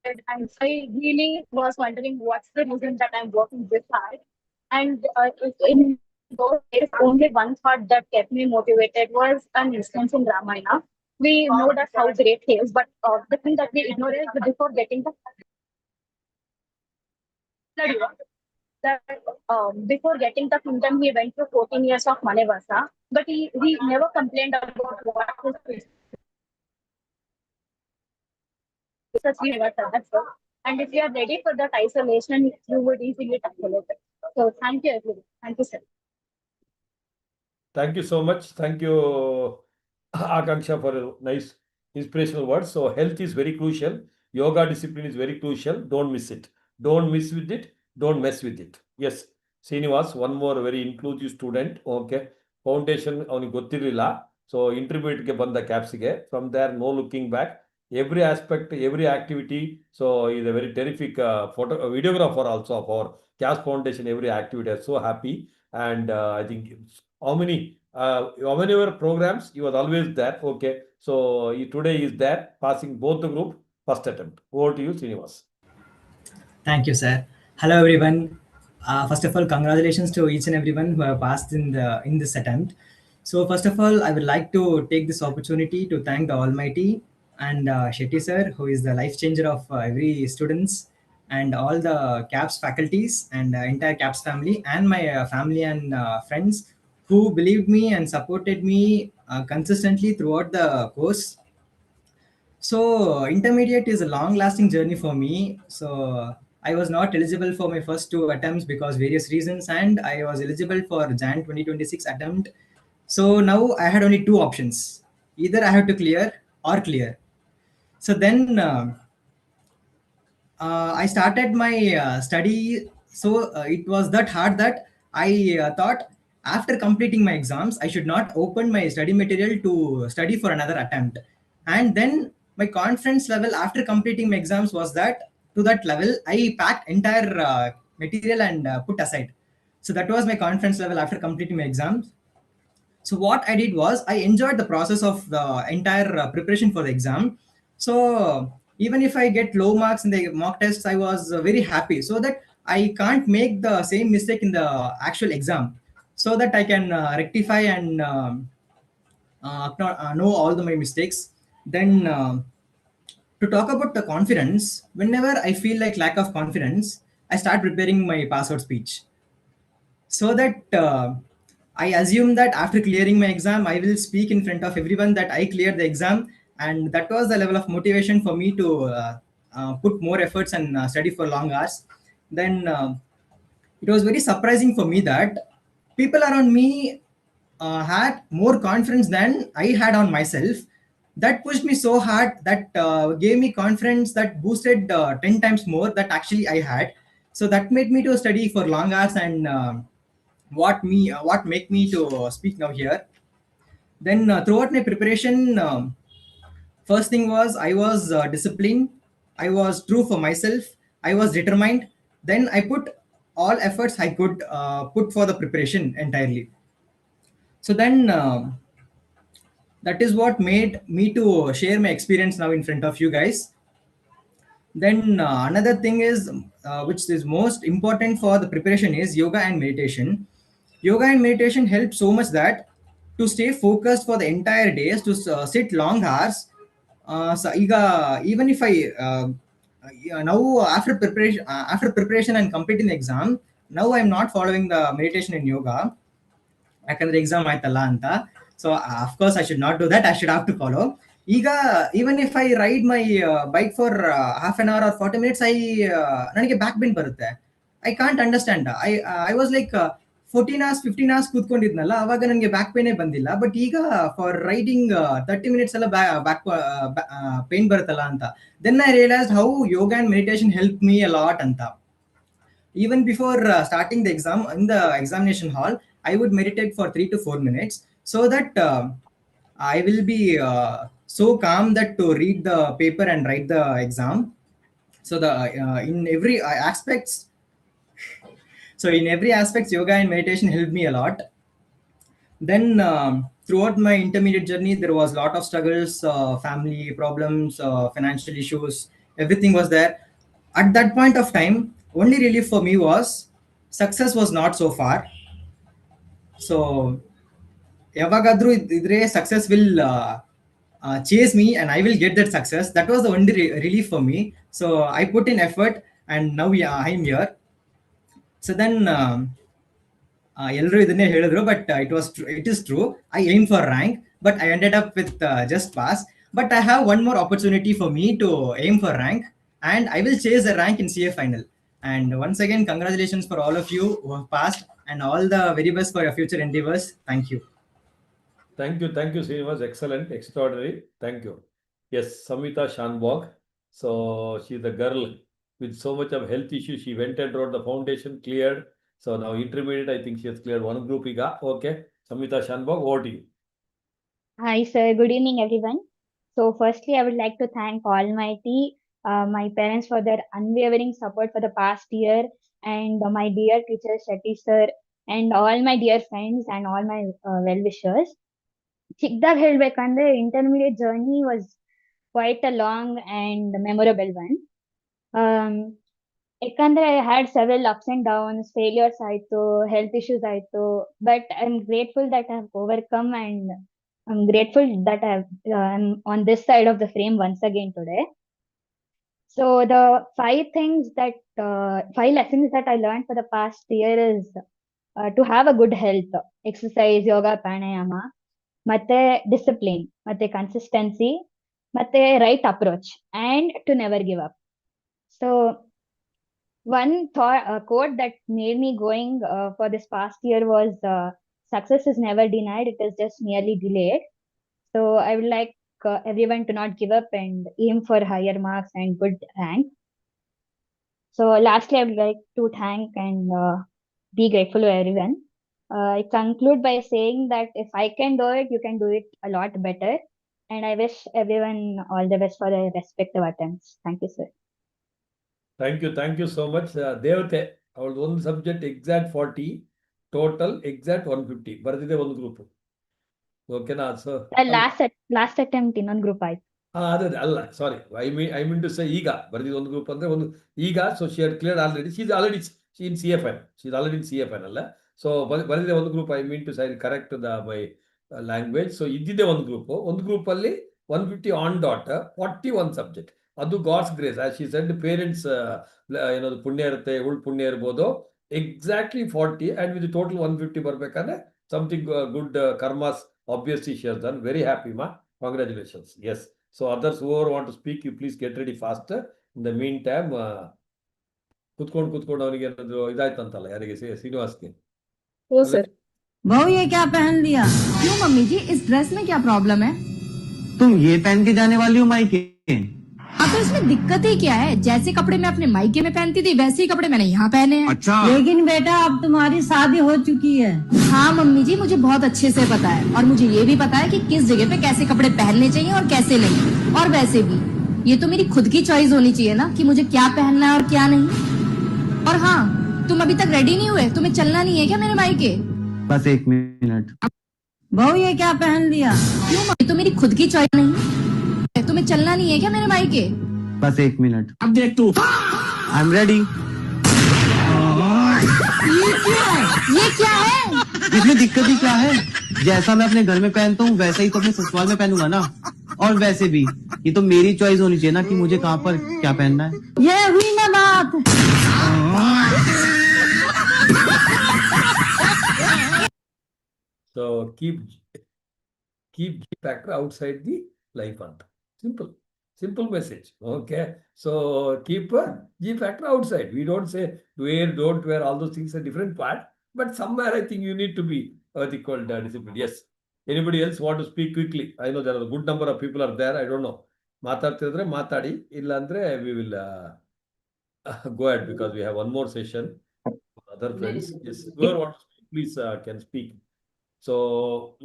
and I really was wondering what's the reason that I'm working this hard. And in those days, only one thought that kept me motivated was an instance in Ramayana. We know that how great he is, but the thing that we ignore is before getting the before getting the kingdom, he went through 14 years of Manevasa, but he never complained about what his and if you are ready for that isolation, you would easily tackle it. So thank you, everyone. Thank you, sir. Thank you so much. Thank you, Akanksha, for a nice inspirational words. So health is very crucial. Yoga discipline is very crucial. Don't miss it. Don't miss with it. Don't mess with it. Yes, Srinivas, one more very inclusive student. Okay, foundation ಅವನಿಗೆ ಗೊತ್ತಿರಲಿಲ್ಲ. So intermediate ಗೆ ಬಂದ CAPS ಗೆ. From there, no looking back. Every aspect, every activity. So he's a very terrific videographer also of our CAPS Foundation. Every activity. I'm so happy. And I think how many programs, he was always there. Okay, so today he is there, passing both the group first attempt. Over to you, Srinivas. Thank you, sir. Hello, everyone. First of all, congratulations to each and everyone who have passed in this attempt. So first of all, I would like to take this opportunity to thank the Almighty and Shetty sir, who is the life changer of every students, and all the CAPS faculties and entire CAPS family and my family and friends who believed me and supported me consistently throughout the course. So intermediate is a long-lasting journey for me. So I was not eligible for my first two attempts because various reasons, and I was eligible for Jan 2026 attempt. So now I had only two options: either I have to clear or clear. So then I started my study. So it was that hard that I thought after completing my exams, I should not open my study material to study for another attempt. And then my confidence level after completing my exams was that to that level, I packed entire material and put aside. So that was my confidence level after completing my exams. So what I did was I enjoyed the process of the entire preparation for the exam. So even if I get low marks in the mock tests, I was very happy so that I can't make the same mistake in the actual exam, so that I can rectify and know all my mistakes. Then to talk about the confidence, whenever I feel like lack of confidence, I start preparing my password speech, so that I assume that after clearing my exam, I will speak in front of everyone that I cleared the exam. And that was the level of motivation for me to put more efforts and study for long hours. Then it was very surprising for me that people around me had more confidence than I had on myself. That pushed me so hard, that gave me confidence that boosted 10 times more that actually I had. So that made me to study for long hours, and what make me to speak now here. Then throughout my preparation, first thing was I was disciplined, I was true for myself, I was determined. Then I put all efforts I could put for the preparation entirely. So then that is what made me to share my experience now in front of you guys. Then another thing is which is most important for the preparation is yoga and meditation. Yoga and meditation help so much that to stay focused for the entire days, to sit long hours. So even if I now after preparation and completing the exam, now I'm not following the meditation and yoga. ಯಾಕಂದ್ರೆ exam ಆಯ್ತಲ್ಲ ಅಂತ. So of course I should not do that, I should have to follow. ಈಗ even if I ride my bike for half an hour or 40 minutes, ನನಗೆ back pain ಬರುತ್ತೆ. I can't understand. I was like 14 hours 15 hours ಕೂತ್ಕೊಂಡಿದ್ನಲ್ಲ, ಅವಾಗ ನನಗೆ back ಪೇನೇ ಬಂದಿಲ್ಲ. But ಈಗ for riding 30 minutes ಎಲ್ಲ ಬ್ಯಾಕ್ ಪೇನ್ ಬರುತ್ತಲ್ಲ ಅಂತ. Then I realised how yoga and meditation help me a lot ಅಂತ. Even before starting the exam, in the examination hall, I would meditate for 3 to 4 minutes, so that I will be so calm that to read the paper and write the exam. So the in every aspects, so in every aspects, yoga and meditation helped me a lot. Then throughout my intermediate journey, there was a lot of struggles, family problems, financial issues, everything was there. At that point of time, only relief for me was success was not so far. So yavagadru idre success will chase me and I will get that success. That was the only relief for me. So I put in effort and now I'm here. So then ಎಲ್ಲರೂ ಇದನ್ನೇ ಹೇಳಿದ್ರು, but it is true. I aimed for rank, but I ended up with just pass. But I have one more opportunity for me to aim for rank, and I will chase the rank in CA final. And once again, congratulations for all of you who have passed, and all the very best for your future endeavors. Thank you. Thank you, Srinivas. Excellent, extraordinary. Thank you. Yes, Samita Shanbog. So she's the girl with so much of health issues. She went and wrote the foundation, cleared. So now intermediate, I think she has cleared one group. Okay, Samita Shanbog, over to you. Hi, sir. Good evening, everyone. So firstly, I would like to thank Almighty, my parents for their unwavering support for the past year, and my dear teacher Shetty sir, and all my dear friends and all my well-wishers. ಚಿಕ್ಕದಾಗ ಹೇಳ್ಬೇಕಂದ್ರೆ intermediate journey was quite a long and memorable one. ಯಾಕಂದ್ರೆ I had several ups and downs, failures ಆಯ್ತು, health issues ಆಯ್ತು, but I'm grateful that I have overcome, and I'm grateful that I'm on this side of the frame once again today. So the five lessons that I learned for the past year is to have a good health, exercise, yoga, pranayama, ಮತ್ತೆ discipline, ಮತ್ತೆ consistency, ಮತ್ತೆ right approach, and to never give up. So one quote that made me going for this past year was success is never denied, it is just merely delayed. So I would like everyone to not give up and aim for higher marks and good rank. So lastly, I would like to thank and be grateful to everyone. I conclude by saying that if I can do it, you can do it a lot better. And I wish everyone all the best for their respective attempts. Thank you, sir. Thank you so much. Devate, ಅವಳದು ಒಂದು subject exact 40, total exact 150 ಬರೆದಿದೆ ಒಂದು group. ಓಕೆನಾ? So last attempt ಇನ್ನೊಂದು group ಆಯ್ತು. ಅದೇ ಅಲ್ಲ, ಸಾರಿ, I mean to say ಈಗ ಬರೆದಿದ್ದು ಒಂದು ಗ್ರೂಪ್ ಅಂದ್ರೆ ಒಂದು ಈಗ. So she had clear already, she is already in CFN, she is already in CFN ಅಲ್ಲ. ಸೊ ಬರೆದಿದೆ ಒಂದು group. I mean to say correct the my language. So ಇದ್ದಿದೆ ಒಂದು ಗ್ರೂಪ್ ಅಲ್ಲಿ 150 ಆನ್ ಡಾಟ್ 41 ಸಬ್ಜೆಕ್ಟ್. ಅದು God's grace. As she said, parents ಏನದು ಪುಣ್ಯ ಇರುತ್ತೆ, ಇವಳು ಪುಣ್ಯ ಇರ್ಬೋದು. ಎಕ್ಸಾಕ್ಟ್ಲಿ 40 ಅಂಡ್ ವಿತ್ ಟೋಟಲ್ 150 ಬರ್ಬೇಕಾದ್ರೆ something good karmas obviously she has done. Very happy ಮಾ, congratulations. Yes. So others who want to speak, you please get ready faster. In the meantime, ಕುತ್ಕೊಂಡು ಅವನಿಗೆ ಏನಾದ್ರು ಇದಾಯ್ತಂತಲ್ಲ, ಯಾರಿಗೆ ಶ್ರೀನಿವಾಸ್ಗೆ. ओ सर, बहू ये क्या पहन लिया? क्यों मम्मी जी, इस ड्रेस में क्या प्रॉब्लम है? तुम ये पहन के जाने वाली हो मायके? हाँ तो इसमें दिक्कत ही क्या है? जैसे कपड़े मैं अपने मायके में पहनती थी वैसे ही कपड़े मैंने यहाँ पहने हैं। अच्छा। लेकिन बेटा अब तुम्हारी शादी हो चुकी है। हाँ मम्मी जी, मुझे बहुत अच्छे से पता है, और मुझे ये भी पता है कि किस जगह पे कैसे कपड़े पहनने चाहिए और कैसे नहीं। और वैसे भी ये तो मेरी खुद की चॉइस होनी चाहिए ना, कि मुझे क्या पहनना है और क्या नहीं। और हाँ, तुम अभी तक रेडी नहीं हुए? तुम्हें चलना नहीं है क्या मेरे मायके? बस 1 मिनट। बहू ये क्या पहन लिया? क्यों मम्मी, तो मेरी खुद की चॉइस नहीं। तुम्हें चलना नहीं है क्या मेरे मायके? बस 1 मिनट। अब देख तू। I am ready. ये क्या है? इसमें दिक्कत ही क्या है? जैसा मैं अपने घर में पहनता हूँ वैसा ही तो अपने ससुराल में पहनूंगा ना। और वैसे भी ये तो मेरी चॉइस होनी चाहिए ना, कि मुझे कहाँ पर क्या पहनना है। ये हुई ना बात। So keep G factor outside the life ant. Simple message. Okay. So keep G factor outside. We don't say don't wear, all those things are different part. But somewhere I think you need to be called disciplined. Yes. Anybody else want to speak quickly? I know there are a good number of people are there. I don't know. ಮಾತಾಡ್ತಿದ್ರೆ ಮಾತಾಡಿ, ಇಲ್ಲ ಅಂದ್ರೆ we will go ahead because we have one more session. Other friends, yes, whoever wants to speak, please can speak. So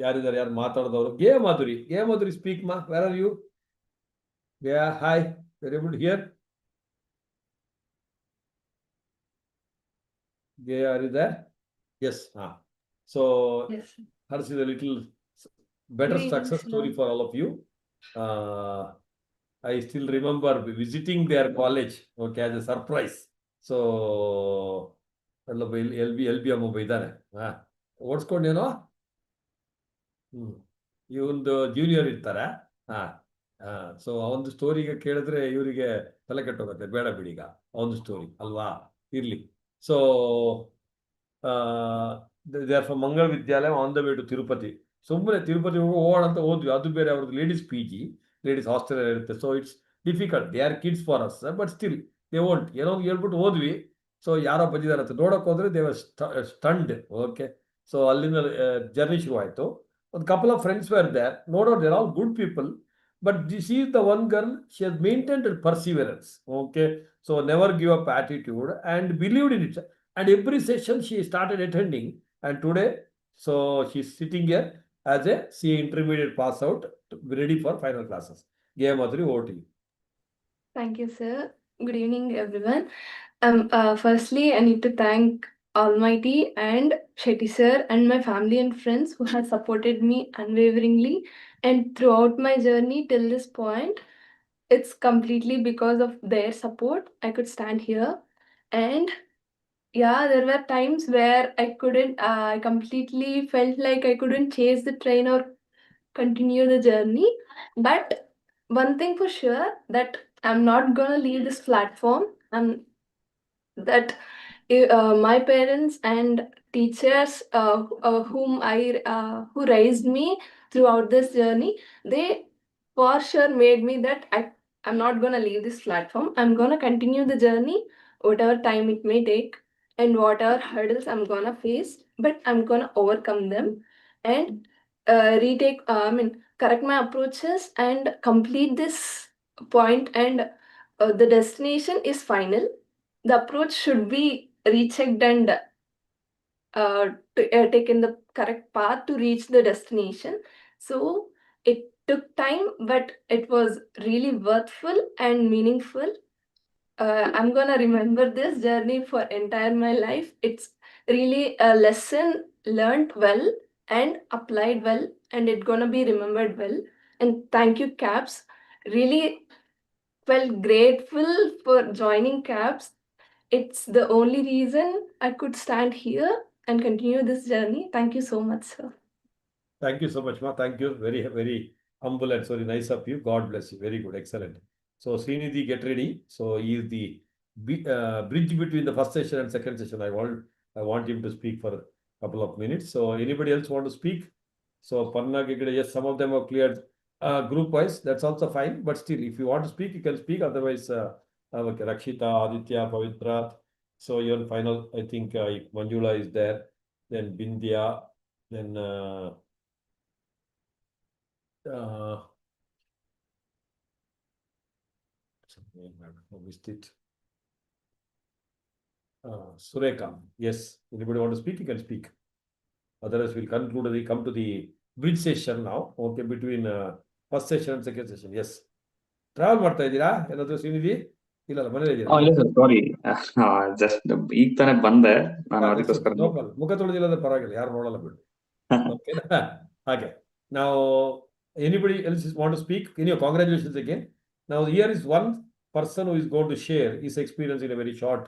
ಯಾರಿದ್ದಾರೆ, ಯಾರು ಮಾತಾಡಿದವರು? ಗೆ Madhuri speak ma. Where are you? Yeah, hi. Very able to hear? Ge, are you there? Yes. So Yes. hers is a little better Great, success sir. story for all of you. I still remember visiting their college, okay, as a surprise. So LB ಅಮ್ಮ ಬೈದಾನೆ, ಓಡಿಸ್ಕೊಂಡೇನೋ. ಇವೊಂದು junior ಇರ್ತಾರೆ. So ಅವೊಂದು ಸ್ಟೋರಿಗೆ ಕೇಳಿದ್ರೆ ಇವರಿಗೆ ತಲೆ ಕೆಟ್ಟೋಗುತ್ತೆ. ಬೇಡ ಬಿಡಿ, ಈಗ ಅವೊಂದು story ಅಲ್ವಾ, ಇರ್ಲಿ. So they are from Mangala Vidyalaya on the way to Tirupati. ಸುಮ್ಮನೆ ತಿರುಪತಿ ಹೋಗೋಣ ಅಂತ ಹೋದ್ವಿ. ಅದು ಬೇರೆ ಅವ್ರದ್ದು ಲೇಡೀಸ್ PG, ಲೇಡೀಸ್ ಹಾಸ್ಟೆಲ್ ಇರುತ್ತೆ. So it's difficult. They are kids for us, but still they won't. ಏನೋ ಒಂದು ಹೇಳ್ಬಿಟ್ಟು ಹೋದ್ವಿ. ಸೊ ಯಾರೋ ಬಂದಿದ್ದಾರೆ ಅಂತ ನೋಡಕ್ ಹೋದ್ರೆ they were stunned. Okay. So ಅಲ್ಲಿಂದ ಜರ್ನಿ ಶುರು ಆಯ್ತು. ಒಂದು couple of friends were there. ನೋಡೋ there all good people, but she is the one girl, she has maintained her perseverance. Okay. So never give up attitude and believed in it. And every session she started attending. And today, so she's sitting here as a CA intermediate pass out, ready for final classes. Gaya Madhuri, over to you. Thank you, sir. Good evening, everyone. Firstly, I need to thank Almighty and Shetty sir and my family and friends who have supported me unwaveringly and throughout my journey till this point. It's completely because of their support I could stand here. And yeah, there were times where I completely felt like I couldn't chase the train or continue the journey. But one thing for sure, that I'm not gonna leave this platform. That my parents and teachers who raised me throughout this journey, they for sure made me that I'm not gonna leave this platform. I'm gonna continue the journey, whatever time it may take, and whatever hurdles I'm gonna face, but I'm gonna overcome them and correct my approaches and complete this point. And the destination is final. The approach should be rechecked and taken the correct path to reach the destination. So it took time, but it was really worthful and meaningful. I'm gonna remember this journey for entire my life. It's really a lesson learned well and applied well, and it's gonna be remembered well. And thank you, CAPS. Really felt grateful for joining CAPS. It's the only reason I could stand here and continue this journey. Thank you so much, sir. Thank you so much, Ma. Thank you. Very, very humble and very nice of you. God bless you. Very good. Excellent. So, Srinidhi, get ready. So, he is the bridge between the first session and second session. I want him to speak for a couple of minutes. So, anybody else want to speak? So, Panna, yes, some of them have cleared group wise. That's also fine. But still, if you want to speak, you can speak. Otherwise, Rakshita, Aditya, Pavitra. So, your final, I think Manjula is there. Then Bindya. Then I missed it. Sureka. Yes. Anybody want to speak? You can speak. Otherwise, we'll come to the bridge session now. Okay, between first session and second session. Yes. Travel ಮಾಡ್ತಾ ಇದ್ದೀರಾ ಏನಾದರೂ ಶ್ರೀನಿಧಿ? ಇಲ್ಲ ಮನೇಲಿ ಇದ್ದೀರಾ? ಇಲ್ಲ sir, ಸಾರಿ, just ಈಗ ತಾನೇ ಬಂದೆ ನಾನು, ಅದಕ್ಕೋಸ್ಕರ. ಮುಖ ತೊಳೆದಿಲ್ಲ ಅಂದ್ರೆ ಪರವಾಗಿಲ್ಲ, ಯಾರು ನೋಡಲ್ಲ ಬಿಡು. ಓಕೆನಾ? ಹಾಗೆ. Now, anybody else want to speak? Congratulations again. Now, here is one person who is going to share his experience in a very short.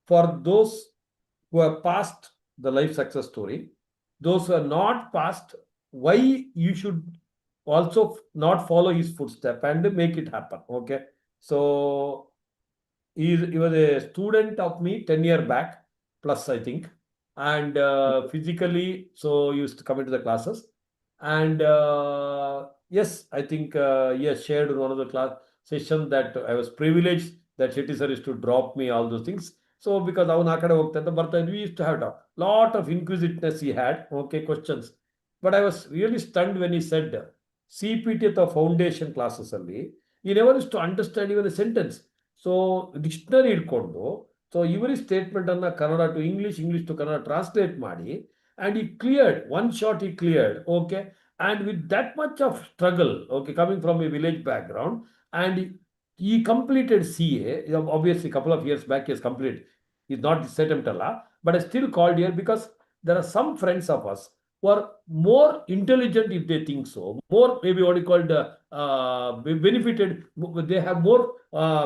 For those who have passed the life success story, those who are not passed, why you should also not follow his footstep and make it happen. Okay. So, he was a student of me 10 years back, plus I think. And physically, so he used to come into the classes. And yes, I think he has shared in one of the class sessions that I was privileged that Shetty sir is to drop me all those things. So because we used to have a lot of inquisitiveness he had, okay, questions. But I was really stunned when he said CPT at the foundation classes only. He never used to understand even a sentence. So dictionary idkondo, so every statement on Kannada to English, English to Kannada translate madi, and he cleared, one shot he cleared, okay. And with that much of struggle, okay, coming from a village background, and he completed CA. Obviously, a couple of years back, he has completed. He's not this attempt, but I still called here because there are some friends of us who are more intelligent if they think so, more maybe what you called benefited, they have more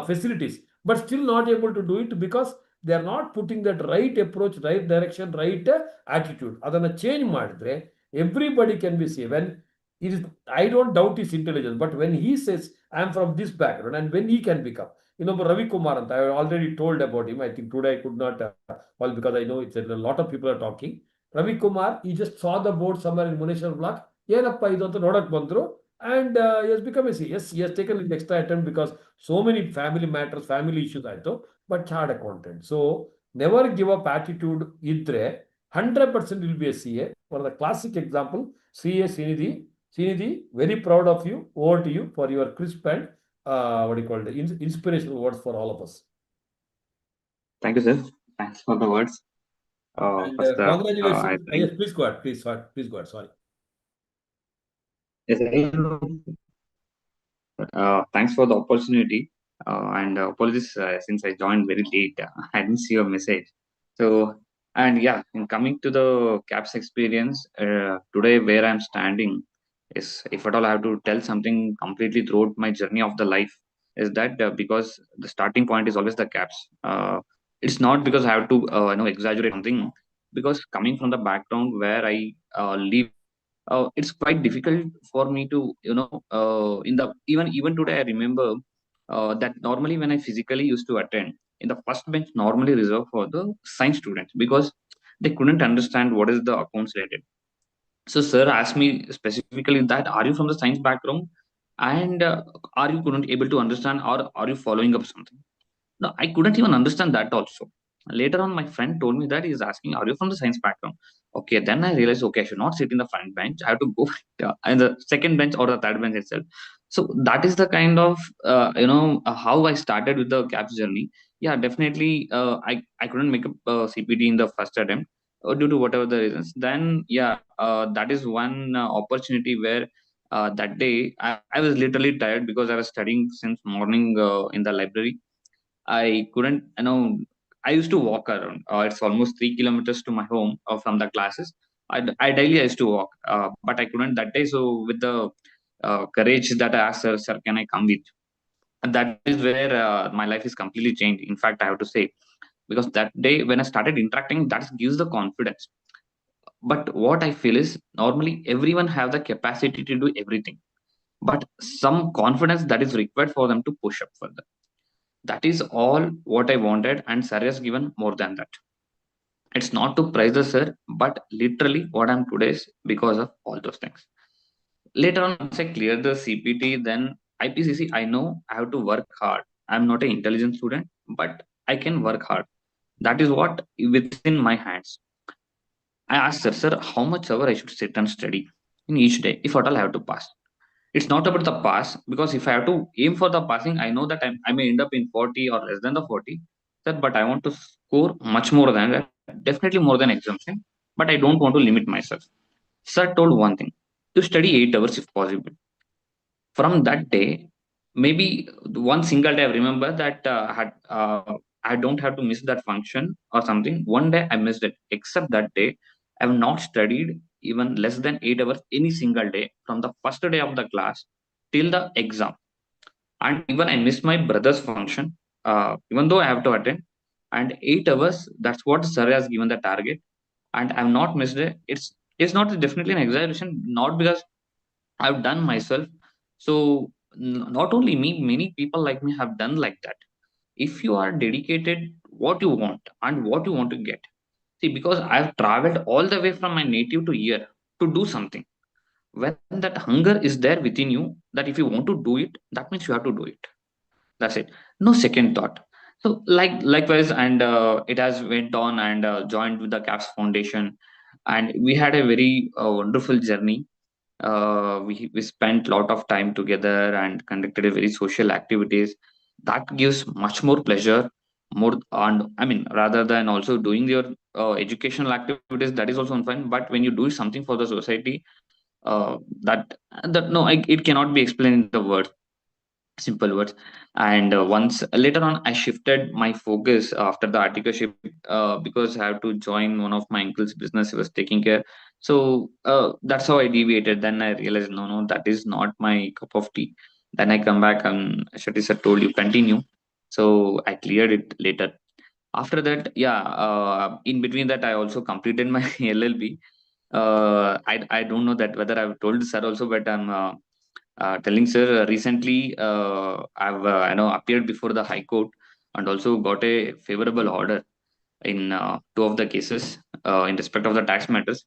facilities, but still not able to do it because they are not putting that right approach, right direction, right attitude. Adana change madre, everybody can be saved. When it is, I don't doubt his intelligence, but when he says, I am from this background, and when he can become, Ravi Kumar, I already told about him. I think today I could not, well, because I know it's a lot of people are talking. Ravi Kumar, he just saw the board somewhere in Muneshwar block. Yenappa idu anta nodak bandru, and he has become a C. Yes, he has taken an extra attempt because so many family matters, family issues aito, but chartered accountant. So never give up attitude idre 100% will be a CA. For the classic example, CA Srinidhi. Srinidhi, very proud of you. Over to you for your crisp and what do you call it, inspirational words for all of us. Thank you, sir. Thanks for the words. And congratulations. Yes, please go ahead. Please go ahead. Sorry. Yes, thanks for the opportunity. And apologies since I joined very late. I didn't see your message. So, and yeah, in coming to the CAPS experience, today where I'm standing is, if at all I have to tell something completely throughout my journey of the life, is that because the starting point is always the CAPS. It's not because I have to exaggerate something, because coming from the background where I live, it's quite difficult for me to in the even today I remember that normally when I physically used to attend, in the first bench normally reserved for the science students because they couldn't understand what is the accounts related. So sir asked me specifically that, are you from the science background? And are you couldn't able to understand, or are you following up something? No, I couldn't even understand that also. Later on, my friend told me that he's asking, are you from the science background? Okay, then I realized, okay, I should not sit in the front bench. I have to go in the second bench or the third bench itself. So that is the kind of, how I started with the CAPS journey. Yeah, definitely, I couldn't make a CPT in the first attempt due to whatever the reasons. Then, yeah, that is one opportunity where that day I was literally tired because I was studying since morning in the library. I couldn't, I used to walk around. It's almost 3 kilometers to my home from the classes. I daily I used to walk, but I couldn't that day. So with the courage that I asked her, sir, can I come with? And that is where my life is completely changed. In fact, I have to say, because that day when I started interacting, that gives the confidence. But what I feel is normally everyone have the capacity to do everything, but some confidence that is required for them to push up further. That is all what I wanted, and sir has given more than that. It's not to praise the sir, but literally what I'm today is because of all those things. Later on, once I cleared the CPT, then IPCC, I know I have to work hard. I'm not an intelligent student, but I can work hard. That is what within my hands. I asked sir, how much hour I should sit and study in each day, if at all I have to pass. It's not about the pass, because if I have to aim for the passing, I know that I may end up in 40 or less than the 40. Sir, but I want to score much more than that, definitely more than exemption, but I don't want to limit myself. Sir told one thing, to study 8 hours if possible. From that day, maybe one single day I remember that I don't have to miss that function or something. One day I missed it, except that day I have not studied even less than 8 hours any single day from the first day of the class till the exam. And even I missed my brother's function, even though I have to attend. And 8 hours, that's what sir has given the target, and I've not missed it. It's not definitely an exaggeration, not because I've done myself. So not only me, many people like me have done like that. If you are dedicated, what you want and what you want to get. See, because I've traveled all the way from my native to here to do something. When that hunger is there within you, that if you want to do it, that means you have to do it. That's it. No second thought. So likewise, and it has went on and joined with the CAPS Foundation, and we had a very wonderful journey. We spent a lot of time together and conducted a very social activities. That gives much more pleasure, more, and I mean, rather than also doing your educational activities, that is also fun. But when you do something for the society, that no, it cannot be explained in the words, simple words. And once later on I shifted my focus after the articleship, because I have to join one of my uncle's business he was taking care. So that's how I deviated. Then I realized, no, that is not my cup of tea. Then I come back and Shetty sir told you continue, so I cleared it later. After that, yeah, in between that I also completed my LLB. I don't know that whether I've told sir also, but I'm telling sir, recently I've appeared before the High Court and also got a favorable order in two of the cases in respect of the tax matters.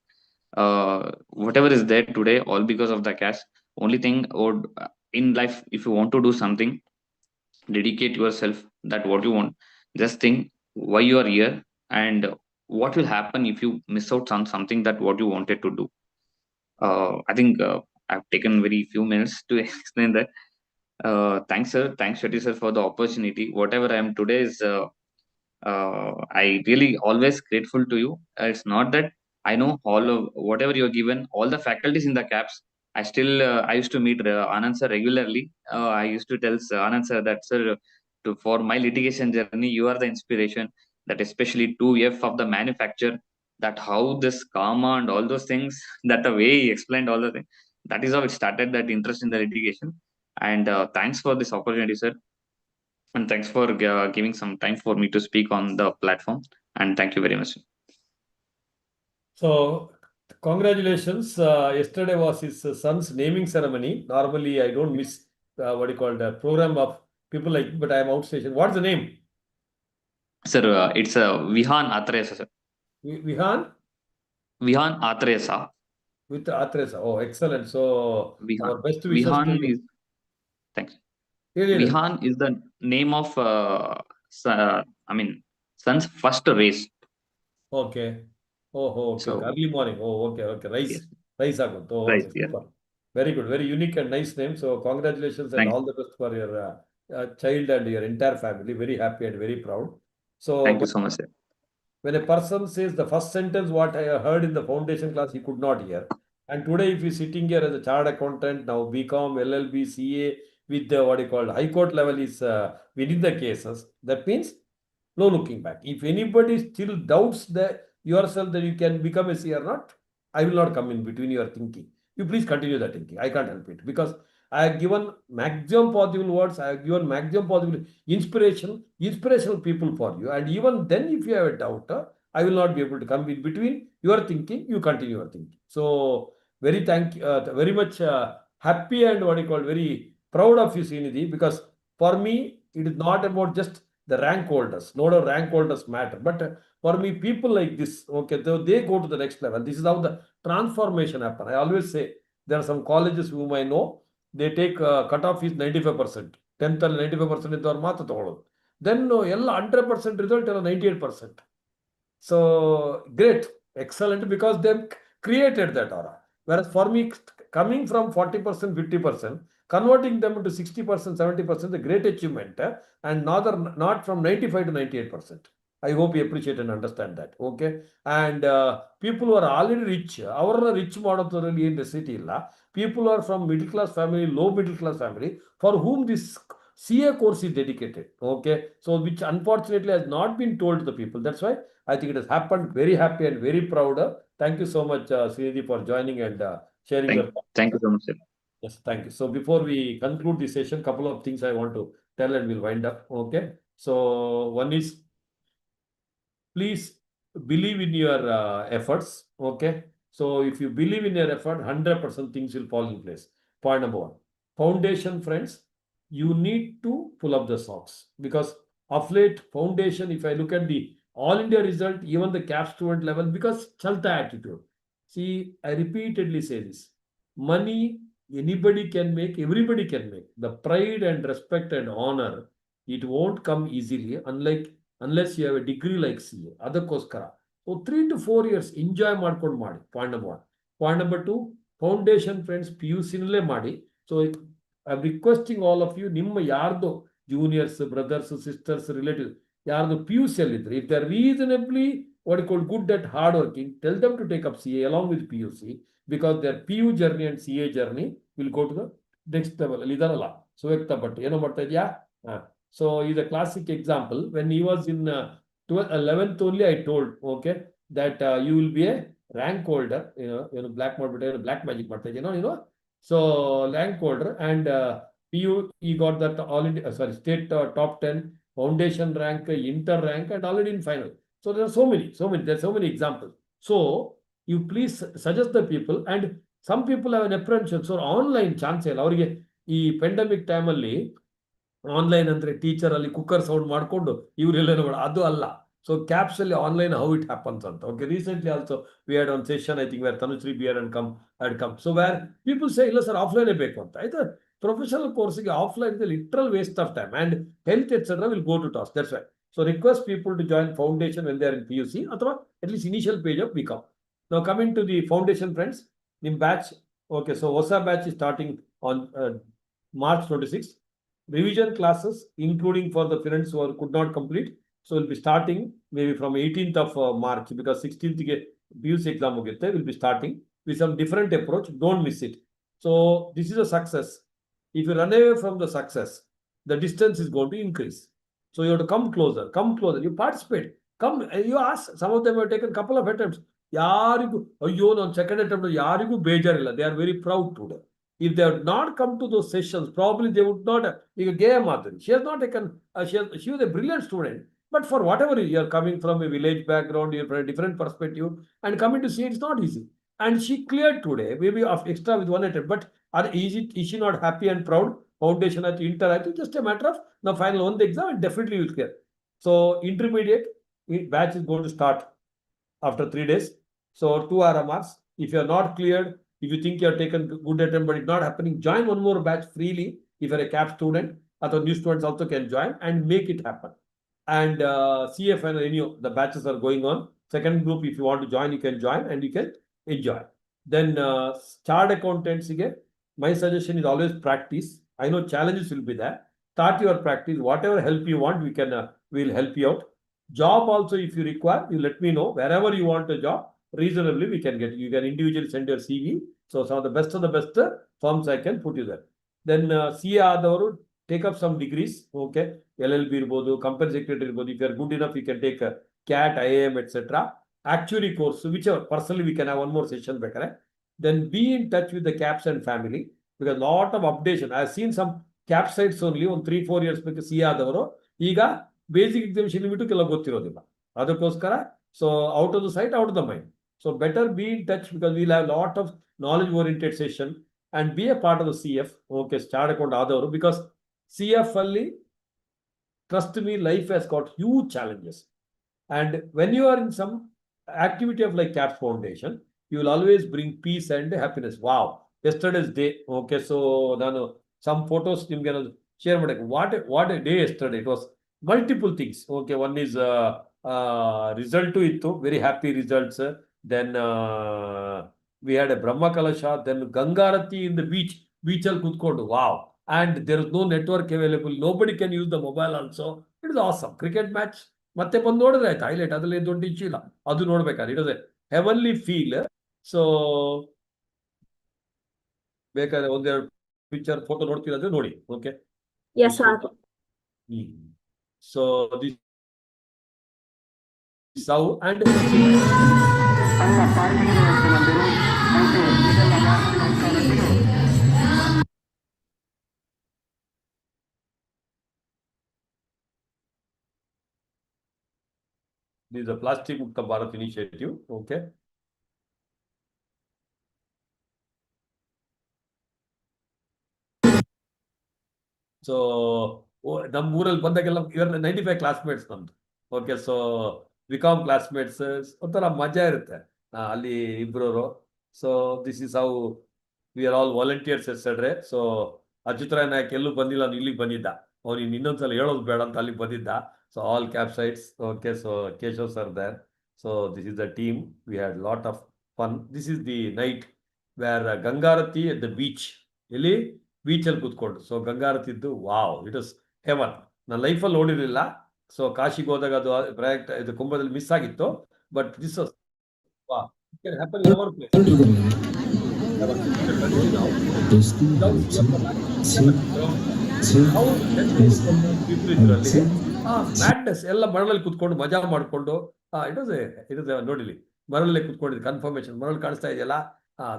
Whatever is there today, all because of the cash. Only thing would in life, if you want to do something, dedicate yourself. That what you want. Just think why you are here and what will happen if you miss out on something that what you wanted to do. I think I've taken very few minutes to explain that. Thanks, sir. Thanks, Shetty sir, for the opportunity. Whatever I am today is, I really always grateful to you. It's not that I know all of whatever you're given, all the faculties in the CAPS. I used to meet Anand sir regularly. I used to tell Anand sir that, sir, for my litigation journey, you are the inspiration. That especially 2F of the manufacture, that how this karma and all those things, that the way he explained all the things, that is how it started that interest in the litigation. And thanks for this opportunity, sir. And thanks for giving some time for me to speak on the platform. And thank you very much. So, congratulations. Yesterday was his son's naming ceremony. Normally, I don't miss what you call the program of People like, but I am outstation. What's the name? Sir, it's Vihan Atresa, sir. Vihan? Vihan Atresa. With Atresa. Oh, excellent. So our best wishes to Vihan you. is, thanks. Really? Vihan is the name of, son's first race. Okay. Oh, okay. So, Early morning. Oh, okay. Rice. Rice agun. Oh, right, okay. yeah. Super. Very good. Very unique and nice name. So congratulations and Thanks. all the best for your child and your entire family. Very happy and very proud. So Thank you so much, sir. when a person says the first sentence what I heard in the foundation class, he could not hear. And today, if he's sitting here as a chartered accountant, now BCom, LLB, CA, with the what you call high court level is winning the cases, that means no looking back. If anybody still doubts that yourself that you can become a CA or not, I will not come in between your thinking. You please continue that thinking. I can't help it because I have given maximum possible words. I have given maximum possible inspirational people for you. And even then, if you have a doubt, I will not be able to come in between your thinking. You continue your thinking. So very much happy and what you call very proud of you, Srinidhi, because for me, it is not about just the rank holders. No rank holders matter. But for me, people like this, okay, they go to the next level. This is how the transformation happen. I always say there are some colleges whom I know, they take cutoff is 95%. 10th 95% ಇದ್ದವ್ರು ಮಾತ್ರ ತಗೊಳ್ಳೋದು. Then ಎಲ್ಲ 100% result ಎಲ್ಲ 98%. So great, excellent, because they created that aura. Whereas for me, coming from 40%, 50%, converting them into 60%, 70% is a great achievement, and not from 95 to 98%. I hope you appreciate and understand that. Okay. And people who are already rich, our rich ಮಾಡೋದ್ರಲ್ಲಿ in the city ಇಲ್ಲ. People are from middle class family, low middle class family, for whom this CA course is dedicated. Okay. So which unfortunately has not been told to the people. That's why I think it has happened. Very happy and very proud. Thank you so much, Srinidhi, for joining and sharing your thoughts. Thank you so much, sir. Yes, thank you. So before we conclude this session, couple of things I want to tell and we'll wind up. Okay. So one is, please believe in your efforts. Okay. So if you believe in your effort, 100% things will fall in place. Point number one. Foundation, friends, you need to pull up the socks, because of late foundation, if I look at the all India result, even the CAP student level, because chalta attitude. See, I repeatedly say this. Money anybody can make, everybody can make. The pride and respect and honor, it won't come easily unless you have a degree like CA. Adakoskara. So 3 to 4 years enjoy ಮಾಡ್ಕೊಂಡು ಮಾಡಿ. Point number one. Point number two, foundation, friends, PUC ನಲ್ಲೇ ಮಾಡಿ. So I'm requesting all of you, ನಿಮ್ಮ ಯಾರ್ದು juniors, brothers, sisters, relatives, ಯಾರ್ದು PUC ಅಲ್ಲಿದ್ರೆ, if they're reasonably what you call good at hard working, tell them to take up CA along with PUC, because their PU journey and CA journey will go to the next level. ಅಲ್ಲಿ ಇದಾರಲ್ಲ ಸುವ್ಯಕ್ತ ಭಟ್ ಏನೋ ಮಾಡ್ತಾ ಇದೆಯಾ? So is a classic example. When he was in 11th only, I told, okay, that you will be a rank holder, black magic, so rank holder, and PU, he got that all India, state top 10, foundation rank, inter rank, and already in final. So there are so many, there's so many examples. So you please suggest the people, and some people have an apprenticeship, so online chance ಇಲ್ಲ ಅವರಿಗೆ ಈ pandemic ಟೈಮಲ್ಲಿ online ಅಂದ್ರೆ teacher ಅಲ್ಲಿ cooker sound ಮಾಡ್ಕೊಂಡು ಇವರೆಲ್ಲ ಅದು ಅಲ್ಲ. ಸೊ ಕ್ಯಾಪ್ಸ್ ಅಲ್ಲಿ ಆನ್ಲೈನ್ ಹೌ ಇಟ್ ಹ್ಯಾಪನ್ಸ್ ಅಂತ. Okay, recently also we had one session, I think where Tanushree ಬಿಯರ್ and come. So where people say ಇಲ್ಲ ಸರ್ ಆಫ್ಲೈನೇ ಬೇಕು ಅಂತ. ಆಯ್ತು, ಪ್ರೊಫೆಷನಲ್ ಕೋರ್ಸ್ಗೆ offline literal waste of time and health etcetera will go to toss. That's why. So request people to join foundation when they are in PUC ಅಥವಾ at least initial page of BCom. Now coming to the foundation, friends, ನಿಮ್ಮ batch, okay, so ಹೊಸ batch is starting on March 26th. Revision classes, including for the friends who could not complete, so we'll be starting maybe from 18th of March, because 16th PUC exam will be starting with some different approach. Don't miss it. So this is a success. If you run away from the success, the distance is going to increase. So you have to come closer, you participate, come, you ask. Some of them have taken a couple of attempts. ಯಾರಿಗೂ ಅಯ್ಯೋ ನಾನು second attempt ಯಾರಿಗೂ ಬೇಜಾರಿಲ್ಲ. They are very proud today. If they had not come to those sessions, probably they would not have. She has not taken, she was a brilliant student, but for whatever you are coming from a village background, you're from a different perspective, and coming to see it's not easy. And she cleared today, maybe extra with one attempt, but is she not happy and proud? foundation at inter at just a matter of the final one the exam and definitely you will clear. So intermediate batch is going to start after 3 days. So 2 hour marks. If you are not cleared, if you think you have taken good attempt but it's not happening, join one more batch freely. If you are a CAP student, or new students also can join and make it happen. And CF and any the batches are going on. Second group, if you want to join, you can join and you can enjoy. Then chartered accountants again. My suggestion is always practice. I know challenges will be there. Start your practice. Whatever help you want, we can we'll help you out. Job also, if you require, you let me know. Wherever you want a job, reasonably we can get you. You can individually send your CV. So some of the best firms I can put you there. Then CA ಆದವರು take up some degrees. Okay, LLB ಇರ್ಬೋದು, company secretary ಇರ್ಬೋದು. If you are good enough, you can take a CAT, IAM, etc. Actuary course, whichever. Personally, we can have one more session ಬೇಕಾರೆ. Then be in touch with the CAPS and family because lot of updation. I have seen some CAP sites only on 3-4 years ಬೇಕು CA ಆದವರು ಈಗ basic examination limit ಕೆಲವು ಗೊತ್ತಿರೋದಿಲ್ಲ. ಅದಕ್ಕೋಸ್ಕರ so out of the site, out of the mind. So better be in touch because we'll have a lot of knowledge oriented session and be a part of the CF. Okay, start account ಆದವರು because CF ಅಲ್ಲಿ trust me, life has got huge challenges. And when you are in some activity of like CAPS Foundation, you will always bring peace and happiness. Wow, yesterday's day. Okay, so ನಾನು some photos ನಿಮ್ಗೆ share ಮಾಡಕ್ಕೆ. What a day yesterday. It was multiple things. Okay, one is result ಇತ್ತು, very happy results. Then we had a Brahma Kalasha, then Gangarati in the beach ಅಲ್ಲಿ ಕೂತ್ಕೊಂಡು. Wow. And there is no network available. Nobody can use the mobile also. It is awesome. Cricket match. ಮತ್ತೆ ಬಂದು ನೋಡಿದ್ರೆ ಆಯ್ತು highlight, ಅದರಲ್ಲಿ ದೊಡ್ಡ issue ಇಲ್ಲ. ಅದು ನೋಡ್ಬೇಕಾದ್ರೆ it was a heavenly feel. So ಬೇಕಾದ್ರೆ ಒಂದೆರಡು ಪಿಕ್ಚರ್ ಫೋಟೋ ನೋಡ್ತೀರಾದ್ರೆ ನೋಡಿ. Okay, so this so and this is a Plastic Mukta Bharat initiative. Okay. So ನಮ್ಮ ಊರಲ್ಲಿ ಬಂದಾಗೆಲ್ಲ ಇವೆಲ್ಲ 95 ಕ್ಲಾಸ್ಮೇಟ್ಸ್ ನಮ್ದು. ಓಕೆ, ಸೊ ಬಿಕಾಮ್ ಕ್ಲಾಸ್ಮೇಟ್ಸ್ ಒಂಥರ ಮಜಾ ಇರುತ್ತೆ ಅಲ್ಲಿ ಇಬ್ಬರು. So this is how we are all volunteers yesterday. So Achyutaraya Nayak ಎಲ್ಲೂ ಬಂದಿಲ್ಲ, ಅವ್ನು ಇಲ್ಲಿಗೆ ಬಂದಿದ್ದ. ಅವ್ನು ಇನ್ನೊಂದ್ಸಲ ಹೇಳೋದು ಬೇಡ ಅಂತ ಅಲ್ಲಿಗೆ ಬಂದಿದ್ದ. So all CAP sites. Okay, so Keshav sir there. So this is the team. We had lot of fun. This is the night where Gangarati at the beach. Illi beach ಅಲ್ಲಿ ಕೂತ್ಕೊಂಡು. So Gangarati ಇದ್ದು wow, it was heaven. ನನ್ನ ಲೈಫಲ್ಲಿ ನೋಡಿರಲಿಲ್ಲ. So ಕಾಶಿಗೆ ಹೋದಾಗ ಅದು ಪ್ರಯಾಕ್ಟ್ ಇದು ಕುಂಭದಲ್ಲಿ ಮಿಸ್ ಆಗಿತ್ತು. But this was wow, it can happen in our place. Madness ಎಲ್ಲ ಮರಳಲ್ಲಿ ಕುತ್ಕೊಂಡು ಮಜಾ ಮಾಡಿಕೊಂಡು ಇಟ್ ವಾಸ್ ನೋಡಿಲಿ ಮರಳಲ್ಲಿ ಕುತ್ಕೊಂಡಿದ್ದು ಕನ್ಫರ್ಮೇಶನ್ ಮರಳು ಕಾಣಿಸ್ತಾ ಇದೆಯಲ್ಲ.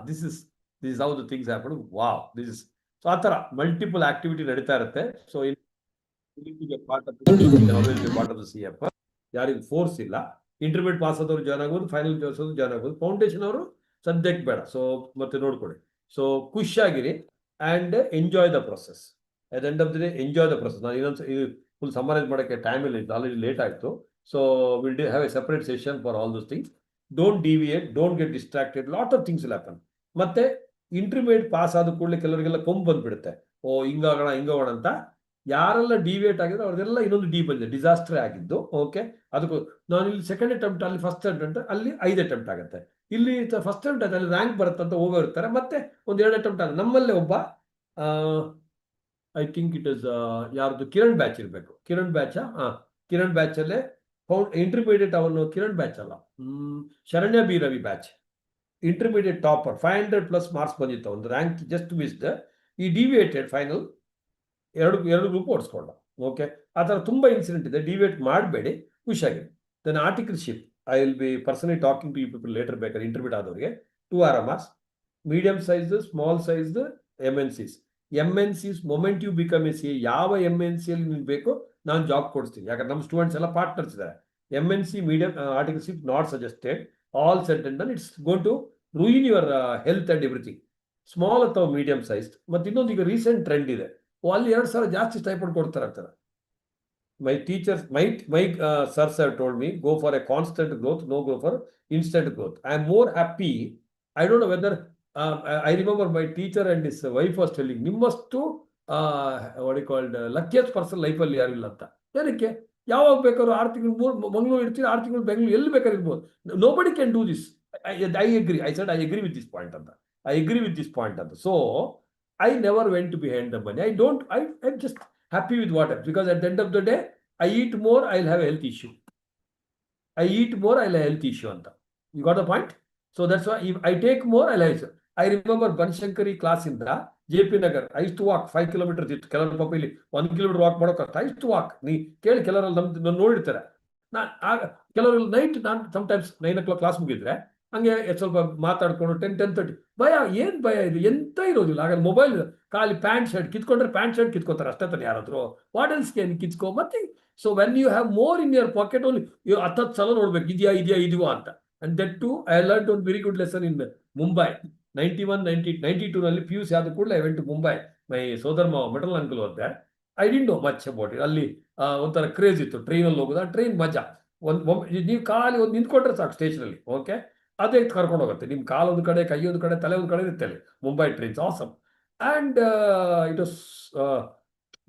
This is how the things happen. Wow, this is so ಆ ಥರ ಮಲ್ಟಿಪಲ್ ಆಕ್ಟಿವಿಟಿ ನಡೀತಾ ಇರುತ್ತೆ. So part of the CF. ಯಾರಿಗೂ ಫೋರ್ಸ್ ಇಲ್ಲ. ಇಂಟರ್ಮೀಡಿಯೇಟ್ ಪಾಸ್ ಆದವರು ಜಾಯ್ನ್ ಆಗ್ಬೋದು, ಫೈನಲ್ ಜಾಯ್ನ್ ಆಗ್ಬೋದು. ಫೌಂಡೇಶನ್ ಅವರು ಸದ್ಯಕ್ಕೆ ಬೇಡ. ಸೊ ಮತ್ತೆ ನೋಡ್ಕೊಳ್ಳಿ. ಸೊ ಖುಷಿಯಾಗಿರಿ and enjoy the process. at the end of the day, enjoy the process. ನಾನು ಇನ್ನೊಂದು ಫುಲ್ ಸಮ್ಮರೈಸ್ ಮಾಡೋಕ್ಕೆ ಟೈಮ್ ಇಲ್ಲ, ಆಲ್ರೆಡಿ ಲೇಟ್ ಆಯಿತು. So will have A separate session for all those things. Don't deviate, don't get distracted. Lot of things will happen. ಮತ್ತೆ intermediate pass ಆದ ಕೂಡಲೇ ಕೆಲವರಿಗೆಲ್ಲ ಕೊಂಬು ಬಂದ್ಬಿಡುತ್ತೆ. ಓ ಹಿಂಗಾಗೋಣ ಅಂತ. ಯಾರೆಲ್ಲ ಡಿವಿಯೇಟ್ ಆಗಿದ್ರೆ ಅವ್ರದೆಲ್ಲ ಇನ್ನೊಂದು ಡಿ ಬಂದಿದೆ, ಡಿಸಾಸ್ಟರ್ ಆಗಿದ್ದು. ಓಕೆ, ಅದಕ್ಕೂ ನಾನು ಇಲ್ಲಿ ಸೆಕೆಂಡ್ ಅಟೆಂಪ್ಟ್, ಅಲ್ಲಿ ಫಸ್ಟ್ ಅಟೆಂಪ್ಟ್, ಅಲ್ಲಿ 5 ಅಟೆಂಪ್ಟ್ ಆಗುತ್ತೆ. ಇಲ್ಲಿ ಫಸ್ಟ್ ಅಟೆಂಪ್ಟ್ ಆಗುತ್ತೆ, ಅಲ್ಲಿ ರ್ಯಾಂಕ್ ಬರುತ್ತೆ ಅಂತ ಹೋಗಿರ್ತಾರೆ. ಮತ್ತೆ ಒಂದು 2 ಅಟೆಂಪ್ಟ್ ಆಗುತ್ತೆ. ನಮ್ಮಲ್ಲೇ ಒಬ್ಬ ಐ ಥಿಂಕ್ ಇಟ್ ಇಸ್ ಯಾರ್ದು ಕಿರಣ್ ಬ್ಯಾಚ್ ಇರಬೇಕು. ಕಿರಣ್ ಬ್ಯಾಚ್ ಕಿರಣ್ ಬ್ಯಾಚ್ ಅಲ್ಲೇ ಇಂಟರ್ಮೀಡಿಯೇಟ್ ಅವನು ಕಿರಣ್ ಬ್ಯಾಚ್ ಅಲ್ಲ, Saranya B Ravi batch intermediate topper 500+ marks ಬಂದಿತ್ತು. ಒಂದು ರ್ಯಾಂಕ್ ಜಸ್ಟ್ ಮಿಸ್ಡ್. ಈ ಡಿವಿಯೇಟೆಡ್ ಫೈನಲ್ ಎರಡು ಗ್ರೂಪ್ ಓಡಿಸ್ಕೊಂಡ. ಓಕೆ, ಆ ಥರ ತುಂಬ ಇನ್ಸಿಡೆಂಟ್ ಇದೆ. ಡಿವಿಯೇಟ್ ಮಾಡಬೇಡಿ, ಖುಷಿಯಾಗಿದೆ. Then articleship I will be personally talking to you people later. ಬೇಕಾದ್ರೆ ಇಂಟರ್ಮೀಡಿಯೇಟ್ ಆದವರಿಗೆ 2 RMRs, medium size, small size, MNCs moment you become a CA. ಯಾವ MNC ಅಲ್ಲಿ ನಿಮ್ಗೆ ಬೇಕು ನಾನು ಜಾಬ್ ಕೊಡಿಸ್ತೀನಿ. ಯಾಕಂದ್ರೆ ನಮ್ಮ ಸ್ಟೂಡೆಂಟ್ಸ್ ಎಲ್ಲ ಪಾರ್ಟ್ನರ್ಸ್ ಇದ್ದಾರೆ. MNC medium articleship not suggested. All set and done. It's gone to ruin your health and everything. Small ಅಥವಾ ಮೀಡಿಯಂ ಸೈಜ್. ಮತ್ತು ಇನ್ನೊಂದು ಈಗ ರೀಸೆಂಟ್ ಟ್ರೆಂಡ್ ಇದೆ, ಅಲ್ಲಿ 2,000 ಜಾಸ್ತಿ ಸ್ಟೈಪಂಡ್ ಕೊಡ್ತಾರೆ ಅಂತಾರೆ. My teachers, my sirs have told me, go for a constant growth, no go for instant growth. I am more happy. I don't know whether I remember my teacher and his wife was telling, ನಿಮ್ಮಷ್ಟು what you called luckiest person life ಅಲ್ಲಿ ಯಾರು ಇಲ್ಲ ಅಂತ. ಏನಕ್ಕೆ? ಯಾವಾಗ ಬೇಕಾದ್ರೂ 6 ತಿಂಗಳು ಮಂಗಳೂರು ಇರ್ತೀವಿ, 6 ತಿಂಗಳು ಬೆಂಗಳೂರು, ಎಲ್ಲಿ ಬೇಕಾದ್ರೂ ಇರ್ಬೋದು. Nobody can do this. I agree. I said I agree with this point ಅಂತ. I agree with this point ಅಂತ. So I never went behind the money. I'm just happy with what, because at the end of the day, I eat more, I'll have a health issue. I eat more, I'll have a health issue. Anta. You got the point? So that's why if I take more, I'll have issue. I remember Banshankari class in the JP Nagar. I used to walk 5 kilometers. Kellar papili 1 kilometer walk ಮಾಡೋಕೆ. I used to walk. ನೀ ಕೇಳಿ ಕೆಲವರಲ್ಲಿ ನಮ್ದು ನೋಡಿರ್ತಾರೆ. ಕೆಲವರಲ್ಲಿ night ನಾನು sometimes 9 o'clock class ಮುಗಿದ್ರೆ ಹಂಗೆ ಸ್ವಲ್ಪ ಮಾತಾಡ್ಕೊಂಡು 10:30 ಭಯ, ಏನ್ ಭಯ ಇದು, ಎಂತ ಇರೋದಿಲ್ಲ. ಆಗ ಮೊಬೈಲ್ ಖಾಲಿ ಪ್ಯಾಂಟ್ ಶರ್ಟ್ ಕಿತ್ಕೊಂಡ್ರೆ ಪ್ಯಾಂಟ್ ಶರ್ಟ್ ಕಿತ್ಕೋತಾರೆ ಅಷ್ಟೇ ತಾನೆ ಯಾರಾದ್ರು. ವಾಟ್ ಎಲ್ಸ್ ಕ್ಯಾನ್ ಕಿತ್ಕೋ ಮತ್ತೆ. So when you have more in your pocket only, 10 ಸಲ ನೋಡ್ಬೇಕು ಇದೆಯಾ ಅಂತ. And that too I learn one very good lesson in Mumbai 92 ನಲ್ಲಿ PUC ಆದ ಕೂಡಲೇ I went to Mumbai. My ಸೋದರ್ ಮೆಟಲ್ ಅಂಕಲ್ ಹೋದೆ. I didn't know much about it. ಅಲ್ಲಿ ಒಂಥರ ಕ್ರೇಜ್ ಇತ್ತು ಟ್ರೈನಲ್ಲಿ ಹೋಗೋದು. ಆ ಟ್ರೈನ್ ಮಜಾ. ನೀವು ಖಾಲಿ ಒಂದು ನಿಂತ್ಕೊಂಡ್ರೆ ಸಾಕು ಸ್ಟೇಷನಲ್ಲಿ. ಓಕೆ, ಅದೇ ಕರ್ಕೊಂಡು ಹೋಗುತ್ತೆ. ನಿಮ್ಮ ಕಾಲು ಒಂದು ಕಡೆ, ಕೈ ಒಂದು ಕಡೆ, ತಲೆ ಒಂದು ಕಡೆ ಇರುತ್ತೆ ಅಲ್ಲಿ Mumbai trains. Awesome. And it was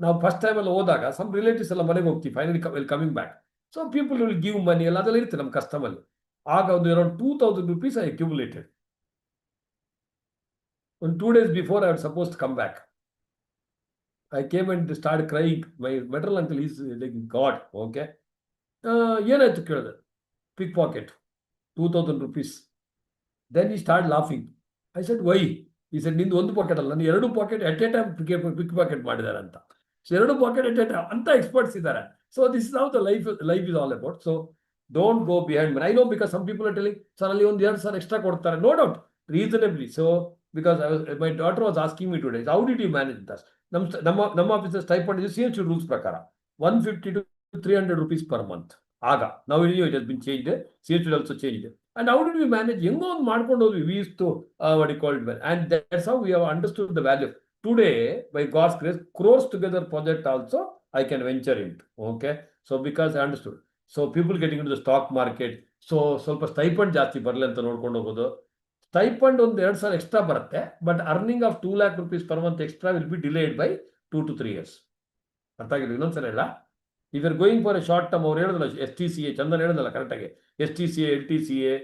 ನಾವು ಫಸ್ಟ್ ಟೈಮಲ್ಲಿ ಹೋದಾಗ ಸಮ್ ರಿಲೇಟಿವ್ಸ್ ಎಲ್ಲ ಮನೆಗೆ ಹೋಗ್ತೀವಿ. Finally coming back. So people will give money ಎಲ್ಲ ಅದೆಲ್ಲ ಇರುತ್ತೆ ನಮ್ಮ ಕಸ್ಟಮಲ್ಲಿ. ಆಗ ಒಂದು ಅರೌಂಡ್ 2,000 rupees ಐ ಅಕ್ಯುಮುಲೇಟೆಡ್. ಒಂದು 2 days before I was supposed to come back. I came and started crying. My maternal uncle is like God. Okay. ಏನಾಯ್ತು ಕೇಳಿದೆ. ಪಿಕ್ packet 2,000 rupees. Then he started laughing. I said, why? He said, ನಿಂದು ಒಂದು packet ಅಲ್ಲ, ನಾನು 2 pocket at a time pickpocket ಮಾಡಿದ್ದಾರೆ ಅಂತ. So 2 pocket at a time ಅಂತ experts ಇದ್ದಾರೆ. So this is how the life is all about. So don't go behind money. I know because some people are telling, sir ಅಲ್ಲಿ ಒಂದು 2,000 extra ಕೊಡ್ತಾರೆ. No doubt, reasonably. So because my daughter was asking me today, how did you manage thus? ನಮ್ಮ officer stipend ಇದು CHU rules ಪ್ರಕಾರ 150 to 300 rupees per month. ಆಗ ನಾವು it has been changed. CHU also changed. And how did we manage? ಹೆಂಗೋ ಒಂದು ಮಾಡ್ಕೊಂಡು ಹೋದ್ವಿ. We used to what you called well, and that's how we have understood the value. Today, by God's grace, Crores Together project also I can venture into. Okay, so because I understood. So people getting into the stock market. So ಸ್ವಲ್ಪ stipend ಜಾಸ್ತಿ ಬರಲಿ ಅಂತ ನೋಡ್ಕೊಂಡು ಹೋಗೋದು. Stipend ಒಂದು 2,000 extra ಬರುತ್ತೆ, but earning of 2 lakh rupees per month extra will be delayed by 2 to 3 years. ಅರ್ಥ ಆಗಿಲ್ಲ ಇನ್ನೊಂದ್ಸಲ ಇಲ್ಲ. If are going for a short term, ಅವ್ರು ಹೇಳಿದ್ರಲ್ಲ STCA, ಚಂದನ್ ಹೇಳಿದ್ರಲ್ಲ ಕರೆಕ್ಟಾಗಿ, STCA, LTCA,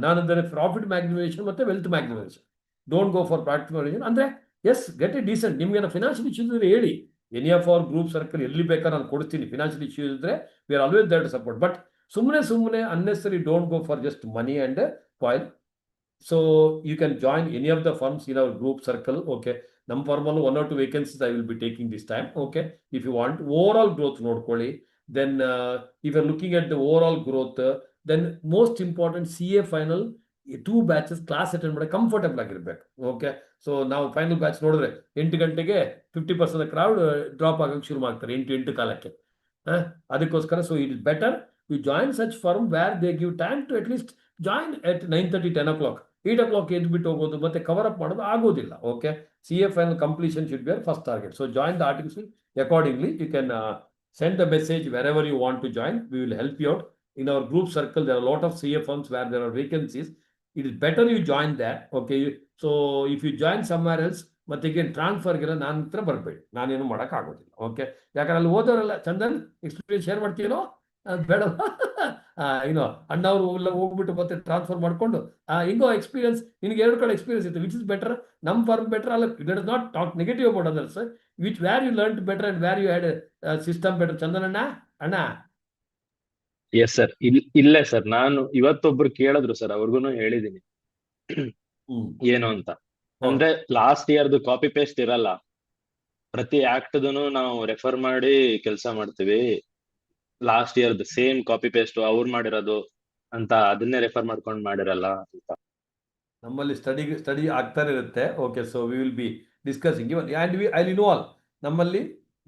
ನಾನಂದರೆ ಪ್ರಾಫಿಟ್ ಮ್ಯಾಕ್ಸಿಮೈಸೇಷನ್ ಮತ್ತೆ wealth maximisation. Don't go for profit maximisation. ಅಂದರೆ ಎಸ್, ಗೆಟ್ ಎ ಡೀಸೆಂಟ್. ನಿಮ್ಗೇನೋ ಫಿನಾನ್ಷಿಯಲ್ ಇಶ್ಯೂಸ್ ಇದ್ರೆ ಹೇಳಿ. Any of our group circle ಎಲ್ಲಿ ಬೇಕಾದ್ರೆ ನಾನು ಕೊಡ್ತೀನಿ. ಫಿನಾನ್ಷಿಯಲ್ ಇಶ್ಯೂಸ್ ಇದ್ರೆ we are always there to support. But ಸುಮ್ಮನೆ unnecessary don't go for just money and pile. So you can join any of the firms in our group circle. Okay, ನಮ್ಮ ಫರ್ಮಲ್ಲೂ 1 or 2 vacancies I will be taking this time. Okay, if you want overall growth ನೋಡ್ಕೊಳ್ಳಿ. Then if you are looking at the overall growth, then most important CA final 2 batches class attend ಮಾಡಿ comfortable ಆಗಿರ್ಬೇಕು. Okay, so ನಾವು final batch ನೋಡಿದ್ರೆ 8 ಗಂಟೆಗೆ 50% crowd drop ಆಗಕ್ಕೆ ಶುರು ಮಾಡ್ತಾರೆ 8 ಕಾಲಕ್ಕೆ. ಅದಕ್ಕೋಸ್ಕರ so it is better you join such firm where they give time to at least join at 9:30, 10 o'clock. 8 o'clock ಎದ್ಬಿಟ್ಟು ಹೋಗೋದು ಮತ್ತೆ ಕವರ್ ಅಪ್ ಮಾಡೋದು ಆಗೋದಿಲ್ಲ. Okay, CA final completion should be our first target. So join the articles accordingly. You can send the message wherever you want to join. We will help you out. In our group circle, there are a lot of CA firms where there are vacancies. It is better you join there. Okay, so if you join somewhere else, ಮತ್ತೆ ಈಗ ಟ್ರಾನ್ಸ್ಫರ್ಗೆಲ್ಲ ನನ್ನ ಹತ್ರ ಬರಬೇಡಿ, ನಾನೇನು ಮಾಡೋಕ್ಕಾಗೋದಿಲ್ಲ. Okay, ಯಾಕಂದ್ರೆ ಅಲ್ಲಿ ಓದೋರೆಲ್ಲ Chandan experience share ಮಾಡ್ತೀನೋ ಬೇಡ ಏನೋ ಅಣ್ಣವ್ರು ಎಲ್ಲ ಹೋಗ್ಬಿಟ್ಟು ಮತ್ತೆ ಟ್ರಾನ್ಸ್ಫರ್ ಮಾಡ್ಕೊಂಡು ಹಿಂಗೋ ಎಕ್ಸ್ಪೀರಿಯನ್ಸ್ ನಿನಗೆ 2 ಕಡೆ ಎಕ್ಸ್ಪೀರಿಯನ್ಸ್ ಇತ್ತು. Which is better? ನಮ್ಮ ಫರ್ಮ್ ಬೆಟರ್ ಅಲ್ಲ. Let us not talk negative about others. Which where you learn better and where you had system better. Chandan ಅಣ್ಣ. ಎಸ್ ಸರ್, ಇಲ್ಲೇ ಸರ್ ನಾನು ಇವತ್ತೊಬ್ರು ಕೇಳಿದ್ರು ಸರ್, ಅವ್ರಿಗೂ ಹೇಳಿದೀನಿ ಏನು ಅಂತ. ಅಂದ್ರೆ ಲಾಸ್ಟ್ ಇಯರ್ದು ಕಾಪಿ ಪೇಸ್ಟ್ ಇರಲ್ಲ, ಪ್ರತಿ ಆಕ್ಟ್ದನು ನಾವು ರೆಫರ್ ಮಾಡಿ ಕೆಲಸ ಮಾಡ್ತೀವಿ. ಲಾಸ್ಟ್ ಇಯರ್ದು ಸೇಮ್ ಕಾಪಿ ಪೇಸ್ಟ್ ಅವ್ರು ಮಾಡಿರೋದು ಅಂತ ಅದನ್ನೇ ರೆಫರ್ ಮಾಡ್ಕೊಂಡು ಮಾಡಿರಲ್ಲ ಅಂತ. ನಮ್ಮಲ್ಲಿ ಸ್ಟಡಿ ಆಗ್ತಾನೆ ಇರುತ್ತೆ. Okay, so we will be discussing even and I involve. ನಮ್ಮಲ್ಲಿ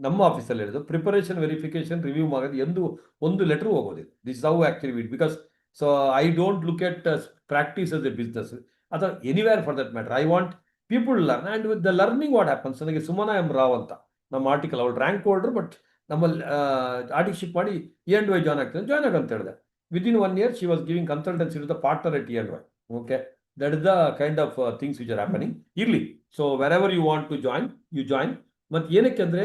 ನಮ್ಮ ಆಫೀಸಲ್ಲಿ ಹೇಳಿದ್ರು ಪ್ರಿಪರೇಷನ್, ವೆರಿಫಿಕೇಶನ್, ರಿವ್ಯೂ ಮಾಡೋದು ಒಂದು ಲೆಟರ್ ಹೋಗೋದಿಲ್ಲ. This how actually it. Because so I don't look at practice as a business ಅಥವಾ anywhere for that matter. I want people learn and with the learning what happens. ನನಗೆ Sumana M Rao ಅಂತ ನಮ್ಮ article ಅವಳು rank holder but ನಮ್ಮಲ್ಲಿ article ship ಮಾಡಿ E&Y join ಆಗ್ತದೆ join ಆಗಂತ ಹೇಳಿದೆ. Within 1 year she was giving consultancy to the partner at E&Y. Okay, that is the kind of things which are happening. Irli, so wherever you want to join, you join. ಮತ್ತೆ ಏನಕ್ಕೆ ಅಂದ್ರೆ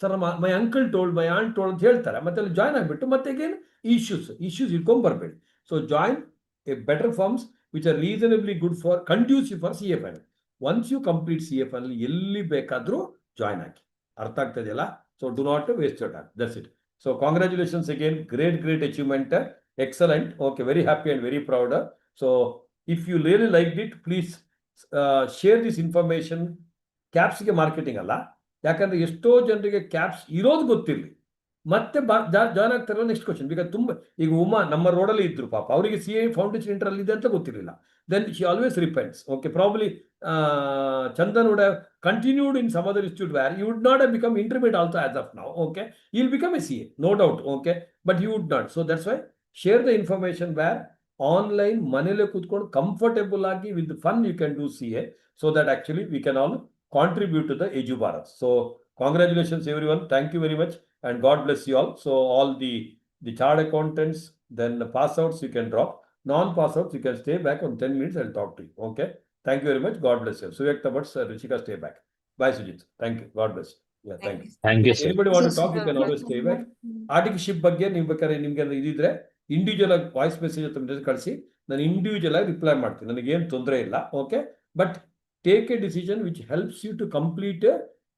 sir my uncle told my aunt told ಅಂತ ಹೇಳ್ತಾರೆ, ಮತ್ತೆ ಅಲ್ಲಿ join ಆಗಿಬಿಟ್ಟು ಮತ್ತೆ again issues ಇಟ್ಕೊಂಡ್ಬರ್ಬೇಡಿ. So join a better firms which are reasonably good for conducive for CA final. Once you complete CA final ಎಲ್ಲಿ ಬೇಕಾದರೂ ಜಾಯ್ನ್ ಆಗಿ. ಅರ್ಥ ಆಗ್ತಾ ಇದೆಯಲ್ಲ? So do not waste your time. That's it. So congratulations again, great achievement, excellent. Okay, very happy and very proud. So if you really liked it, please share this information. ಕ್ಯಾಪ್ಸ್ಗೆ marketing ಅಲ್ಲ, ಯಾಕಂದ್ರೆ ಎಷ್ಟೋ ಜನರಿಗೆ CAPS ಇರೋದು ಗೊತ್ತಿರಲಿ, ಮತ್ತೆ join ಆಗ್ತಾರಲ್ಲ. Next question, because ತುಂಬ ಈಗ ಉಮಾ ನಮ್ಮ ರೋಡಲ್ಲಿ ಇದ್ರು ಪಾಪ, ಅವರಿಗೆ CA ಫೌಂಡೇಶನ್ ಇಂಟರಲ್ಲಿ ಇದೆ ಅಂತ ಗೊತ್ತಿರಲಿಲ್ಲ. Then she always repents. Okay, probably Chandan would have continued in some other institute where you would not have become intermediate also as of now. Okay, you'll become a CA, no doubt. Okay, but you would not. So that's why share the information where online manile kutkondu comfortable agi with fun you can do CA, so that actually we can all contribute to the Edu Bharat. So congratulations everyone, thank you very much, and God bless you all. So all the chartered accountants, then the pass outs you can drop, non-pass outs you can stay back on 10 minutes, I'll talk to you. Okay, thank you very much, God bless you. Suyakta Bhatt, Rishika, stay back. Bye Sujit, thank you, God bless you. Yeah, thank you. Thank you, sir. Anybody want to talk, you can always stay back. Article ship ಬಗ್ಗೆ ನೀವು ಬೇಕಾದ್ರೆ ನಿಮ್ಗೆ ಇದಿದ್ರೆ individual ಆಗಿ voice message ಅಥವಾ ಕಳಿಸಿ, ನಾನು individual ಆಗಿ reply ಮಾಡ್ತೀನಿ, ನನಗೇನು ತೊಂದರೆ ಇಲ್ಲ. Okay, but take a decision which helps you to complete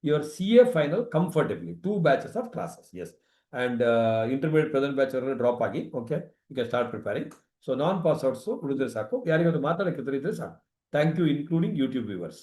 your CA final comfortably. 2 batches of classes, yes, and intermediate present batch drop ಆಗಿ. Okay, you can start preparing. So ನಾನ್ pass outs ಉಳಿದ್ರೆ ಸಾಕು, ಯಾರಿಗಾದ್ರು ಮಾತಾಡೋಕ್ಕಿದ್ರೆ ಇದ್ರೆ ಸಾಕು. Thank you, including YouTube viewers.